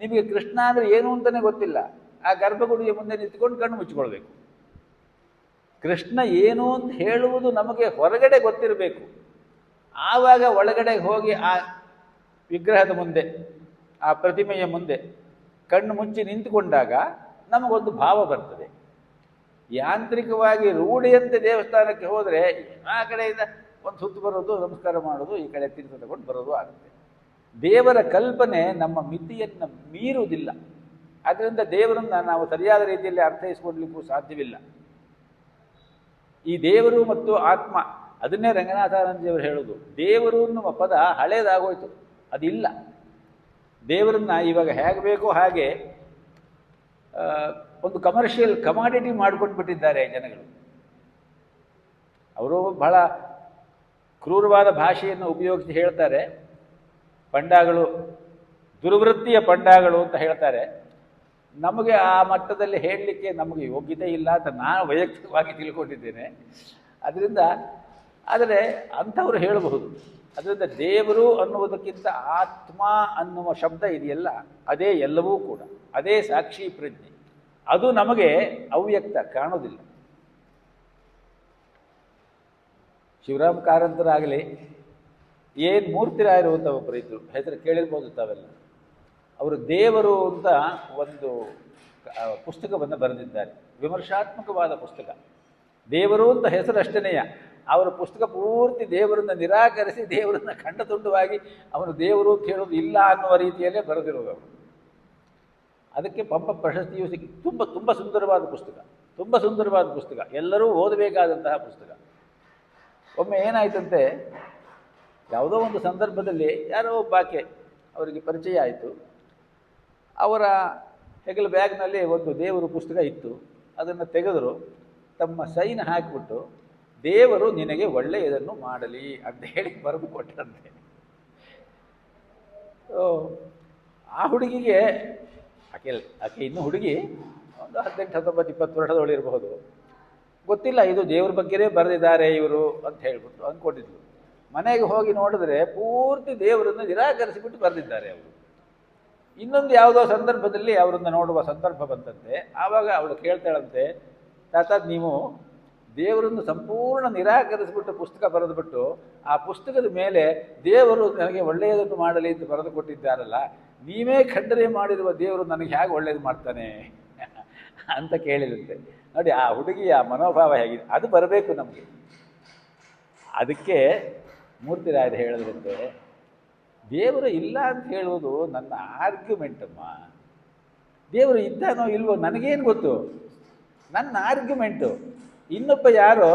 ನಿಮಗೆ ಕೃಷ್ಣ ಅಂದರೆ ಏನು ಅಂತಲೇ ಗೊತ್ತಿಲ್ಲ. ಆ ಗರ್ಭಗುಡಿಯ ಮುಂದೆ ನಿಂತ್ಕೊಂಡು ಕಣ್ಣು ಮುಚ್ಚಿಕೊಳ್ಬೇಕು. ಕೃಷ್ಣ ಏನು ಅಂತ ಹೇಳುವುದು ನಮಗೆ ಹೊರಗಡೆ ಗೊತ್ತಿರಬೇಕು. ಆವಾಗ ಒಳಗಡೆ ಹೋಗಿ ಆ ವಿಗ್ರಹದ ಮುಂದೆ, ಆ ಪ್ರತಿಮೆಯ ಮುಂದೆ ಕಣ್ಣು ಮುಚ್ಚಿ ನಿಂತುಕೊಂಡಾಗ ನಮಗೊಂದು ಭಾವ ಬರ್ತದೆ. ಯಾಂತ್ರಿಕವಾಗಿ ರೂಢಿಯಂತೆ ದೇವಸ್ಥಾನಕ್ಕೆ ಹೋದರೆ ಆ ಕಡೆಯಿಂದ ಒಂದು ಸುತ್ತು ಬರೋದು, ನಮಸ್ಕಾರ ಮಾಡೋದು, ಈ ಕಡೆ ತೀರ್ಥ ತಗೊಂಡು ಬರೋದು ಆಗುತ್ತೆ. ದೇವರ ಕಲ್ಪನೆ ನಮ್ಮ ಮಿತಿಯನ್ನು ಮೀರುವುದಿಲ್ಲ. ಆದ್ದರಿಂದ ದೇವರನ್ನು ನಾವು ಸರಿಯಾದ ರೀತಿಯಲ್ಲಿ ಅರ್ಥೈಸಿಕೊಳ್ಳಲಿಕ್ಕೂ ಸಾಧ್ಯವಿಲ್ಲ. ಈ ದೇವರು ಮತ್ತು ಆತ್ಮ, ಅದನ್ನೇ ರಂಗನಾಥಾನಂದಜಿಯವರು ಹೇಳೋದು. ದೇವರು ಅನ್ನುವ ಪದ ಹಳೇದಾಗೋಯ್ತು, ಅದಿಲ್ಲ. ದೇವರನ್ನು ಇವಾಗ ಹೇಗೆ ಬೇಕೋ ಹಾಗೆ ಒಂದು ಕಮರ್ಷಿಯಲ್ ಕಮಾಡಿಟಿ ಮಾಡ್ಕೊಂಡು ಬಿಟ್ಟಿದ್ದಾರೆ ಜನಗಳು. ಅವರು ಬಹಳ ಕ್ರೂರವಾದ ಭಾಷೆಯನ್ನು ಉಪಯೋಗಿಸಿ ಹೇಳ್ತಾರೆ. ಪಂಡಾಗಳು ದುರ್ವೃತ್ತಿಯ ಪಂಡಾಗಳು ಅಂತ ಹೇಳ್ತಾರೆ. ನಮಗೆ ಆ ಮಟ್ಟದಲ್ಲಿ ಹೇಳಲಿಕ್ಕೆ ನಮಗೆ ಯೋಗ್ಯತೆ ಇಲ್ಲ ಅಂತ ನಾನು ವೈಯಕ್ತಿಕವಾಗಿ ತಿಳ್ಕೊಂಡಿದ್ದೇನೆ. ಅದರಿಂದ ಆದರೆ ಅಂಥವರು ಹೇಳಬಹುದು. ಅದರಿಂದ ದೇವರು ಅನ್ನುವುದಕ್ಕಿಂತ ಆತ್ಮ ಅನ್ನುವ ಶಬ್ದ ಇದೆಯಲ್ಲ, ಅದೇ ಎಲ್ಲವೂ ಕೂಡ, ಅದೇ ಸಾಕ್ಷಿ ಪ್ರಜ್ಞೆ. ಅದು ನಮಗೆ ಅವ್ಯಕ್ತ, ಕಾಣೋದಿಲ್ಲ. ಶಿವರಾಮ ಕಾರಂತರಾಗಲಿ, ಏನು ಮೂರ್ತಿರಾಯರು ಅಂತ ಒಬ್ಬರು ಇದ್ದರು, ಹೆಸರು ಕೇಳಿರ್ಬೋದು ತಾವೆಲ್ಲ. ಅವರು ದೇವರು ಅಂತ ಒಂದು ಪುಸ್ತಕವನ್ನು ಬರೆದಿದ್ದಾರೆ, ವಿಮರ್ಶಾತ್ಮಕವಾದ ಪುಸ್ತಕ. ದೇವರು ಅಂತ ಹೆಸರು ಅಷ್ಟೇನೆಯ, ಅವರ ಪುಸ್ತಕ ಪೂರ್ತಿ ದೇವರನ್ನು ನಿರಾಕರಿಸಿ ದೇವರನ್ನು ಖಂಡತುಂಡವಾಗಿ ಅವನು ದೇವರು ಅಂತ ಹೇಳೋದು ಇಲ್ಲ ಅನ್ನುವ ರೀತಿಯಲ್ಲೇ ಬರೆದಿರೋದು ಅವರು. ಅದಕ್ಕೆ ಪಂಪ ಪ್ರಶಸ್ತಿಯೂ ಸಿಕ್ಕಿ. ತುಂಬ ತುಂಬ ಸುಂದರವಾದ ಪುಸ್ತಕ, ತುಂಬ ಸುಂದರವಾದ ಪುಸ್ತಕ, ಎಲ್ಲರೂ ಓದಬೇಕಾದಂತಹ ಪುಸ್ತಕ. ಒಮ್ಮೆ ಏನಾಯ್ತಂತೆ, ಯಾವುದೋ ಒಂದು ಸಂದರ್ಭದಲ್ಲಿ ಯಾರೋ ಒಬ್ಬಾಕೆ ಅವರಿಗೆ ಪರಿಚಯ ಆಯಿತು. ಅವರ ಹೆಗಲ ಬ್ಯಾಗ್ನಲ್ಲಿ ಒಂದು ದೇವರು ಪುಸ್ತಕ ಇತ್ತು. ಅದನ್ನು ತೆಗೆದರು, ತಮ್ಮ ಸೈನ್ ಹಾಕಿಬಿಟ್ಟು ದೇವರು ನಿನಗೆ ಒಳ್ಳೆಯದನ್ನು ಮಾಡಲಿ ಅಂತ ಹೇಳಿ ಬರೆದು ಕೊಟ್ಟರಂತೆ. ಆ ಹುಡುಗಿಗೆ, ಆಕೆ ಇನ್ನೂ ಹುಡುಗಿ, ಒಂದು 18, 19, 20 ವರ್ಷದವಳಿರಬಹುದು, ಗೊತ್ತಿಲ್ಲ ಇದು ದೇವ್ರ ಬಗ್ಗೆನೇ ಬರೆದಿದ್ದಾರೆ ಇವರು ಅಂತ ಹೇಳ್ಬಿಟ್ಟು ಅಂದ್ಕೊಂಡಿದ್ಲು. ಮನೆಗೆ ಹೋಗಿ ನೋಡಿದ್ರೆ ಪೂರ್ತಿ ದೇವರನ್ನು ನಿರಾಕರಿಸಿಬಿಟ್ಟು ಬರೆದಿದ್ದಾರೆ ಅವರು. ಇನ್ನೊಂದು ಯಾವುದೋ ಸಂದರ್ಭದಲ್ಲಿ ಅವರನ್ನು ನೋಡುವ ಸಂದರ್ಭ ಬಂದಂತೆ. ಆವಾಗ ಅವಳು ಕೇಳ್ತಾಳಂತೆ, ತಾತ ನೀವು ದೇವರನ್ನು ಸಂಪೂರ್ಣ ನಿರಾಕರಿಸಿಬಿಟ್ಟು ಪುಸ್ತಕ ಬರೆದುಬಿಟ್ಟು ಆ ಪುಸ್ತಕದ ಮೇಲೆ ದೇವರು ನನಗೆ ಒಳ್ಳೆಯದನ್ನು ಮಾಡಲಿ ಅಂತ ಬರೆದು ಕೊಟ್ಟಿದ್ದಾರಲ್ಲ, ನೀವೇ ಖಂಡನೆ ಮಾಡಿರುವ ದೇವರು ನನಗೆ ಹೇಗೆ ಒಳ್ಳೆಯದು ಮಾಡ್ತಾನೆ ಅಂತ ಕೇಳಿದಂತೆ. ನೋಡಿ ಆ ಹುಡುಗಿಯ ಮನೋಭಾವ ಹೇಗಿದೆ, ಅದು ಬರಬೇಕು ನಮಗೆ. ಅದಕ್ಕೆ ಮೂರ್ತಿರಾಯರು ಹೇಳಿದ್ರಂತೆ, ದೇವರು ಇಲ್ಲ ಅಂತ ಹೇಳುವುದು ನನ್ನ ಆರ್ಗ್ಯುಮೆಂಟಮ್ಮ. ದೇವರು ಇದ್ದಾನೋ ಇಲ್ವೋ ನನಗೇನು ಗೊತ್ತು, ನನ್ನ ಆರ್ಗ್ಯುಮೆಂಟು. ಇನ್ನೊಬ್ಬ ಯಾರೋ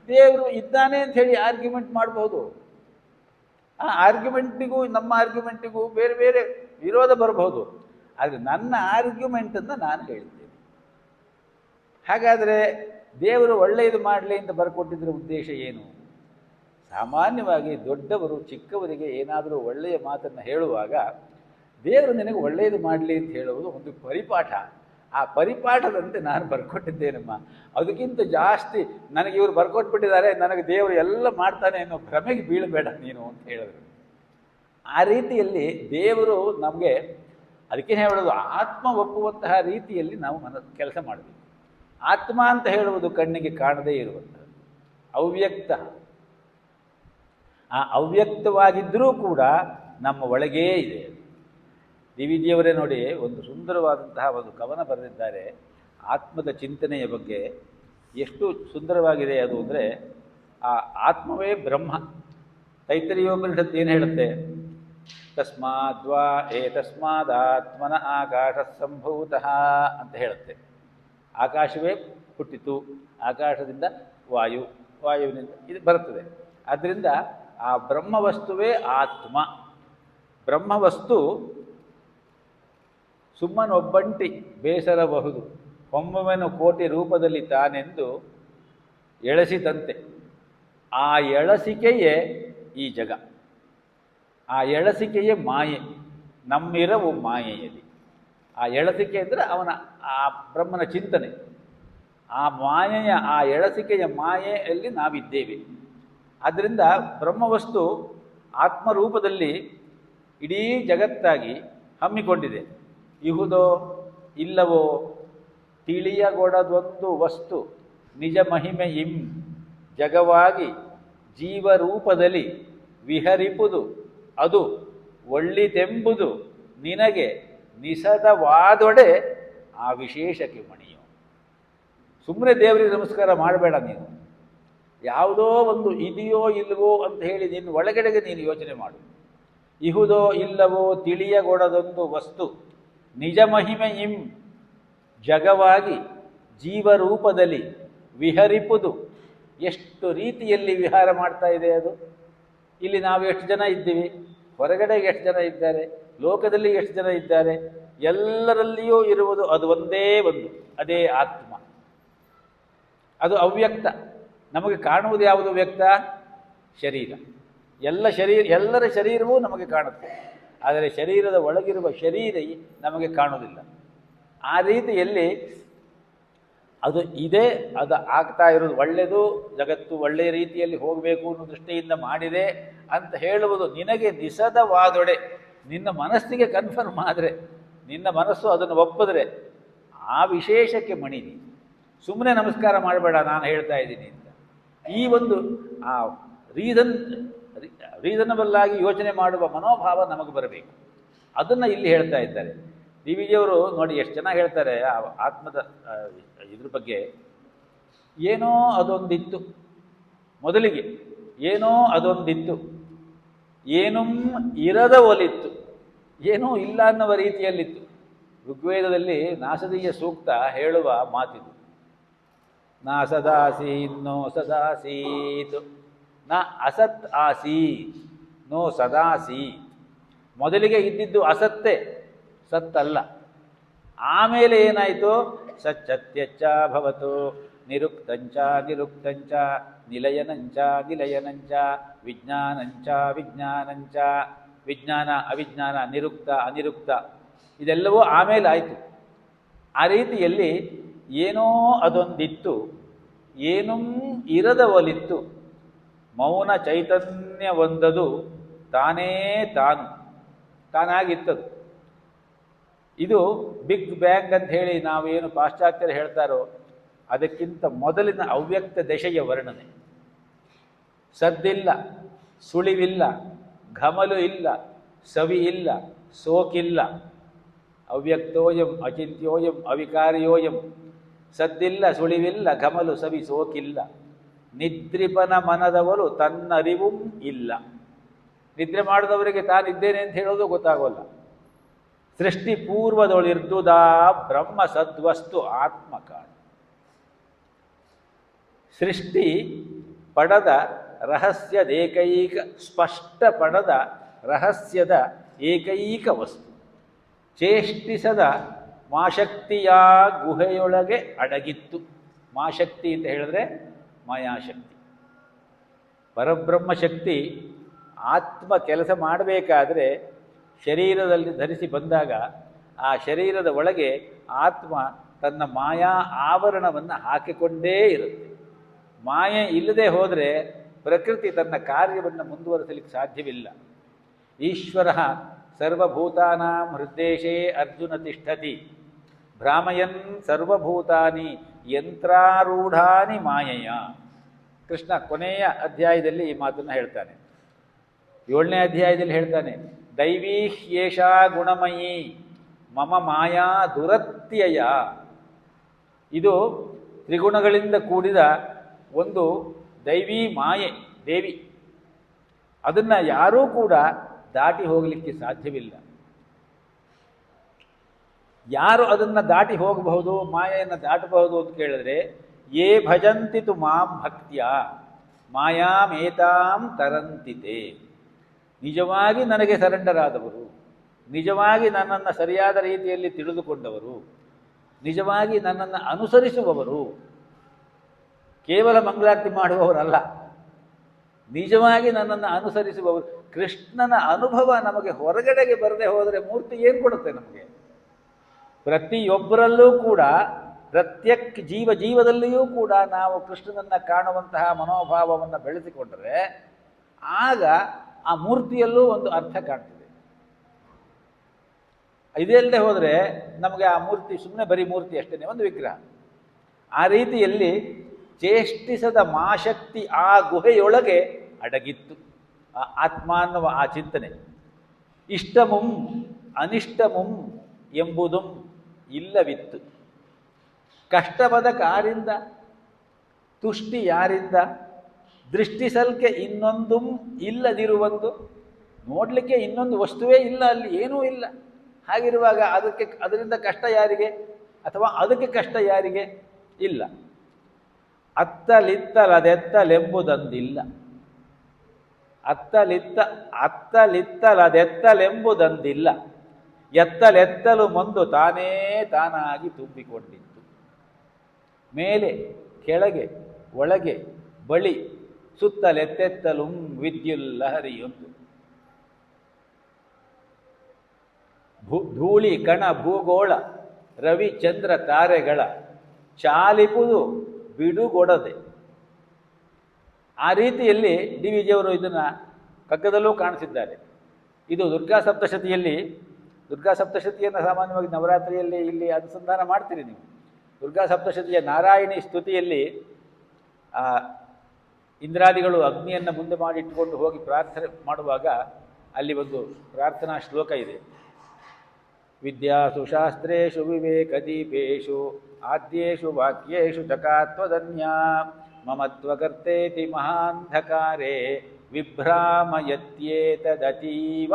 ದೇವರು ಇದ್ದಾನೆ ಅಂತ ಹೇಳಿ ಆರ್ಗ್ಯುಮೆಂಟ್ ಮಾಡ್ಬೋದು. ಆ ಆರ್ಗ್ಯುಮೆಂಟಿಗೂ ನಮ್ಮ ಆರ್ಗ್ಯುಮೆಂಟಿಗೂ ಬೇರೆ ಬೇರೆ ವಿರೋಧ ಬರಬಹುದು. ಆದರೆ ನನ್ನ ಆರ್ಗ್ಯುಮೆಂಟನ್ನು ನಾನು ಹೇಳಿದ್ದೇನೆ. ಹಾಗಾದರೆ ದೇವರು ಒಳ್ಳೆಯದು ಮಾಡಲಿ ಅಂತ ಬರ್ಕೊಟ್ಟಿದ್ರ ಉದ್ದೇಶ ಏನು? ಸಾಮಾನ್ಯವಾಗಿ ದೊಡ್ಡವರು ಚಿಕ್ಕವರಿಗೆ ಏನಾದರೂ ಒಳ್ಳೆಯ ಮಾತನ್ನು ಹೇಳುವಾಗ ದೇವರು ನಿನಗೆ ಒಳ್ಳೆಯದು ಮಾಡಲಿ ಅಂತ ಹೇಳುವುದು ಒಂದು ಪರಿಪಾಠ. ಆ ಪರಿಪಾಠದಂತೆ ನಾನು ಬರ್ಕೊಟ್ಟಿದ್ದೇನಮ್ಮ, ಅದಕ್ಕಿಂತ ಜಾಸ್ತಿ ನನಗೆ ಇವರು ಬರ್ಕೊಟ್ಬಿಟ್ಟಿದ್ದಾರೆ, ನನಗೆ ದೇವರು ಎಲ್ಲ ಮಾಡ್ತಾನೆ ಅನ್ನೋ ಭ್ರಮೆಗೆ ಬೀಳಬೇಡ ನೀನು ಅಂತ ಹೇಳಿದ್ರು. ಆ ರೀತಿಯಲ್ಲಿ ದೇವರು ನಮಗೆ, ಅದಕ್ಕೆ ಹೇಳೋದು ಆತ್ಮ ಒಪ್ಪುವಂತಹ ರೀತಿಯಲ್ಲಿ ನಾವು ಕೆಲಸ ಮಾಡಬೇಕು. ಆತ್ಮ ಅಂತ ಹೇಳುವುದು ಕಣ್ಣಿಗೆ ಕಾಣದೇ ಇರುವಂಥದ್ದು, ಅವ್ಯಕ್ತ. ಆ ಅವ್ಯಕ್ತವಾಗಿದ್ದರೂ ಕೂಡ ನಮ್ಮ ಒಳಗೇ ಇದೆ. ಡಿ ವಿ ಜಿಯವರೇ ನೋಡಿ, ಒಂದು ಸುಂದರವಾದಂತಹ ಒಂದು ಕವನ ಬರೆದಿದ್ದಾರೆ ಆತ್ಮದ ಚಿಂತನೆಯ ಬಗ್ಗೆ. ಎಷ್ಟು ಸುಂದರವಾಗಿದೆ ಅದು ಅಂದರೆ, ಆ ಆತ್ಮವೇ ಬ್ರಹ್ಮ. ತೈತರಿಯೋಪನಿಷತ್ತು ಏನು ಹೇಳುತ್ತೆ? ತಸ್ಮಾದ್ವಾ ತಸ್ಮಾದಾತ್ಮನ ಆಕಾಶ ಸಂಭೂತಃ ಅಂತ ಹೇಳುತ್ತೆ. ಆಕಾಶವೇ ಹುಟ್ಟಿತು, ಆಕಾಶದಿಂದ ವಾಯು, ವಾಯುವಿನಿಂದ ಇದು ಬರುತ್ತದೆ. ಆದ್ದರಿಂದ ಆ ಬ್ರಹ್ಮವಸ್ತುವೇ ಆತ್ಮ. ಬ್ರಹ್ಮವಸ್ತು ಸುಮ್ಮನೊಬ್ಬಂಟಿ ಬೇಸರಬಹುದು, ಒಮ್ಮೊಮ್ಮೆನು ಕೋಟಿ ರೂಪದಲ್ಲಿ ತಾನೆಂದು ಎಳಸಿದಂತೆ. ಆ ಎಳಸಿಕೆಯೇ ಈ ಜಗ, ಆ ಎಳಸಿಕೆಯೇ ಮಾಯೆ. ನಮ್ಮಿರವು ಮಾಯೆಯಲ್ಲಿ. ಆ ಎಳಸಿಕೆ ಅಂದರೆ ಅವನ ಆ ಬ್ರಹ್ಮನ ಚಿಂತನೆ. ಆ ಮಾಯೆಯ, ಆ ಎಳಸಿಕೆಯ ಮಾಯೆಯಲ್ಲಿ ನಾವಿದ್ದೇವೆ. ಆದ್ದರಿಂದ ಬ್ರಹ್ಮವಸ್ತು ಆತ್ಮರೂಪದಲ್ಲಿ ಇಡೀ ಜಗತ್ತಾಗಿ ಹಮ್ಮಿಕೊಂಡಿದೆ. ಇಹುದೋ ಇಲ್ಲವೋ ತಿಳಿಯಗೊಡದೊಂದು ವಸ್ತು ನಿಜ ಮಹಿಮೆಯಿಂ ಜಗವಾಗಿ ಜೀವರೂಪದಲ್ಲಿ ವಿಹರಿಪುದು ಅದು ಒಳ್ಳಿತೆಂಬುದು ನಿನಗೆ ನಿಸದವಾದೊಡೆ ಆ ವಿಶೇಷಕ್ಕೆ ಮಣಿಯು. ಸುಮ್ಮನೆ ದೇವರಿಗೆ ನಮಸ್ಕಾರ ಮಾಡಬೇಡ ನೀನು. ಯಾವುದೋ ಒಂದು ಇದೆಯೋ ಇಲ್ಲವೋ ಅಂತ ಹೇಳಿ ನಿನ್ನ ಒಳಗಡೆಗೆ ನೀನು ಯೋಚನೆ ಮಾಡು. ಇಹುದೋ ಇಲ್ಲವೋ ತಿಳಿಯಗೊಡದೊಂದು ವಸ್ತು ನಿಜ ಮಹಿಮೆಯಿಂ ಜಗವಾಗಿ ಜೀವರೂಪದಲ್ಲಿ ವಿಹರಿಪುದು. ಎಷ್ಟು ರೀತಿಯಲ್ಲಿ ವಿಹಾರ ಮಾಡ್ತಾ ಇದೆ ಅದು. ಇಲ್ಲಿ ನಾವು ಎಷ್ಟು ಜನ ಇದ್ದೀವಿ, ಹೊರಗಡೆ ಎಷ್ಟು ಜನ ಇದ್ದಾರೆ, ಲೋಕದಲ್ಲಿ ಎಷ್ಟು ಜನ ಇದ್ದಾರೆ, ಎಲ್ಲರಲ್ಲಿಯೂ ಇರುವುದು ಅದು ಒಂದೇ ಒಂದು, ಅದೇ ಆತ್ಮ. ಅದು ಅವ್ಯಕ್ತ. ನಮಗೆ ಕಾಣುವುದು ಯಾವುದು ವ್ಯಕ್ತ? ಶರೀರ. ಎಲ್ಲರ ಶರೀರವೂ ನಮಗೆ ಕಾಣುತ್ತೆ, ಆದರೆ ಶರೀರದ ಒಳಗಿರುವ ಶರೀರ ನಮಗೆ ಕಾಣುವುದಿಲ್ಲ. ಆ ರೀತಿಯಲ್ಲಿ ಅದು ಇದೆ, ಅದು ಆಗ್ತಾ ಇರೋದು ಒಳ್ಳೆಯದು, ಜಗತ್ತು ಒಳ್ಳೆಯ ರೀತಿಯಲ್ಲಿ ಹೋಗಬೇಕು ಅನ್ನೋ ದೃಷ್ಟಿಯಿಂದ ಮಾಡಿದೆ ಅಂತ ಹೇಳುವುದು ನಿನಗೆ ನಿಸದವಾದೊಡೆ. ನಿನ್ನ ಮನಸ್ಸಿಗೆ ಕನ್ಫರ್ಮ್ ಆದರೆ, ನಿನ್ನ ಮನಸ್ಸು ಅದನ್ನು ಒಪ್ಪಿದ್ರೆ ಆ ವಿಶೇಷಕ್ಕೆ ಮಣಿದಿ. ಸುಮ್ಮನೆ ನಮಸ್ಕಾರ ಮಾಡಬೇಡ ನಾನು ಹೇಳ್ತಾ ಇದ್ದೀನಿ ಅಂತ. ಈ ಒಂದು ಆ ರೀಸನಬಲ್ ಆಗಿ ಯೋಚನೆ ಮಾಡುವ ಮನೋಭಾವ ನಮಗೆ ಬರಬೇಕು. ಅದನ್ನು ಇಲ್ಲಿ ಹೇಳ್ತಾ ಇದ್ದಾರೆ ಡಿ ವಿ ಜಿಯವರು. ನೋಡಿ ಎಷ್ಟು ಚೆನ್ನಾಗಿ ಹೇಳ್ತಾರೆ ಆ ಆತ್ಮದ ಇದ್ರ ಬಗ್ಗೆ. ಏನೋ ಅದೊಂದಿತ್ತು, ಮೊದಲಿಗೆ ಏನೋ ಅದೊಂದಿತ್ತು, ಏನೂ ಇರದ ಒಲಿತ್ತು, ಏನೂ ಇಲ್ಲ ಅನ್ನುವ ರೀತಿಯಲ್ಲಿತ್ತು. ಋಗ್ವೇದದಲ್ಲಿ ನಾಸದೀಯ ಸೂಕ್ತ ಹೇಳುವ ಮಾತಿದು. ನಾ ಸದಾಸೀತ್ ನೋ ಸದಾಸೀತ್, ನ ಅಸತ್ ಆಸೀತ್ ನೋ ಸದಾಸೀತ್. ಮೊದಲಿಗೆ ಇದ್ದಿದ್ದು ಅಸತ್ತೇ, ಸತ್ತಲ್ಲ. ಆಮೇಲೆ ಏನಾಯಿತು? ಸಚ್ಚತ್ಯಚ್ಚ ಭವತು, ನಿರುಕ್ತಂಚ ನಿರುಕ್ತಂಚ, ನಿಲಯನಂಚ ನಿಲಯನಂಚ, ವಿಜ್ಞಾನಂಚ ವಿಜ್ಞಾನಂಚ, ವಿಜ್ಞಾನ ಅವಿಜ್ಞಾನ, ನಿರುಕ್ತ ಅನಿರುಕ್ತ, ಇದೆಲ್ಲವೂ ಆಮೇಲೆ ಆಯಿತು. ಆ ರೀತಿಯಲ್ಲಿ ಏನೋ ಅದೊಂದಿತ್ತು, ಏನೂ ಇರದ ಒಲಿತ್ತು, ಮೌನ ಚೈತನ್ಯ ಒಂದದು ತಾನೇ ತಾನು ತಾನಾಗಿತ್ತದು. ಇದು ಬಿಗ್ ಬ್ಯಾಂಗ್ ಅಂತ ಹೇಳಿ ನಾವೇನು ಪಾಶ್ಚಾತ್ಯರು ಹೇಳ್ತಾರೋ ಅದಕ್ಕಿಂತ ಮೊದಲಿನ ಅವ್ಯಕ್ತ ದಶೆಯ ವರ್ಣನೆ. ಸದ್ದಿಲ್ಲ, ಸುಳಿವಿಲ್ಲ, ಘಮಲು ಇಲ್ಲ, ಸವಿ ಇಲ್ಲ, ಸೋಕಿಲ್ಲ. ಅವ್ಯಕ್ತೋಯಂ ಅಚಿಂತ್ಯೋಯಂ ಅವಿಕಾರ್ಯೋಯಂ. ಸದ್ದಿಲ್ಲ, ಸುಳಿವಿಲ್ಲ, ಘಮಲು ಸವಿ ಸೋಕಿಲ್ಲ. ನಿದ್ರಿಪನ ಮನದವರು ತನ್ನರಿವೂ ಇಲ್ಲ. ನಿದ್ರೆ ಮಾಡಿದವರಿಗೆ ತಾನಿದ್ದೇನೆ ಅಂತ ಹೇಳೋದು ಗೊತ್ತಾಗೋಲ್ಲ. ಸೃಷ್ಟಿ ಪೂರ್ವದೊಳಿರ್ದುದಾ ಬ್ರಹ್ಮ ಸದ್ವಸ್ತು ಆತ್ಮಕಾಣ. ಸೃಷ್ಟಿ ಪಡದ ರಹಸ್ಯದೇಕೈಕ, ಸ್ಪಷ್ಟ ಪಡದ ರಹಸ್ಯದ ಏಕೈಕ ವಸ್ತು. ಚೇಷ್ಟಿಸದ ಮಾಶಕ್ತಿಯ ಗುಹೆಯೊಳಗೆ ಅಡಗಿತ್ತು. ಮಾಶಕ್ತಿ ಅಂತ ಹೇಳಿದ್ರೆ ಮಾಯಾಶಕ್ತಿ. ಪರಬ್ರಹ್ಮ ಶಕ್ತಿ ಆತ್ಮ ಕೆಲಸ ಮಾಡಬೇಕಾದ್ರೆ ಶರೀರದಲ್ಲಿ ಧರಿಸಿ ಬಂದಾಗ ಆ ಶರೀರದ ಒಳಗೆ ಆತ್ಮ ತನ್ನ ಮಾಯಾ ಆವರಣವನ್ನು ಹಾಕಿಕೊಂಡೇ ಇರುತ್ತೆ. ಮಾಯೆ ಇಲ್ಲದೆ ಹೋದರೆ ಪ್ರಕೃತಿ ತನ್ನ ಕಾರ್ಯವನ್ನು ಮುಂದುವರಿಸಲಿಕ್ಕೆ ಸಾಧ್ಯವಿಲ್ಲ. ಈಶ್ವರ ಸರ್ವಭೂತಾನಾಂ ಹೃದ್ದೇಶೇ ಅರ್ಜುನ ತಿಷ್ಠತಿ, ಭ್ರಾಮಯನ್ ಸರ್ವಭೂತಾನಿ ಯಂತ್ರಾರೂಢಾನಿ ಮಾಯೆಯ. ಕೃಷ್ಣ ಕೊನೆಯ ಅಧ್ಯಾಯದಲ್ಲಿ ಈ ಮಾತನ್ನು ಹೇಳ್ತಾನೆ. 7ನೇ ಅಧ್ಯಾಯದಲ್ಲಿ ಹೇಳ್ತಾನೆ, ದೈವೀ ಹ್ಯೇಷಾ ಗುಣಮಯೀ ಮಮ ಮಾಯಾ ದುರತ್ಯಯ. ಇದು ತ್ರಿಗುಣಗಳಿಂದ ಕೂಡಿದ ಒಂದು ದೈವೀ ಮಾಯೆ, ದೇವಿ. ಅದನ್ನು ಯಾರೂ ಕೂಡ ದಾಟಿ ಹೋಗಲಿಕ್ಕೆ ಸಾಧ್ಯವಿಲ್ಲ. ಯಾರು ಅದನ್ನು ದಾಟಿ ಹೋಗಬಹುದು, ಮಾಯೆಯನ್ನು ದಾಟಬಹುದು ಅಂತ ಕೇಳಿದ್ರೆ, ಯೇ ಭಜಂತಿತು ಮಾಂ ಭಕ್ತ್ಯ ಮಾಯಾಮೇತಾಂ ತರಂತಿತೆ. ನಿಜವಾಗಿ ನನಗೆ ಸರೆಂಡರ್ ಆದವರು, ನಿಜವಾಗಿ ನನ್ನನ್ನು ಸರಿಯಾದ ರೀತಿಯಲ್ಲಿ ತಿಳಿದುಕೊಂಡವರು, ನಿಜವಾಗಿ ನನ್ನನ್ನು ಅನುಸರಿಸುವವರು, ಕೇವಲ ಮಂಗಳಾರತಿ ಮಾಡುವವರಲ್ಲ, ನಿಜವಾಗಿ ನನ್ನನ್ನು ಅನುಸರಿಸುವವರು. ಕೃಷ್ಣನ ಅನುಭವ ನಮಗೆ ಹೊರಗಡೆಗೆ ಬರದೆ ಹೋದರೆ ಮೂರ್ತಿ ಏನು ಕೊಡುತ್ತೆ ನಮಗೆ? ಪ್ರತಿಯೊಬ್ಬರಲ್ಲೂ ಕೂಡ, ಪ್ರತ್ಯಕ್ ಜೀವದಲ್ಲಿಯೂ ಕೂಡ ನಾವು ಕೃಷ್ಣನನ್ನು ಕಾಣುವಂತಹ ಮನೋಭಾವವನ್ನು ಬೆಳೆಸಿಕೊಂಡರೆ ಆಗ ಆ ಮೂರ್ತಿಯಲ್ಲೂ ಒಂದು ಅರ್ಥ ಕಾಣ್ತದೆ. ಇದಲ್ಲದೆ ಹೋದರೆ ನಮಗೆ ಆ ಮೂರ್ತಿ ಸುಮ್ಮನೆ ಬರೀ ಮೂರ್ತಿ ಅಷ್ಟೇ, ಒಂದು ವಿಗ್ರಹ. ಆ ರೀತಿಯಲ್ಲಿ ಚೇಷ್ಟಿಸದ ಮಾಶಕ್ತಿ ಆ ಗುಹೆಯೊಳಗೆ ಅಡಗಿತ್ತು, ಆ ಆತ್ಮ ಅನ್ನುವ ಆ ಚಿಂತನೆ. ಇಷ್ಟಮುಂ ಅನಿಷ್ಟಮುಂ ಎಂಬುದು ಇಲ್ಲವಿತ್ತು. ಕಷ್ಟಪದ ಕಾರಿಂದ, ತುಷ್ಟಿ ಯಾರಿಂದ, ದೃಷ್ಟಿಸಲ್ಕೆ ಇನ್ನೊಂದು ಇಲ್ಲದಿರುವಂದು. ನೋಡಲಿಕ್ಕೆ ಇನ್ನೊಂದು ವಸ್ತುವೇ ಇಲ್ಲ, ಅಲ್ಲಿ ಏನೂ ಇಲ್ಲ. ಹಾಗಿರುವಾಗ ಅದರಿಂದ ಕಷ್ಟ ಯಾರಿಗೆ, ಅಥವಾ ಅದಕ್ಕೆ ಕಷ್ಟ ಯಾರಿಗೆ? ಇಲ್ಲ. ಅತ್ತಲಿತ್ತಲದೆತ್ತಲೆಂಬುದಂದಿಲ್ಲ. ಅತ್ತಲಿತ್ತಲದೆತ್ತಲೆಂಬುದಂದಿಲ್ಲ. ಎತ್ತಲೆತ್ತಲು ಮುಂದು ತಾನೇ ತಾನಾಗಿ ತುಂಬಿಕೊಂಡಿತ್ತು. ಮೇಲೆ ಕೆಳಗೆ ಒಳಗೆ ಬಳಿ ಸುತ್ತಲೆತ್ತೆತ್ತಲು ವಿದ್ಯುಲ್ಲಹರಿಯೊಂದು. ಧೂಳಿ ಕಣ ಭೂಗೋಳ ರವಿ ಚಂದ್ರ ತಾರೆಗಳ ಚಾಲಿಪುದು ಬಿಡುಗೊಡದೆ. ಆ ರೀತಿಯಲ್ಲಿ ಡಿ ವಿ ಜಿಯವರು ಇದನ್ನು ಕಗ್ಗದಲ್ಲೂ ಕಾಣಿಸಿದ್ದಾರೆ. ಇದು ದುರ್ಗಾ ಸಪ್ತಶತಿಯಲ್ಲಿ, ದುರ್ಗಾ ಸಪ್ತಶತಿಯನ್ನು ಸಾಮಾನ್ಯವಾಗಿ ನವರಾತ್ರಿಯಲ್ಲಿ ಇಲ್ಲಿ ಅನುಸಂಧಾನ ಮಾಡ್ತೀರಿ ನೀವು. ದುರ್ಗಾ ಸಪ್ತಶತಿಯ ನಾರಾಯಣಿ ಸ್ತುತಿಯಲ್ಲಿ ಇಂದ್ರಾದಿಗಳು ಅಗ್ನಿಯನ್ನು ಮುಂದೆ ಮಾಡಿಟ್ಟುಕೊಂಡು ಹೋಗಿ ಪ್ರಾರ್ಥನೆ ಮಾಡುವಾಗ ಅಲ್ಲಿ ಒಂದು ಪ್ರಾರ್ಥನಾ ಶ್ಲೋಕ ಇದೆ. ವಿದ್ಯಾಸು ಶಾಸ್ತ್ರೇಷು ವಿವೇಕದೀಪೇಷು ಆದ್ಯೇಷು ವಾಕ್ಯೇಷು ಚಕಾತ್ವದನ್ಯ ಮಮತ್ವಕರ್ತೇತಿ ಮಹಾಂಧಕಾರೇ ವಿಭ್ರಾಮಯತ್ಯೇತದತೀವ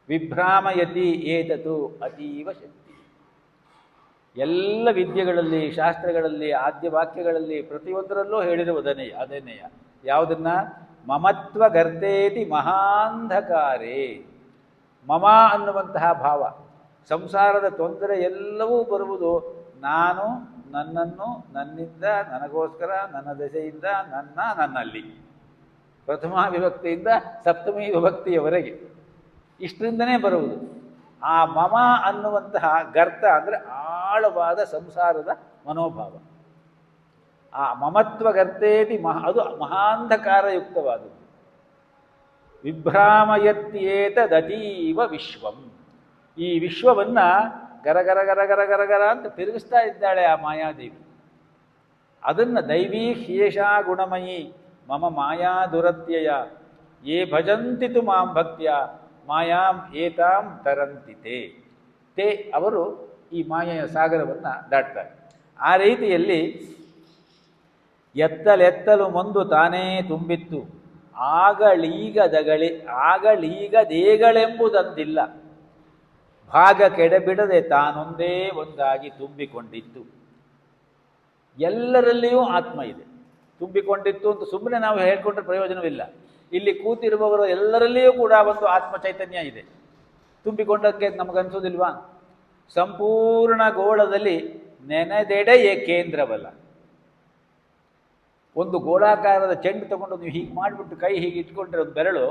ವಿಭ್ರಾಮಯತಿ ಏತತು ಅತೀವ ಶಕ್ತಿ. ಎಲ್ಲ ವಿದ್ಯೆಗಳಲ್ಲಿ, ಶಾಸ್ತ್ರಗಳಲ್ಲಿ, ಆದ್ಯ ವಾಕ್ಯಗಳಲ್ಲಿ ಪ್ರತಿಯೊಂದರಲ್ಲೂ ಹೇಳಿರುವುದನ್ನೆಯ ಅದನ್ನೆಯ ಯಾವುದನ್ನ? ಮಮತ್ವಗರ್ತೇತಿ ಮಹಾಂಧಕಾರೇ. ಮಮ ಅನ್ನುವಂತಹ ಭಾವ, ಸಂಸಾರದ ತೊಂದರೆ ಎಲ್ಲವೂ ಬರುವುದು ನಾನು, ನನ್ನನ್ನು, ನನ್ನಿಂದ, ನನಗೋಸ್ಕರ, ನನ್ನ ದೆಸೆಯಿಂದ, ನನ್ನಲ್ಲಿ. ಪ್ರಥಮ ವಿಭಕ್ತಿಯಿಂದ ಸಪ್ತಮಿ ವಿಭಕ್ತಿಯವರೆಗೆ ಇಷ್ಟರಿಂದನೇ ಬರುವುದು. ಆ ಮಮ ಅನ್ನುವಂತಹ ಗರ್ತ ಅಂದರೆ ಆಳವಾದ ಸಂಸಾರದ ಮನೋಭಾವ. ಆ ಮಮತ್ವಗರ್ತೇತಿ ಅದು ಮಹಾಂಧಕಾರಯುಕ್ತವಾದದ್ದು. ವಿಭ್ರಾಮಯತ್ಯೇತದತೀವ ವಿಶ್ವಂ. ಈ ವಿಶ್ವವನ್ನು ಗರಗರ ಗರಗರ ಗರಗರ ಅಂತ ತಿರುಗಿಸ್ತಾ ಇದ್ದಾಳೆ ಆ ಮಾಯಾದೇವಿ. ಅದನ್ನು ದೈವೀ ಹ್ಯೇಷಾ ಗುಣಮಯಿ ಮಮ ಮಾಯಾ ದುರತ್ಯಯ ಯೇ ಭಜಂತಿತು ಮಾಂ ಭಕ್ತ್ಯ ಮಾಯಾಂ ಏತಾಂ ತರಂತಿತೆ. ತೇ ಅವರು ಈ ಮಾಯೆಯ ಸಾಗರವನ್ನು ದಾಟ್ತಾರೆ. ಆ ರೀತಿಯಲ್ಲಿ ಎತ್ತಲೆತ್ತಲು ಮುಂದು ತಾನೇ ತುಂಬಿತ್ತು, ಆಗಲೀಗದೇಗಳೆಂಬುದಂದಿಲ್ಲ, ಭಾಗ ಕೆಡಬಿಡದೆ ತಾನೊಂದೇ ಒಂದಾಗಿ ತುಂಬಿಕೊಂಡಿತ್ತು. ಎಲ್ಲರಲ್ಲಿಯೂ ಆತ್ಮ ಇದೆ, ತುಂಬಿಕೊಂಡಿತ್ತು ಅಂತ ಸುಮ್ಮನೆ ನಾವು ಹೇಳ್ಕೊಂಡ್ರೆ ಪ್ರಯೋಜನವಿಲ್ಲ. ಇಲ್ಲಿ ಕೂತಿರುವವರು ಎಲ್ಲರಲ್ಲಿಯೂ ಕೂಡ ಒಂದು ಆತ್ಮ ಚೈತನ್ಯ ಇದೆ. ತುಂಬಿಕೊಂಡಕ್ಕೆ ನಮಗನ್ಸೋದಿಲ್ವಾ? ಸಂಪೂರ್ಣ ಗೋಳದಲ್ಲಿ ನೆನೆದೆಡೆಯೇ ಕೇಂದ್ರವಲ್ಲ. ಒಂದು ಗೋಳಾಕಾರದ ಚೆಂಡು ತಗೊಂಡು ನೀವು ಹೀಗೆ ಮಾಡಿಬಿಟ್ಟು ಕೈ ಹೀಗೆ ಇಟ್ಕೊಂಡ್ರೆ ಒಂದು ಬೆರಳು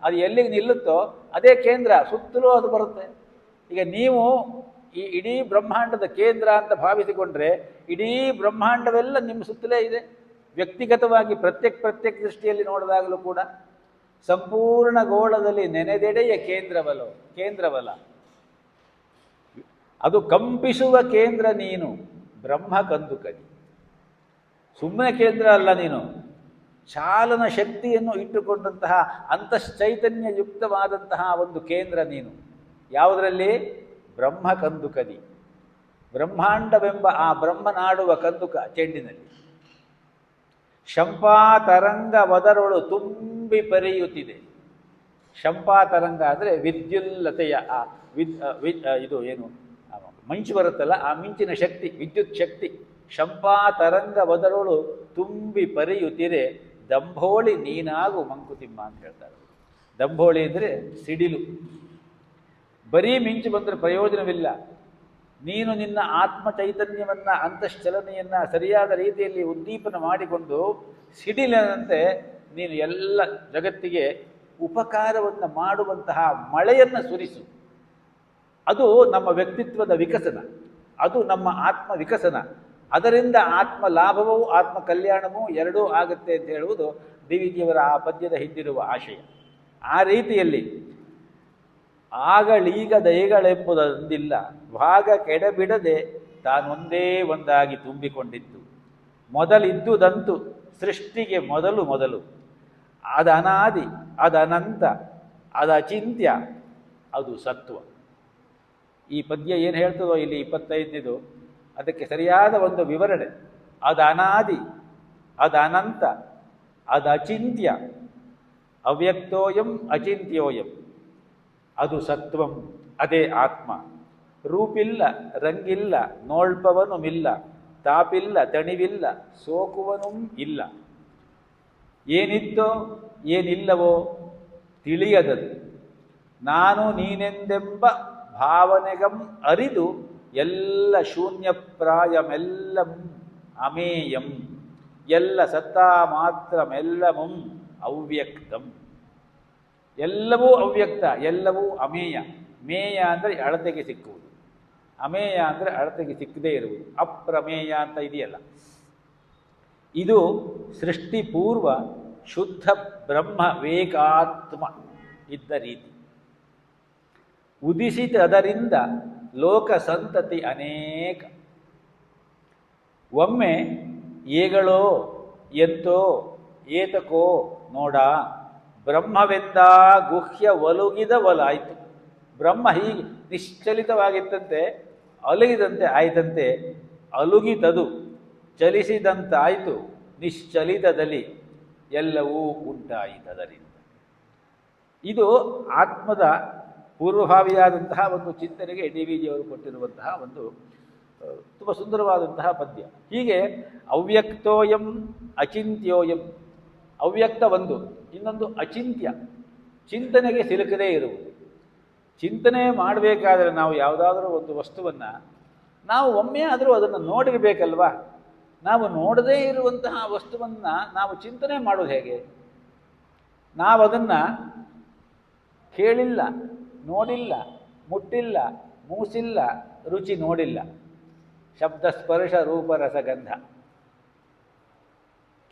ಅದು ಎಲ್ಲಿಗೆ ನಿಲ್ಲುತ್ತೋ ಅದೇ ಕೇಂದ್ರ, ಸುತ್ತಲೂ ಅದು ಬರುತ್ತೆ. ಈಗ ನೀವು ಈ ಇಡೀ ಬ್ರಹ್ಮಾಂಡದ ಕೇಂದ್ರ ಅಂತ ಭಾವಿಸಿಕೊಂಡ್ರೆ ಇಡೀ ಬ್ರಹ್ಮಾಂಡವೆಲ್ಲ ನಿಮ್ಮ ಸುತ್ತಲೇ ಇದೆ. ವ್ಯಕ್ತಿಗತವಾಗಿ ಪ್ರತ್ಯೇಕ ದೃಷ್ಟಿಯಲ್ಲಿ ನೋಡಿದಾಗಲೂ ಕೂಡ ಸಂಪೂರ್ಣ ಗೋಳದಲ್ಲಿ ನೆನೆದೆಡೆಯ ಕೇಂದ್ರವಲ್ಲ. ಅದು ಕಂಪಿಸುವ ಕೇಂದ್ರ ನೀನು, ಬ್ರಹ್ಮ ಕಂದುಕದಿ. ಸುಮ್ಮನೆ ಕೇಂದ್ರ ಅಲ್ಲ ನೀನು, ಚಾಲನ ಶಕ್ತಿಯನ್ನು ಇಟ್ಟುಕೊಂಡಂತಹ ಅಂತಶ್ಚೈತನ್ಯ ಯುಕ್ತವಾದಂತಹ ಒಂದು ಕೇಂದ್ರ ನೀನು. ಯಾವುದರಲ್ಲಿ? ಬ್ರಹ್ಮ ಕಂದುಕದಿ. ಬ್ರಹ್ಮಾಂಡವೆಂಬ ಆ ಬ್ರಹ್ಮನಾಡುವ ಕಂದುಕ ಚೆಂಡಿನಲ್ಲಿ ಶಂಪಾತರಂಗ ವದರೊಳು ತುಂಬಿ ಪರಿಯುತ್ತಿದೆ. ಶಂಪಾತರಂಗ ಅಂದರೆ ವಿದ್ಯುಲ್ಲತೆಯ ಇದು ಏನು ಮಿಂಚು ಬರುತ್ತಲ್ಲ, ಆ ಮಿಂಚಿನ ಶಕ್ತಿ, ವಿದ್ಯುತ್ ಶಕ್ತಿ. ಶಂಪಾತರಂಗ ವದರೊಳು ತುಂಬಿ ಪರಿಯುತ್ತಿರೆ ದಂಭೋಳಿ ನೀನಾಗು ಮಂಕುತಿಮ್ಮ ಅಂತ ಹೇಳ್ತಾರೆ. ದಂಭೋಳಿ ಅಂದರೆ ಸಿಡಿಲು. ಬರೀ ಮಿಂಚು ಬಂದರೆ ಪ್ರಯೋಜನವಿಲ್ಲ. ನೀನು ನಿನ್ನ ಆತ್ಮ ಚೈತನ್ಯವನ್ನು, ಅಂತಶ್ಚಲನೆಯನ್ನು ಸರಿಯಾದ ರೀತಿಯಲ್ಲಿ ಉದ್ದೀಪನ ಮಾಡಿಕೊಂಡು ಸಿಡಿಲಿನಂತೆ ನೀನು ಎಲ್ಲ ಜಗತ್ತಿಗೆ ಉಪಕಾರವನ್ನು ಮಾಡುವಂತಹ ಮಳೆಯನ್ನು ಸುರಿಸು. ಅದು ನಮ್ಮ ವ್ಯಕ್ತಿತ್ವದ ವಿಕಸನ, ಅದು ನಮ್ಮ ಆತ್ಮ ವಿಕಸನ. ಅದರಿಂದ ಆತ್ಮ ಲಾಭವೂ ಆತ್ಮ ಕಲ್ಯಾಣವೂ ಎರಡೂ ಆಗುತ್ತೆ ಅಂತ ಹೇಳುವುದು ಡಿ ವಿ ಜಿಯವರ ಆ ಪದ್ಯದ ಹಿಂದಿರುವ ಆಶಯ. ಆ ರೀತಿಯಲ್ಲಿ ಆಗಲೀಗ ದಯಗಳೆಂಬುದಂದಿಲ್ಲ, ಭಾಗ ಕೆಡಬಿಡದೆ ತಾನೊಂದೇ ಒಂದಾಗಿ ತುಂಬಿಕೊಂಡಿತ್ತು. ಮೊದಲಿದ್ದುದಂತು ಸೃಷ್ಟಿಗೆ ಮೊದಲು, ಅದು ಅನಾದಿ, ಅದು ಅನಂತ, ಅದು ಅಚಿಂತ್ಯ, ಅದು ಸತ್ವ. ಈ ಪದ್ಯ ಏನು ಹೇಳ್ತದೋ ಇಲ್ಲಿ 25ನೇದು, ಅದಕ್ಕೆ ಸರಿಯಾದ ಒಂದು ವಿವರಣೆ. ಅದು ಅನಾದಿ, ಅದು ಅನಂತ, ಅದು ಅಚಿಂತ್ಯ, ಅವ್ಯಕ್ತೋಯಂ ಅಚಿಂತ್ಯೋಯಂ, ಅದು ಸತ್ವಂ, ಅದೇ ಆತ್ಮ. ರೂಪಿಲ್ಲ, ರಂಗಿಲ್ಲ, ನೋಳ್ಪವನು ಮಿಲ್ಲ, ತಾಪಿಲ್ಲ, ತಣಿವಿಲ್ಲ, ಸೋಕುವನೂ ಇಲ್ಲ. ಏನಿತ್ತೋ ಏನಿಲ್ಲವೋ ತಿಳಿಯದದು, ನಾನು ನೀನೆಂದೆಂಬ ಭಾವನೆಗಂ ಅರಿದು ಎಲ್ಲ ಶೂನ್ಯಪ್ರಾಯಮೆಲ್ಲಂ ಅಮೇಯಂ, ಎಲ್ಲ ಸತ್ತಾ ಮಾತ್ರಮೆಲ್ಲಮಂ ಅವ್ಯಕ್ತಂ. ಎಲ್ಲವೂ ಅವ್ಯಕ್ತ, ಎಲ್ಲವೂ ಅಮೇಯ. ಮೇಯ ಅಂದರೆ ಅಳತೆಗೆ ಸಿಕ್ಕುವುದು, ಅಮೇಯ ಅಂದರೆ ಅಳತೆಗೆ ಸಿಕ್ಕದೇ ಇರುವುದು. ಅಪ್ರಮೇಯ ಅಂತ ಇದೆಯಲ್ಲ, ಇದು ಸೃಷ್ಟಿಪೂರ್ವ ಶುದ್ಧ ಬ್ರಹ್ಮ ವೇಕಾತ್ಮ ಇದ್ದ ರೀತಿ. ಉದಿಸಿತದರಿಂದ ಲೋಕ ಸಂತತಿ ಅನೇಕ. ಒಮ್ಮೆ ಏಗಳೋ ಎಂತೋ ಏತಕೋ ನೋಡ, ಬ್ರಹ್ಮವೆಂದ ಗುಹ್ಯ ಒಲುಗಿದ ಒಲಾಯಿತು. ಬ್ರಹ್ಮ ಹೀಗೆ ನಿಶ್ಚಲಿತವಾಗಿತ್ತಂತೆ, ಅಲುಗಿದಂತೆ ಆಯಿತಂತೆ, ಅಲುಗಿತದು. ಚಲಿಸಿದಂತಾಯಿತು ನಿಶ್ಚಲಿತದಲ್ಲಿ ಎಲ್ಲವೂ ಉಂಟಾಯಿತದರಿಂದ. ಇದು ಆತ್ಮದ ಪೂರ್ವಭಾವಿಯಾದಂತಹ ಒಂದು ಚಿಂತನೆಗೆ ಡಿ ವಿ ಜಿಯವರು ಕೊಟ್ಟಿರುವಂತಹ ಒಂದು ತುಂಬ ಸುಂದರವಾದಂತಹ ಪದ್ಯ. ಹೀಗೆ ಅವ್ಯಕ್ತೋಯಂ ಅಚಿಂತ್ಯೋಯಂ, ಅವ್ಯಕ್ತ ಒಂದು, ಇನ್ನೊಂದು ಅಚಿಂತ್ಯ, ಚಿಂತನೆಗೆ ಸಿಲುಕದೇ ಇರುವುದು. ಚಿಂತನೆ ಮಾಡಬೇಕಾದ್ರೆ ನಾವು ಯಾವುದಾದ್ರೂ ಒಂದು ವಸ್ತುವನ್ನು ನಾವು ಒಮ್ಮೆ ಆದರೂ ಅದನ್ನು ನೋಡಿರಬೇಕಲ್ವಾ. ನಾವು ನೋಡದೇ ಇರುವಂತಹ ವಸ್ತುವನ್ನು ನಾವು ಚಿಂತನೆ ಮಾಡೋದು ಹೇಗೆ? ನಾವು ಅದನ್ನು ಕೇಳಿಲ್ಲ, ನೋಡಿಲ್ಲ, ಮುಟ್ಟಿಲ್ಲ, ಮೂಸಿಲ್ಲ, ರುಚಿ ನೋಡಿಲ್ಲ. ಶಬ್ದ ಸ್ಪರ್ಶ ರೂಪ ರಸಗಂಧ,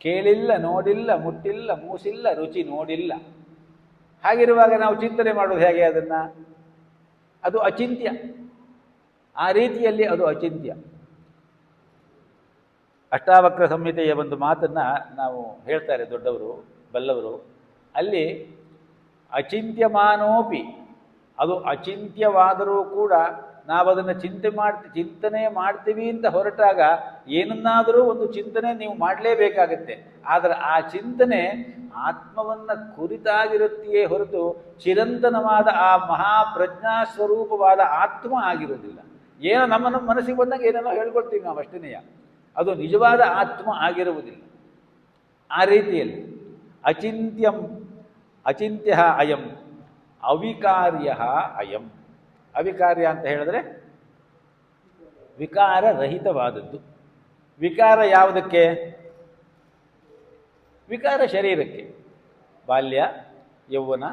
ಕೇಳಿಲ್ಲ, ನೋಡಿಲ್ಲ, ಮುಟ್ಟಿಲ್ಲ, ಮೂಸಿಲ್ಲ, ರುಚಿ ನೋಡಿಲ್ಲ. ಹಾಗಿರುವಾಗ ನಾವು ಚಿಂತನೆ ಮಾಡೋದು ಹೇಗೆ ಅದನ್ನು? ಅದು ಅಚಿಂತ್ಯ. ಆ ರೀತಿಯಲ್ಲಿ ಅದು ಅಚಿಂತ್ಯ. ಅಷ್ಟಾವಕ್ರ ಸಂಹಿತೆಯ ಒಂದು ಮಾತನ್ನು ನಾವು ಹೇಳ್ತಾರೆ ದೊಡ್ಡವರು ಬಲ್ಲವರು. ಅಲ್ಲಿ ಅಚಿಂತ್ಯಮಾನೋಪಿ, ಅದು ಅಚಿಂತ್ಯವಾದರೂ ಕೂಡ ನಾವದನ್ನು ಚಿಂತನೆ ಮಾಡ್ತೀವಿ ಅಂತ ಹೊರಟಾಗ ಏನನ್ನಾದರೂ ಒಂದು ಚಿಂತನೆ ನೀವು ಮಾಡಲೇಬೇಕಾಗತ್ತೆ. ಆದರೆ ಆ ಚಿಂತನೆ ಆತ್ಮವನ್ನು ಕುರಿತಾಗಿರುತ್ತೆಯೇ ಹೊರತು ಚಿರಂತನವಾದ ಆ ಮಹಾಪ್ರಜ್ಞಾ ಸ್ವರೂಪವಾದ ಆತ್ಮ ಆಗಿರೋದಿಲ್ಲ. ಏನೋ ನಮ್ಮ ಮನಸ್ಸಿಗೆ ಬಂದಾಗ ಏನೇನೋ ಹೇಳ್ಕೊಳ್ತೀವಿ ನಾವು ಅಷ್ಟೇನೆಯ, ಅದು ನಿಜವಾದ ಆತ್ಮ ಆಗಿರುವುದಿಲ್ಲ. ಆ ರೀತಿಯಲ್ಲಿ ಅಚಿಂತ್ಯ ಅಯಂ ಅವಿಕಾರ್ಯ ಅಯಂ. ಅವಿಕಾರ್ಯ ಅಂತ ಹೇಳಿದ್ರೆ ವಿಕಾರರಹಿತವಾದದ್ದು. ವಿಕಾರ ಯಾವುದಕ್ಕೆ? ವಿಕಾರ ಶರೀರಕ್ಕೆ. ಬಾಲ್ಯ, ಯೌವನ,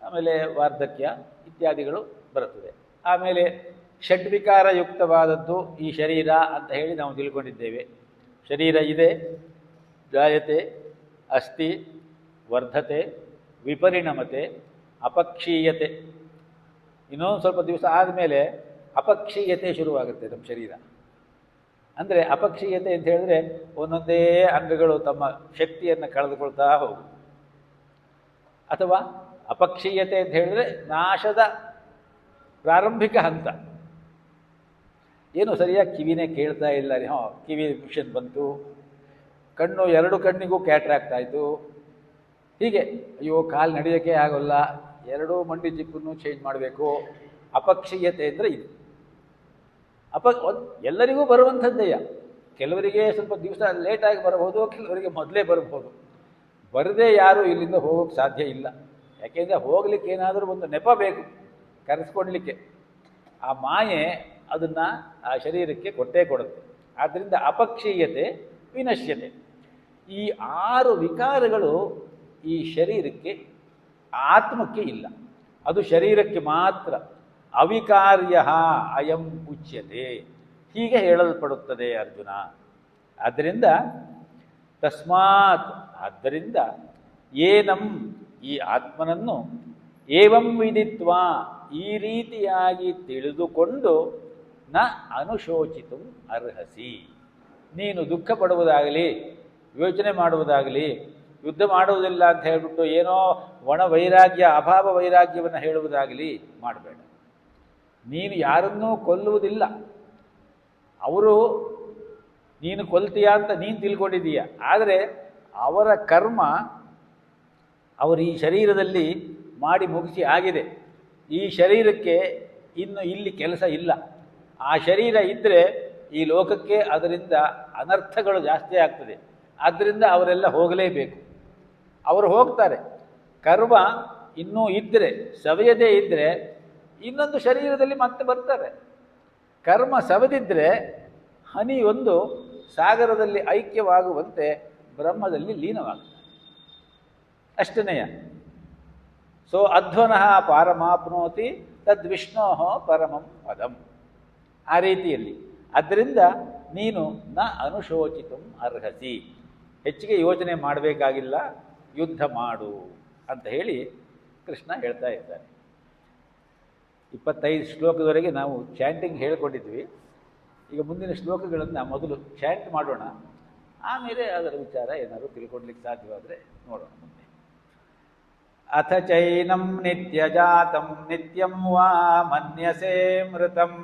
ಆಮೇಲೆ ವಾರ್ಧಕ್ಯ ಇತ್ಯಾದಿಗಳು ಬರುತ್ತದೆ. ಆಮೇಲೆ ಷಡ್ವಿಕಾರಯುಕ್ತವಾದದ್ದು ಈ ಶರೀರ ಅಂತ ಹೇಳಿ ನಾವು ತಿಳ್ಕೊಂಡಿದ್ದೇವೆ. ಶರೀರ ಇದೆ, ಜಾಯತೆ, ಅಸ್ತಿ, ವರ್ಧತೆ, ವಿಪರಿಣಮತೆ, ಅಪಕ್ಷೀಯತೆ. ಇನ್ನೊಂದು ಸ್ವಲ್ಪ ದಿವಸ ಆದಮೇಲೆ ಅಪಕ್ಷೀಯತೆ ಶುರುವಾಗುತ್ತೆ ನಮ್ಮ ಶರೀರ. ಅಂದರೆ ಅಪಕ್ಷೀಯತೆ ಅಂತ ಹೇಳಿದ್ರೆ ಒಂದೊಂದೇ ಅಂಗಗಳು ತಮ್ಮ ಶಕ್ತಿಯನ್ನು ಕಳೆದುಕೊಳ್ತಾ ಹೋಗು. ಅಥವಾ ಅಪಕ್ಷೀಯತೆ ಅಂತ ಹೇಳಿದ್ರೆ ನಾಶದ ಪ್ರಾರಂಭಿಕ ಹಂತ. ಏನು ಸರಿಯಾಗಿ ಕಿವಿನೇ ಕೇಳ್ತಾ ಇಲ್ಲ ರೀ, ಕಿವಿ ಮಿಷನ್ ಬಂತು, ಕಣ್ಣು, ಎರಡು ಕಣ್ಣಿಗೂ ಕ್ಯಾಟ್ರಾಕ್ಟ್ ಆಯಿತು, ಹೀಗೆ ಅಯ್ಯೋ ಕಾಲು ನಡೆಯೋಕ್ಕೆ ಆಗೋಲ್ಲ, ಎರಡೂ ಮಂಡಿ ಜಿಪ್ಪನ್ನು ಚೇಂಜ್ ಮಾಡಬೇಕು. ಅಪಕ್ಷೀಯತೆ ಅಂದರೆ ಇದು. ಎಲ್ಲರಿಗೂ ಬರುವಂಥದ್ದೆಯ. ಕೆಲವರಿಗೆ ಸ್ವಲ್ಪ ದಿವಸ ಲೇಟಾಗಿ ಬರಬಹುದು, ಕೆಲವರಿಗೆ ಮೊದಲೇ ಬರಬಹುದು. ಬರದೇ ಯಾರೂ ಇಲ್ಲಿಂದ ಹೋಗೋಕ್ಕೆ ಸಾಧ್ಯ ಇಲ್ಲ. ಯಾಕೆಂದರೆ ಹೋಗಲಿಕ್ಕೆ ಏನಾದರೂ ಒಂದು ನೆಪ ಬೇಕು ಕರೆಸ್ಕೊಡ್ಲಿಕ್ಕೆ. ಆ ಮಾಯೆ ಅದನ್ನು ಆ ಶರೀರಕ್ಕೆ ಕೊಟ್ಟೇ ಕೊಡುತ್ತೆ. ಆದ್ದರಿಂದ ಅಪಕ್ಷೀಯತೆ, ವಿನಶ್ಯತೆ, ಈ 6 ವಿಕಾರಗಳು ಈ ಶರೀರಕ್ಕೆ, ಆತ್ಮಕ್ಕೆ ಇಲ್ಲ. ಅದು ಶರೀರಕ್ಕೆ ಮಾತ್ರ. ಅವಿಕಾರ್ಯ ಅಯಂ ಉಚ್ಯತೆ, ಹೀಗೆ ಹೇಳಲ್ಪಡುತ್ತದೆ ಅರ್ಜುನ. ಆದ್ದರಿಂದ ತಸ್ಮಾತ್, ಆದ್ದರಿಂದ ಏನಂ, ಈ ಆತ್ಮನನ್ನು ಏವಂ ವಿದಿತ್ವ, ಈ ರೀತಿಯಾಗಿ ತಿಳಿದುಕೊಂಡು ನ ಅನುಶೋಚಿತು ಅರ್ಹಸಿ, ನೀನು ದುಃಖ ಪಡುವುದಾಗಲಿ, ಯೋಚನೆ ಮಾಡುವುದಾಗಲಿ, ಯುದ್ಧ ಮಾಡುವುದಿಲ್ಲ ಅಂತ ಹೇಳಿಬಿಟ್ಟು ಏನೋ ಒಣ ವೈರಾಗ್ಯ, ಅಭಾವ ವೈರಾಗ್ಯವನ್ನು ಹೇಳುವುದಾಗಲಿ ಮಾಡಬೇಡ. ನೀನು ಯಾರನ್ನೂ ಕೊಲ್ಲುವುದಿಲ್ಲ. ಅವರು ನೀನು ಕೊಲ್ತೀಯ ಅಂತ ನೀನು ತಿಳ್ಕೊಂಡಿದ್ದೀಯ. ಆದರೆ ಅವರ ಕರ್ಮ ಅವರು ಈ ಶರೀರದಲ್ಲಿ ಮಾಡಿ ಮುಗಿಸಿ ಆಗಿದೆ. ಈ ಶರೀರಕ್ಕೆ ಇನ್ನು ಇಲ್ಲಿ ಕೆಲಸ ಇಲ್ಲ. ಆ ಶರೀರ ಇದ್ದರೆ ಈ ಲೋಕಕ್ಕೆ ಅದರಿಂದ ಅನರ್ಥಗಳು ಜಾಸ್ತಿ ಆಗ್ತದೆ. ಆದ್ದರಿಂದ ಅವರೆಲ್ಲ ಹೋಗಲೇಬೇಕು. ಅವರು ಹೋಗ್ತಾರೆ. ಕರ್ಮ ಇನ್ನೂ ಇದ್ದರೆ, ಸವೆಯದೇ ಇದ್ದರೆ ಇನ್ನೊಂದು ಶರೀರದಲ್ಲಿ ಮತ್ತೆ ಬರ್ತಾರೆ. ಕರ್ಮ ಸವೆದಿದ್ದರೆ ಹನಿಯೊಂದು ಸಾಗರದಲ್ಲಿ ಐಕ್ಯವಾಗುವಂತೆ ಬ್ರಹ್ಮದಲ್ಲಿ ಲೀನವಾಗ್ತದೆ. ಅಷ್ಟನೆಯ. ಸೊ ಅಧ್ವನಃ ಪಾರಮಾಪ್ನೋತಿ ತದ್ವಿಷ್ಣೋ ಪರಮಂ ಪದಂ. ಆ ರೀತಿಯಲ್ಲಿ. ಆದ್ದರಿಂದ ನೀನು ನ ಅನುಶೋಚಿತು ಅರ್ಹಸಿ, ಹೆಚ್ಚಿಗೆ ಯೋಚನೆ ಮಾಡಬೇಕಾಗಿಲ್ಲ, ಯುದ್ಧ ಮಾಡು ಅಂತ ಹೇಳಿ ಕೃಷ್ಣ ಹೇಳ್ತಾ ಇದ್ದಾರೆ. 25 ಶ್ಲೋಕದವರೆಗೆ ನಾವು ಚಾಂಟಿಂಗ್ ಹೇಳ್ಕೊಂಡಿದ್ವಿ. ಈಗ ಮುಂದಿನ ಶ್ಲೋಕಗಳನ್ನು ಮೊದಲು ಚಾಂಟ್ ಮಾಡೋಣ, ಆಮೇಲೆ ಅದರ ವಿಚಾರ ಏನಾದರೂ ತಿಳ್ಕೊಡ್ಲಿಕ್ಕೆ ಸಾಧ್ಯವಾದರೆ ನೋಡೋಣ ಮುಂದೆ. ಅಥ ಚೈನಂ ನಿತ್ಯಜಾತಂ ನಿತ್ಯಂ ವಾ ಮನ್ಯಸೇ ಮೃತಂ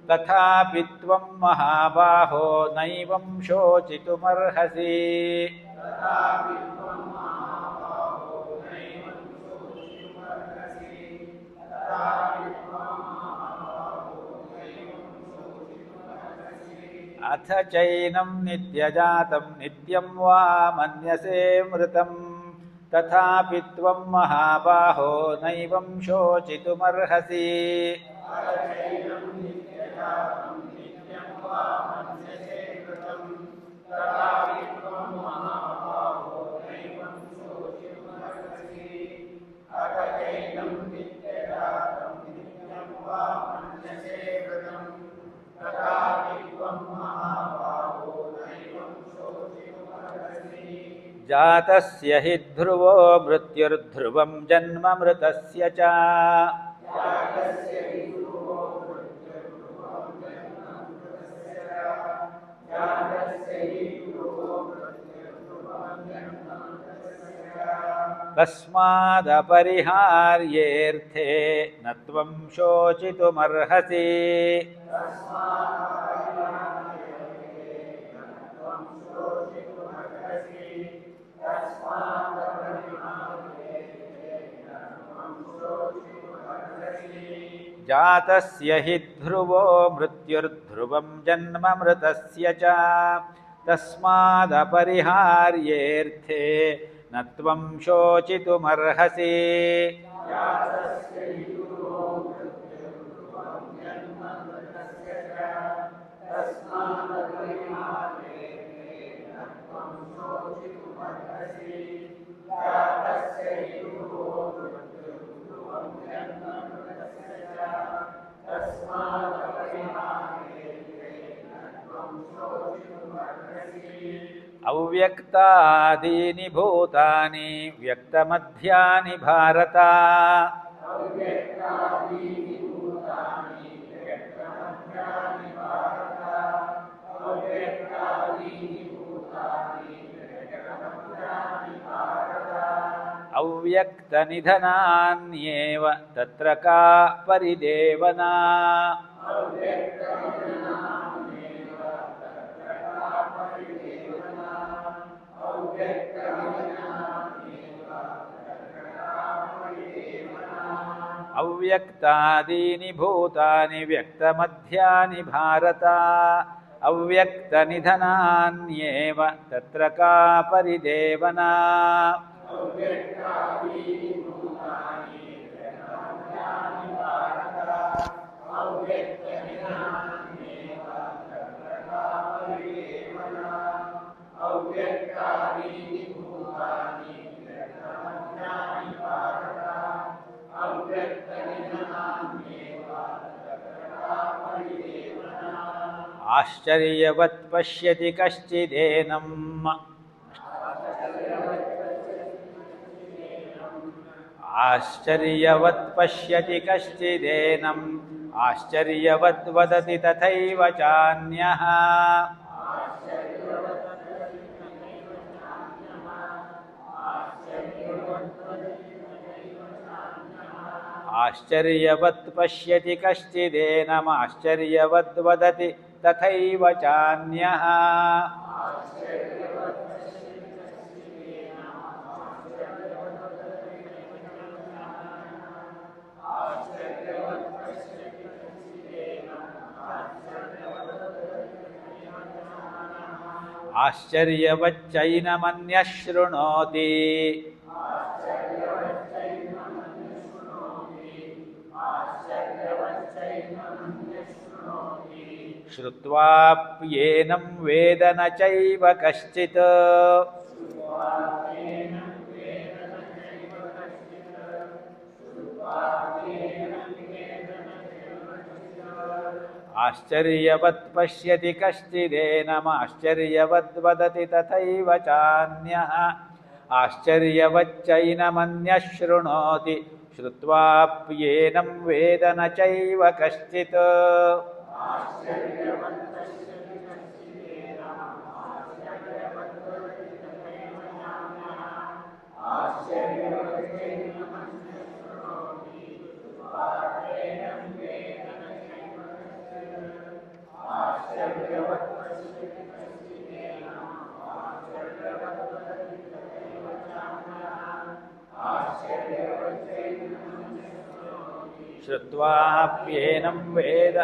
ತಥಾಪಿ ತ್ವಂ ಮಹಾಬಾಹೋ ನೈವಂ ಶೋಚಿತುಮರ್ಹಸಿ. ಅಥ ಚೈನಂ ನಿತ್ಯಜಾತಂ ನಿತ್ಯಂ ವಾ ಮನ್ಯಸೇ ಮೃತಂ ತಥಾಪಿ ತ್ವಂ ಮಹಾಬಾಹೋ ನೈವಂ ಶೋಚಿತುಮರ್ಹಸಿ. ಜಾತಸ್ಯ ಹಿ ಧ್ರುವೋ ಮೃತ್ಯುರ್ಧ್ರುವಂ ಜನ್ಮ ಮೃತಸ್ಯ ಚ. ತಸ್ಮಾದಪರಿಹಾರ್ಯೇರ್ಥೇ ನ ತ್ವಂ ಶೋಚಿತುಮರ್ಹಸಿ. ಜಾತಸ್ಯ ಹಿ ಧ್ರುವೋ ಮೃತ್ಯುರ್ಧ್ರುವಂ ಜನ್ಮ ಮೃತಸ್ಯ ಚ ತಸ್ಮಾದಪರಿಹಾರ್ಯೇರ್ಥೇ ನ ತ್ವಂ ಶೋಚಿತುಮರ್ಹಸಿ. ಅವ್ಯಕ್ತಾದೀನಿ ಭೂತಾನಿ ವ್ಯಕ್ತಮಧ್ಯಾನಿ ಭಾರತ. ಅವ್ಯಕ್ತನಿಧನಾನ್ಯೇವ ತತ್ರ ಕಾ ಪರಿದೇವನಾ. ಅವ್ಯಕ್ತಾದೀನಿ ಭೂತಾನಿ ವ್ಯಕ್ತಮಧ್ಯಾನಿ ಭಾರತ. ಅವ್ಯಕ್ತನಿಧನಾನ್ಯೇವ ತತ್ರ ಕಾ ಪರಿದೇವನಾ. ಆಶ್ಚರ್ಯವತ್ ಪಶ್ಯತಿ ಕಶ್ಚಿದೇನಂ. ಆಶ್ಚರ್ಯವತ್ ಪಶ್ಯತಿ ಕಶ್ಚಿದೇನಂ ಆಶ್ಚರ್ಯವತ್ ವದತಿ ತಥೈವ ಚಾನ್ಯಃ. ಆಶ್ಚರ್ಯವತ್ ಪಶ್ಯತಿ ಕಶ್ಚಿದೇನಂ ಆಶ್ಚರ್ಯವದ್ ವದತಿ ತಥೈವ ಚಾನ್ಯಃ. ಆಶ್ಚರ್ಯವಚ್ಚೈನಮನ್ಯಃ ಶೃಣೋತಿ. ಶ್ರುತ್ವಾಪ್ಯೇನಂ ವೇದ ನ ಚೈವ ಕಶ್ಚಿತ್. ಆಶ್ಚರ್ಯವತ್ ಪಶ್ಯತಿ ಕಶ್ಚಿದೇನಂ ಆಶ್ಚರ್ಯವದ್ ವದತಿ ತಥೈವ ಚಾನ್ಯಃ. ಆಶ್ಚರ್ಯವಚ್ಚೈನಮನ್ಯಃ ಶೃಣೋತಿ ಶ್ರುತ್ವಾಪ್ಯೇನಂ ವೇದ ನ ಚೈವ ಕಶ್ಚಿತ್. ಶ್ರುತ್ವಾಪ್ಯೇನಂ ವೇದ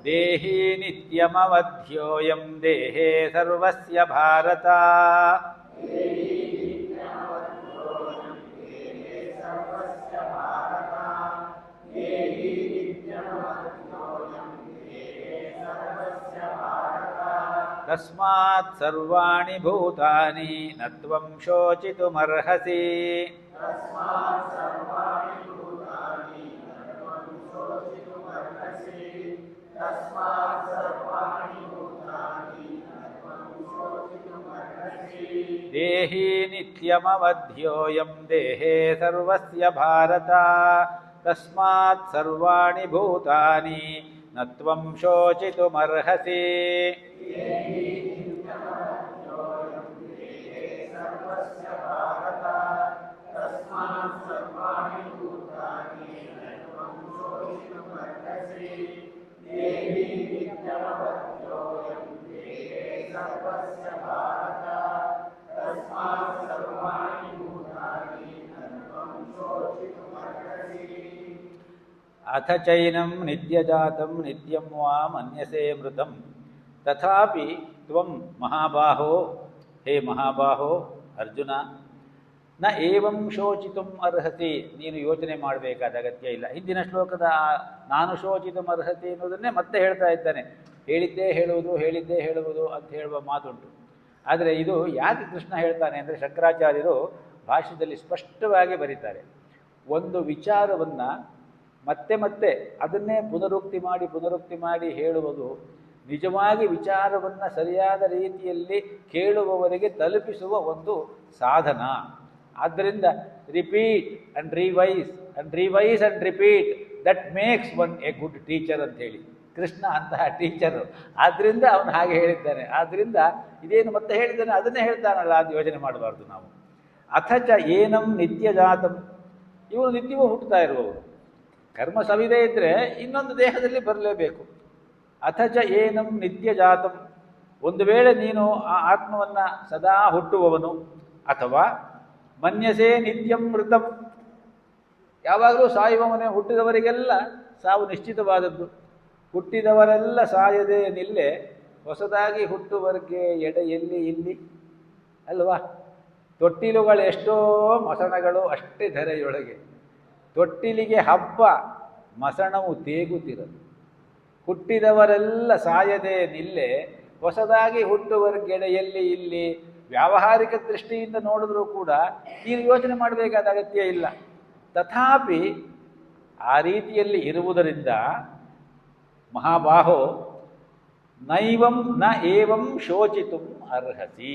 ದೇಹಿ ನಿತ್ಯಮವಧ್ಯೋಯಂ ದೇಹೇ ಸರ್ವಸ್ಯ ಭಾರತ. ತಸ್ಮಾತ್ ಸರ್ವಾಣಿ ಭೂತಾನಿ ನ ತ್ವಂ ಶೋಚಿತುಮರ್ಹಸಿ. ದೇಹಿ ನಿತ್ಯಮವಧ್ಯೋಯಂ ದೇಹೇ ಸರ್ವಸ್ಯ ಭಾರತ. ತಸ್ಮಾತ್ ಸರ್ವಾಣಿ ಭೂತಾನಿ ನ ತ್ವಂ ಶೋಚಿತುಮರ್ಹಸಿ. ಅಥ ಚೈನಂ ನಿತ್ಯಜಾತಂ ನಿತ್ಯಂ ವಾ ಮನ್ಯಸೇ ಮೃತಂ ತಥಾಪಿ ತ್ವಂ ಮಹಾಬಾಹೋ, ಹೇ ಮಹಾಬಾಹೋ ಅರ್ಜುನ, ನ ಏವಂ ಶೋಚಿತುಂ ಅರ್ಹಸಿ, ನೀನು ಯೋಚನೆ ಮಾಡಬೇಕಾದ ಅಗತ್ಯ ಇಲ್ಲ. ಹಿಂದಿನ ಶ್ಲೋಕದ ನಾನು ಶೋಚಿತುಂ ಅರ್ಹಸಿ ಎನ್ನುವುದನ್ನೇ ಮತ್ತೆ ಹೇಳ್ತಾ ಇದ್ದಾನೆ. ಹೇಳಿದ್ದೇ ಹೇಳುವುದು, ಹೇಳಿದ್ದೇ ಹೇಳುವುದು ಅಂತ ಹೇಳುವ ಮಾತುಂಟು. ಆದರೆ ಇದು ಯಾಕೆ ಕೃಷ್ಣ ಹೇಳ್ತಾನೆ ಅಂದರೆ, ಶಂಕರಾಚಾರ್ಯರು ಭಾಷ್ಯದಲ್ಲಿ ಸ್ಪಷ್ಟವಾಗಿ ಬರೀತಾರೆ. ಒಂದು ವಿಚಾರವನ್ನು ಮತ್ತೆ ಮತ್ತೆ ಅದನ್ನೇ ಪುನರುಕ್ತಿ ಮಾಡಿ ಹೇಳುವುದು ನಿಜವಾಗಿ ವಿಚಾರವನ್ನು ಸರಿಯಾದ ರೀತಿಯಲ್ಲಿ ಕೇಳುವವರಿಗೆ ತಲುಪಿಸುವ ಒಂದು ಸಾಧನ. ಆದ್ದರಿಂದ repeat and revise and repeat that makes one A good teacher ಅಂತ ಹೇಳಿ ಕೃಷ್ಣ ಅಂತಹ ಟೀಚರು. ಆದ್ದರಿಂದ ಅವನು ಹಾಗೆ ಹೇಳಿದ್ದಾನೆ. ಆದ್ದರಿಂದ ಇದೇನು ಮತ್ತೆ ಹೇಳಿದ್ದಾನೆ ಅದನ್ನೇ ಹೇಳ್ತಾನಲ್ಲ ಅಂತ ಯೋಚನೆ ಮಾಡಬಾರ್ದು ನಾವು. ಅಥಚ ಏನಂ ನಿತ್ಯ ಜಾತಂ, ಇವರು ನಿತ್ಯವೂ ಹುಟ್ಟುತ್ತಾ ಇರುವವರು. ಕರ್ಮ ಸವಿದೇ ಇದ್ದರೆ ಇನ್ನೊಂದು ದೇಹದಲ್ಲಿ ಬರಲೇಬೇಕು. ಅಥಚ ಏನಂ ನಿತ್ಯ ಜಾತಂ, ಒಂದು ವೇಳೆ ನೀನು ಆ ಆತ್ಮವನ್ನು ಸದಾ ಹುಟ್ಟುವವನು, ಅಥವಾ ಮನ್ಯಸೇ ನಿತ್ಯಂ ಮೃತಂ, ಯಾವಾಗಲೂ ಸಾಯುವವನೇ. ಹುಟ್ಟಿದವರಿಗೆಲ್ಲ ಸಾವು ನಿಶ್ಚಿತವಾದದ್ದು. ಹುಟ್ಟಿದವರೆಲ್ಲ ಸಾಯದೆ ನಿಲ್ಲೆ, ಹೊಸದಾಗಿ ಹುಟ್ಟುವರಿಗೆ ಎಡೆ ಎಲ್ಲಿ ಇಲ್ಲಿ ಅಲ್ವಾ? ತೊಟ್ಟಿಲುಗಳು ಎಷ್ಟೋ ಮಸಣಗಳು ಅಷ್ಟೇ ಧರೆಯೊಳಗೆ. ತೊಟ್ಟಿಲಿಗೆ ಹಬ್ಬ, ಮಸಣವು ತೇಗುತ್ತಿರದು. ಹುಟ್ಟಿದವರೆಲ್ಲ ಸಾಯದೆ ನಿಲ್ಲೆ, ಹೊಸದಾಗಿ ಹುಟ್ಟುವರ್ಗೆಡೆಯಲ್ಲಿ ಇಲ್ಲಿ. ವ್ಯಾವಹಾರಿಕ ದೃಷ್ಟಿಯಿಂದ ನೋಡಿದ್ರೂ ಕೂಡ ನೀನು ಯೋಚನೆ ಮಾಡಬೇಕಾದ ಅಗತ್ಯ ಇಲ್ಲ. ತಥಾಪಿ ಆ ರೀತಿಯಲ್ಲಿ ಇರುವುದರಿಂದ ಮಹಾಬಾಹೋ ನೈವಂ ನ ಏವಂ ಶೋಚಿತುಂ ಅರ್ಹಸಿ,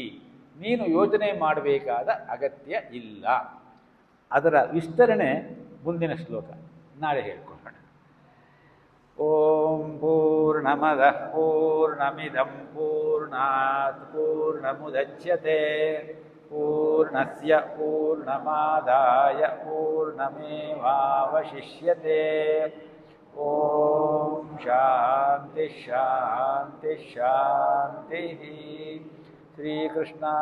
ನೀನು ಯೋಚನೆ ಮಾಡಬೇಕಾದ ಅಗತ್ಯ ಇಲ್ಲ. ಅದರ ವಿಸ್ತರಣೆ ಮುಂದಿನ ಶ್ಲೋಕ ನಾಳೆ ಹೇಳ್ಕೊಳ್ಳೋಣ. ಓಂ ಪೂರ್ಣಮದಃ ಪೂರ್ಣಮಿದಂ ಪೂರ್ಣಾತ್ ಪೂರ್ಣಮುದಚ್ಯತೆ ಪೂರ್ಣಸ್ಯ ಪೂರ್ಣಮಾದಾಯ ಪೂರ್ಣಮೇವಾವಶಿಷ್ಯತೆ. ಓಂ ಶಾಂತಿ ಶಾಂತಿ ಶಾಂತಿ. ಶ್ರೀಕೃಷ್ಣಾರ್ಪಣಮಸ್ತು.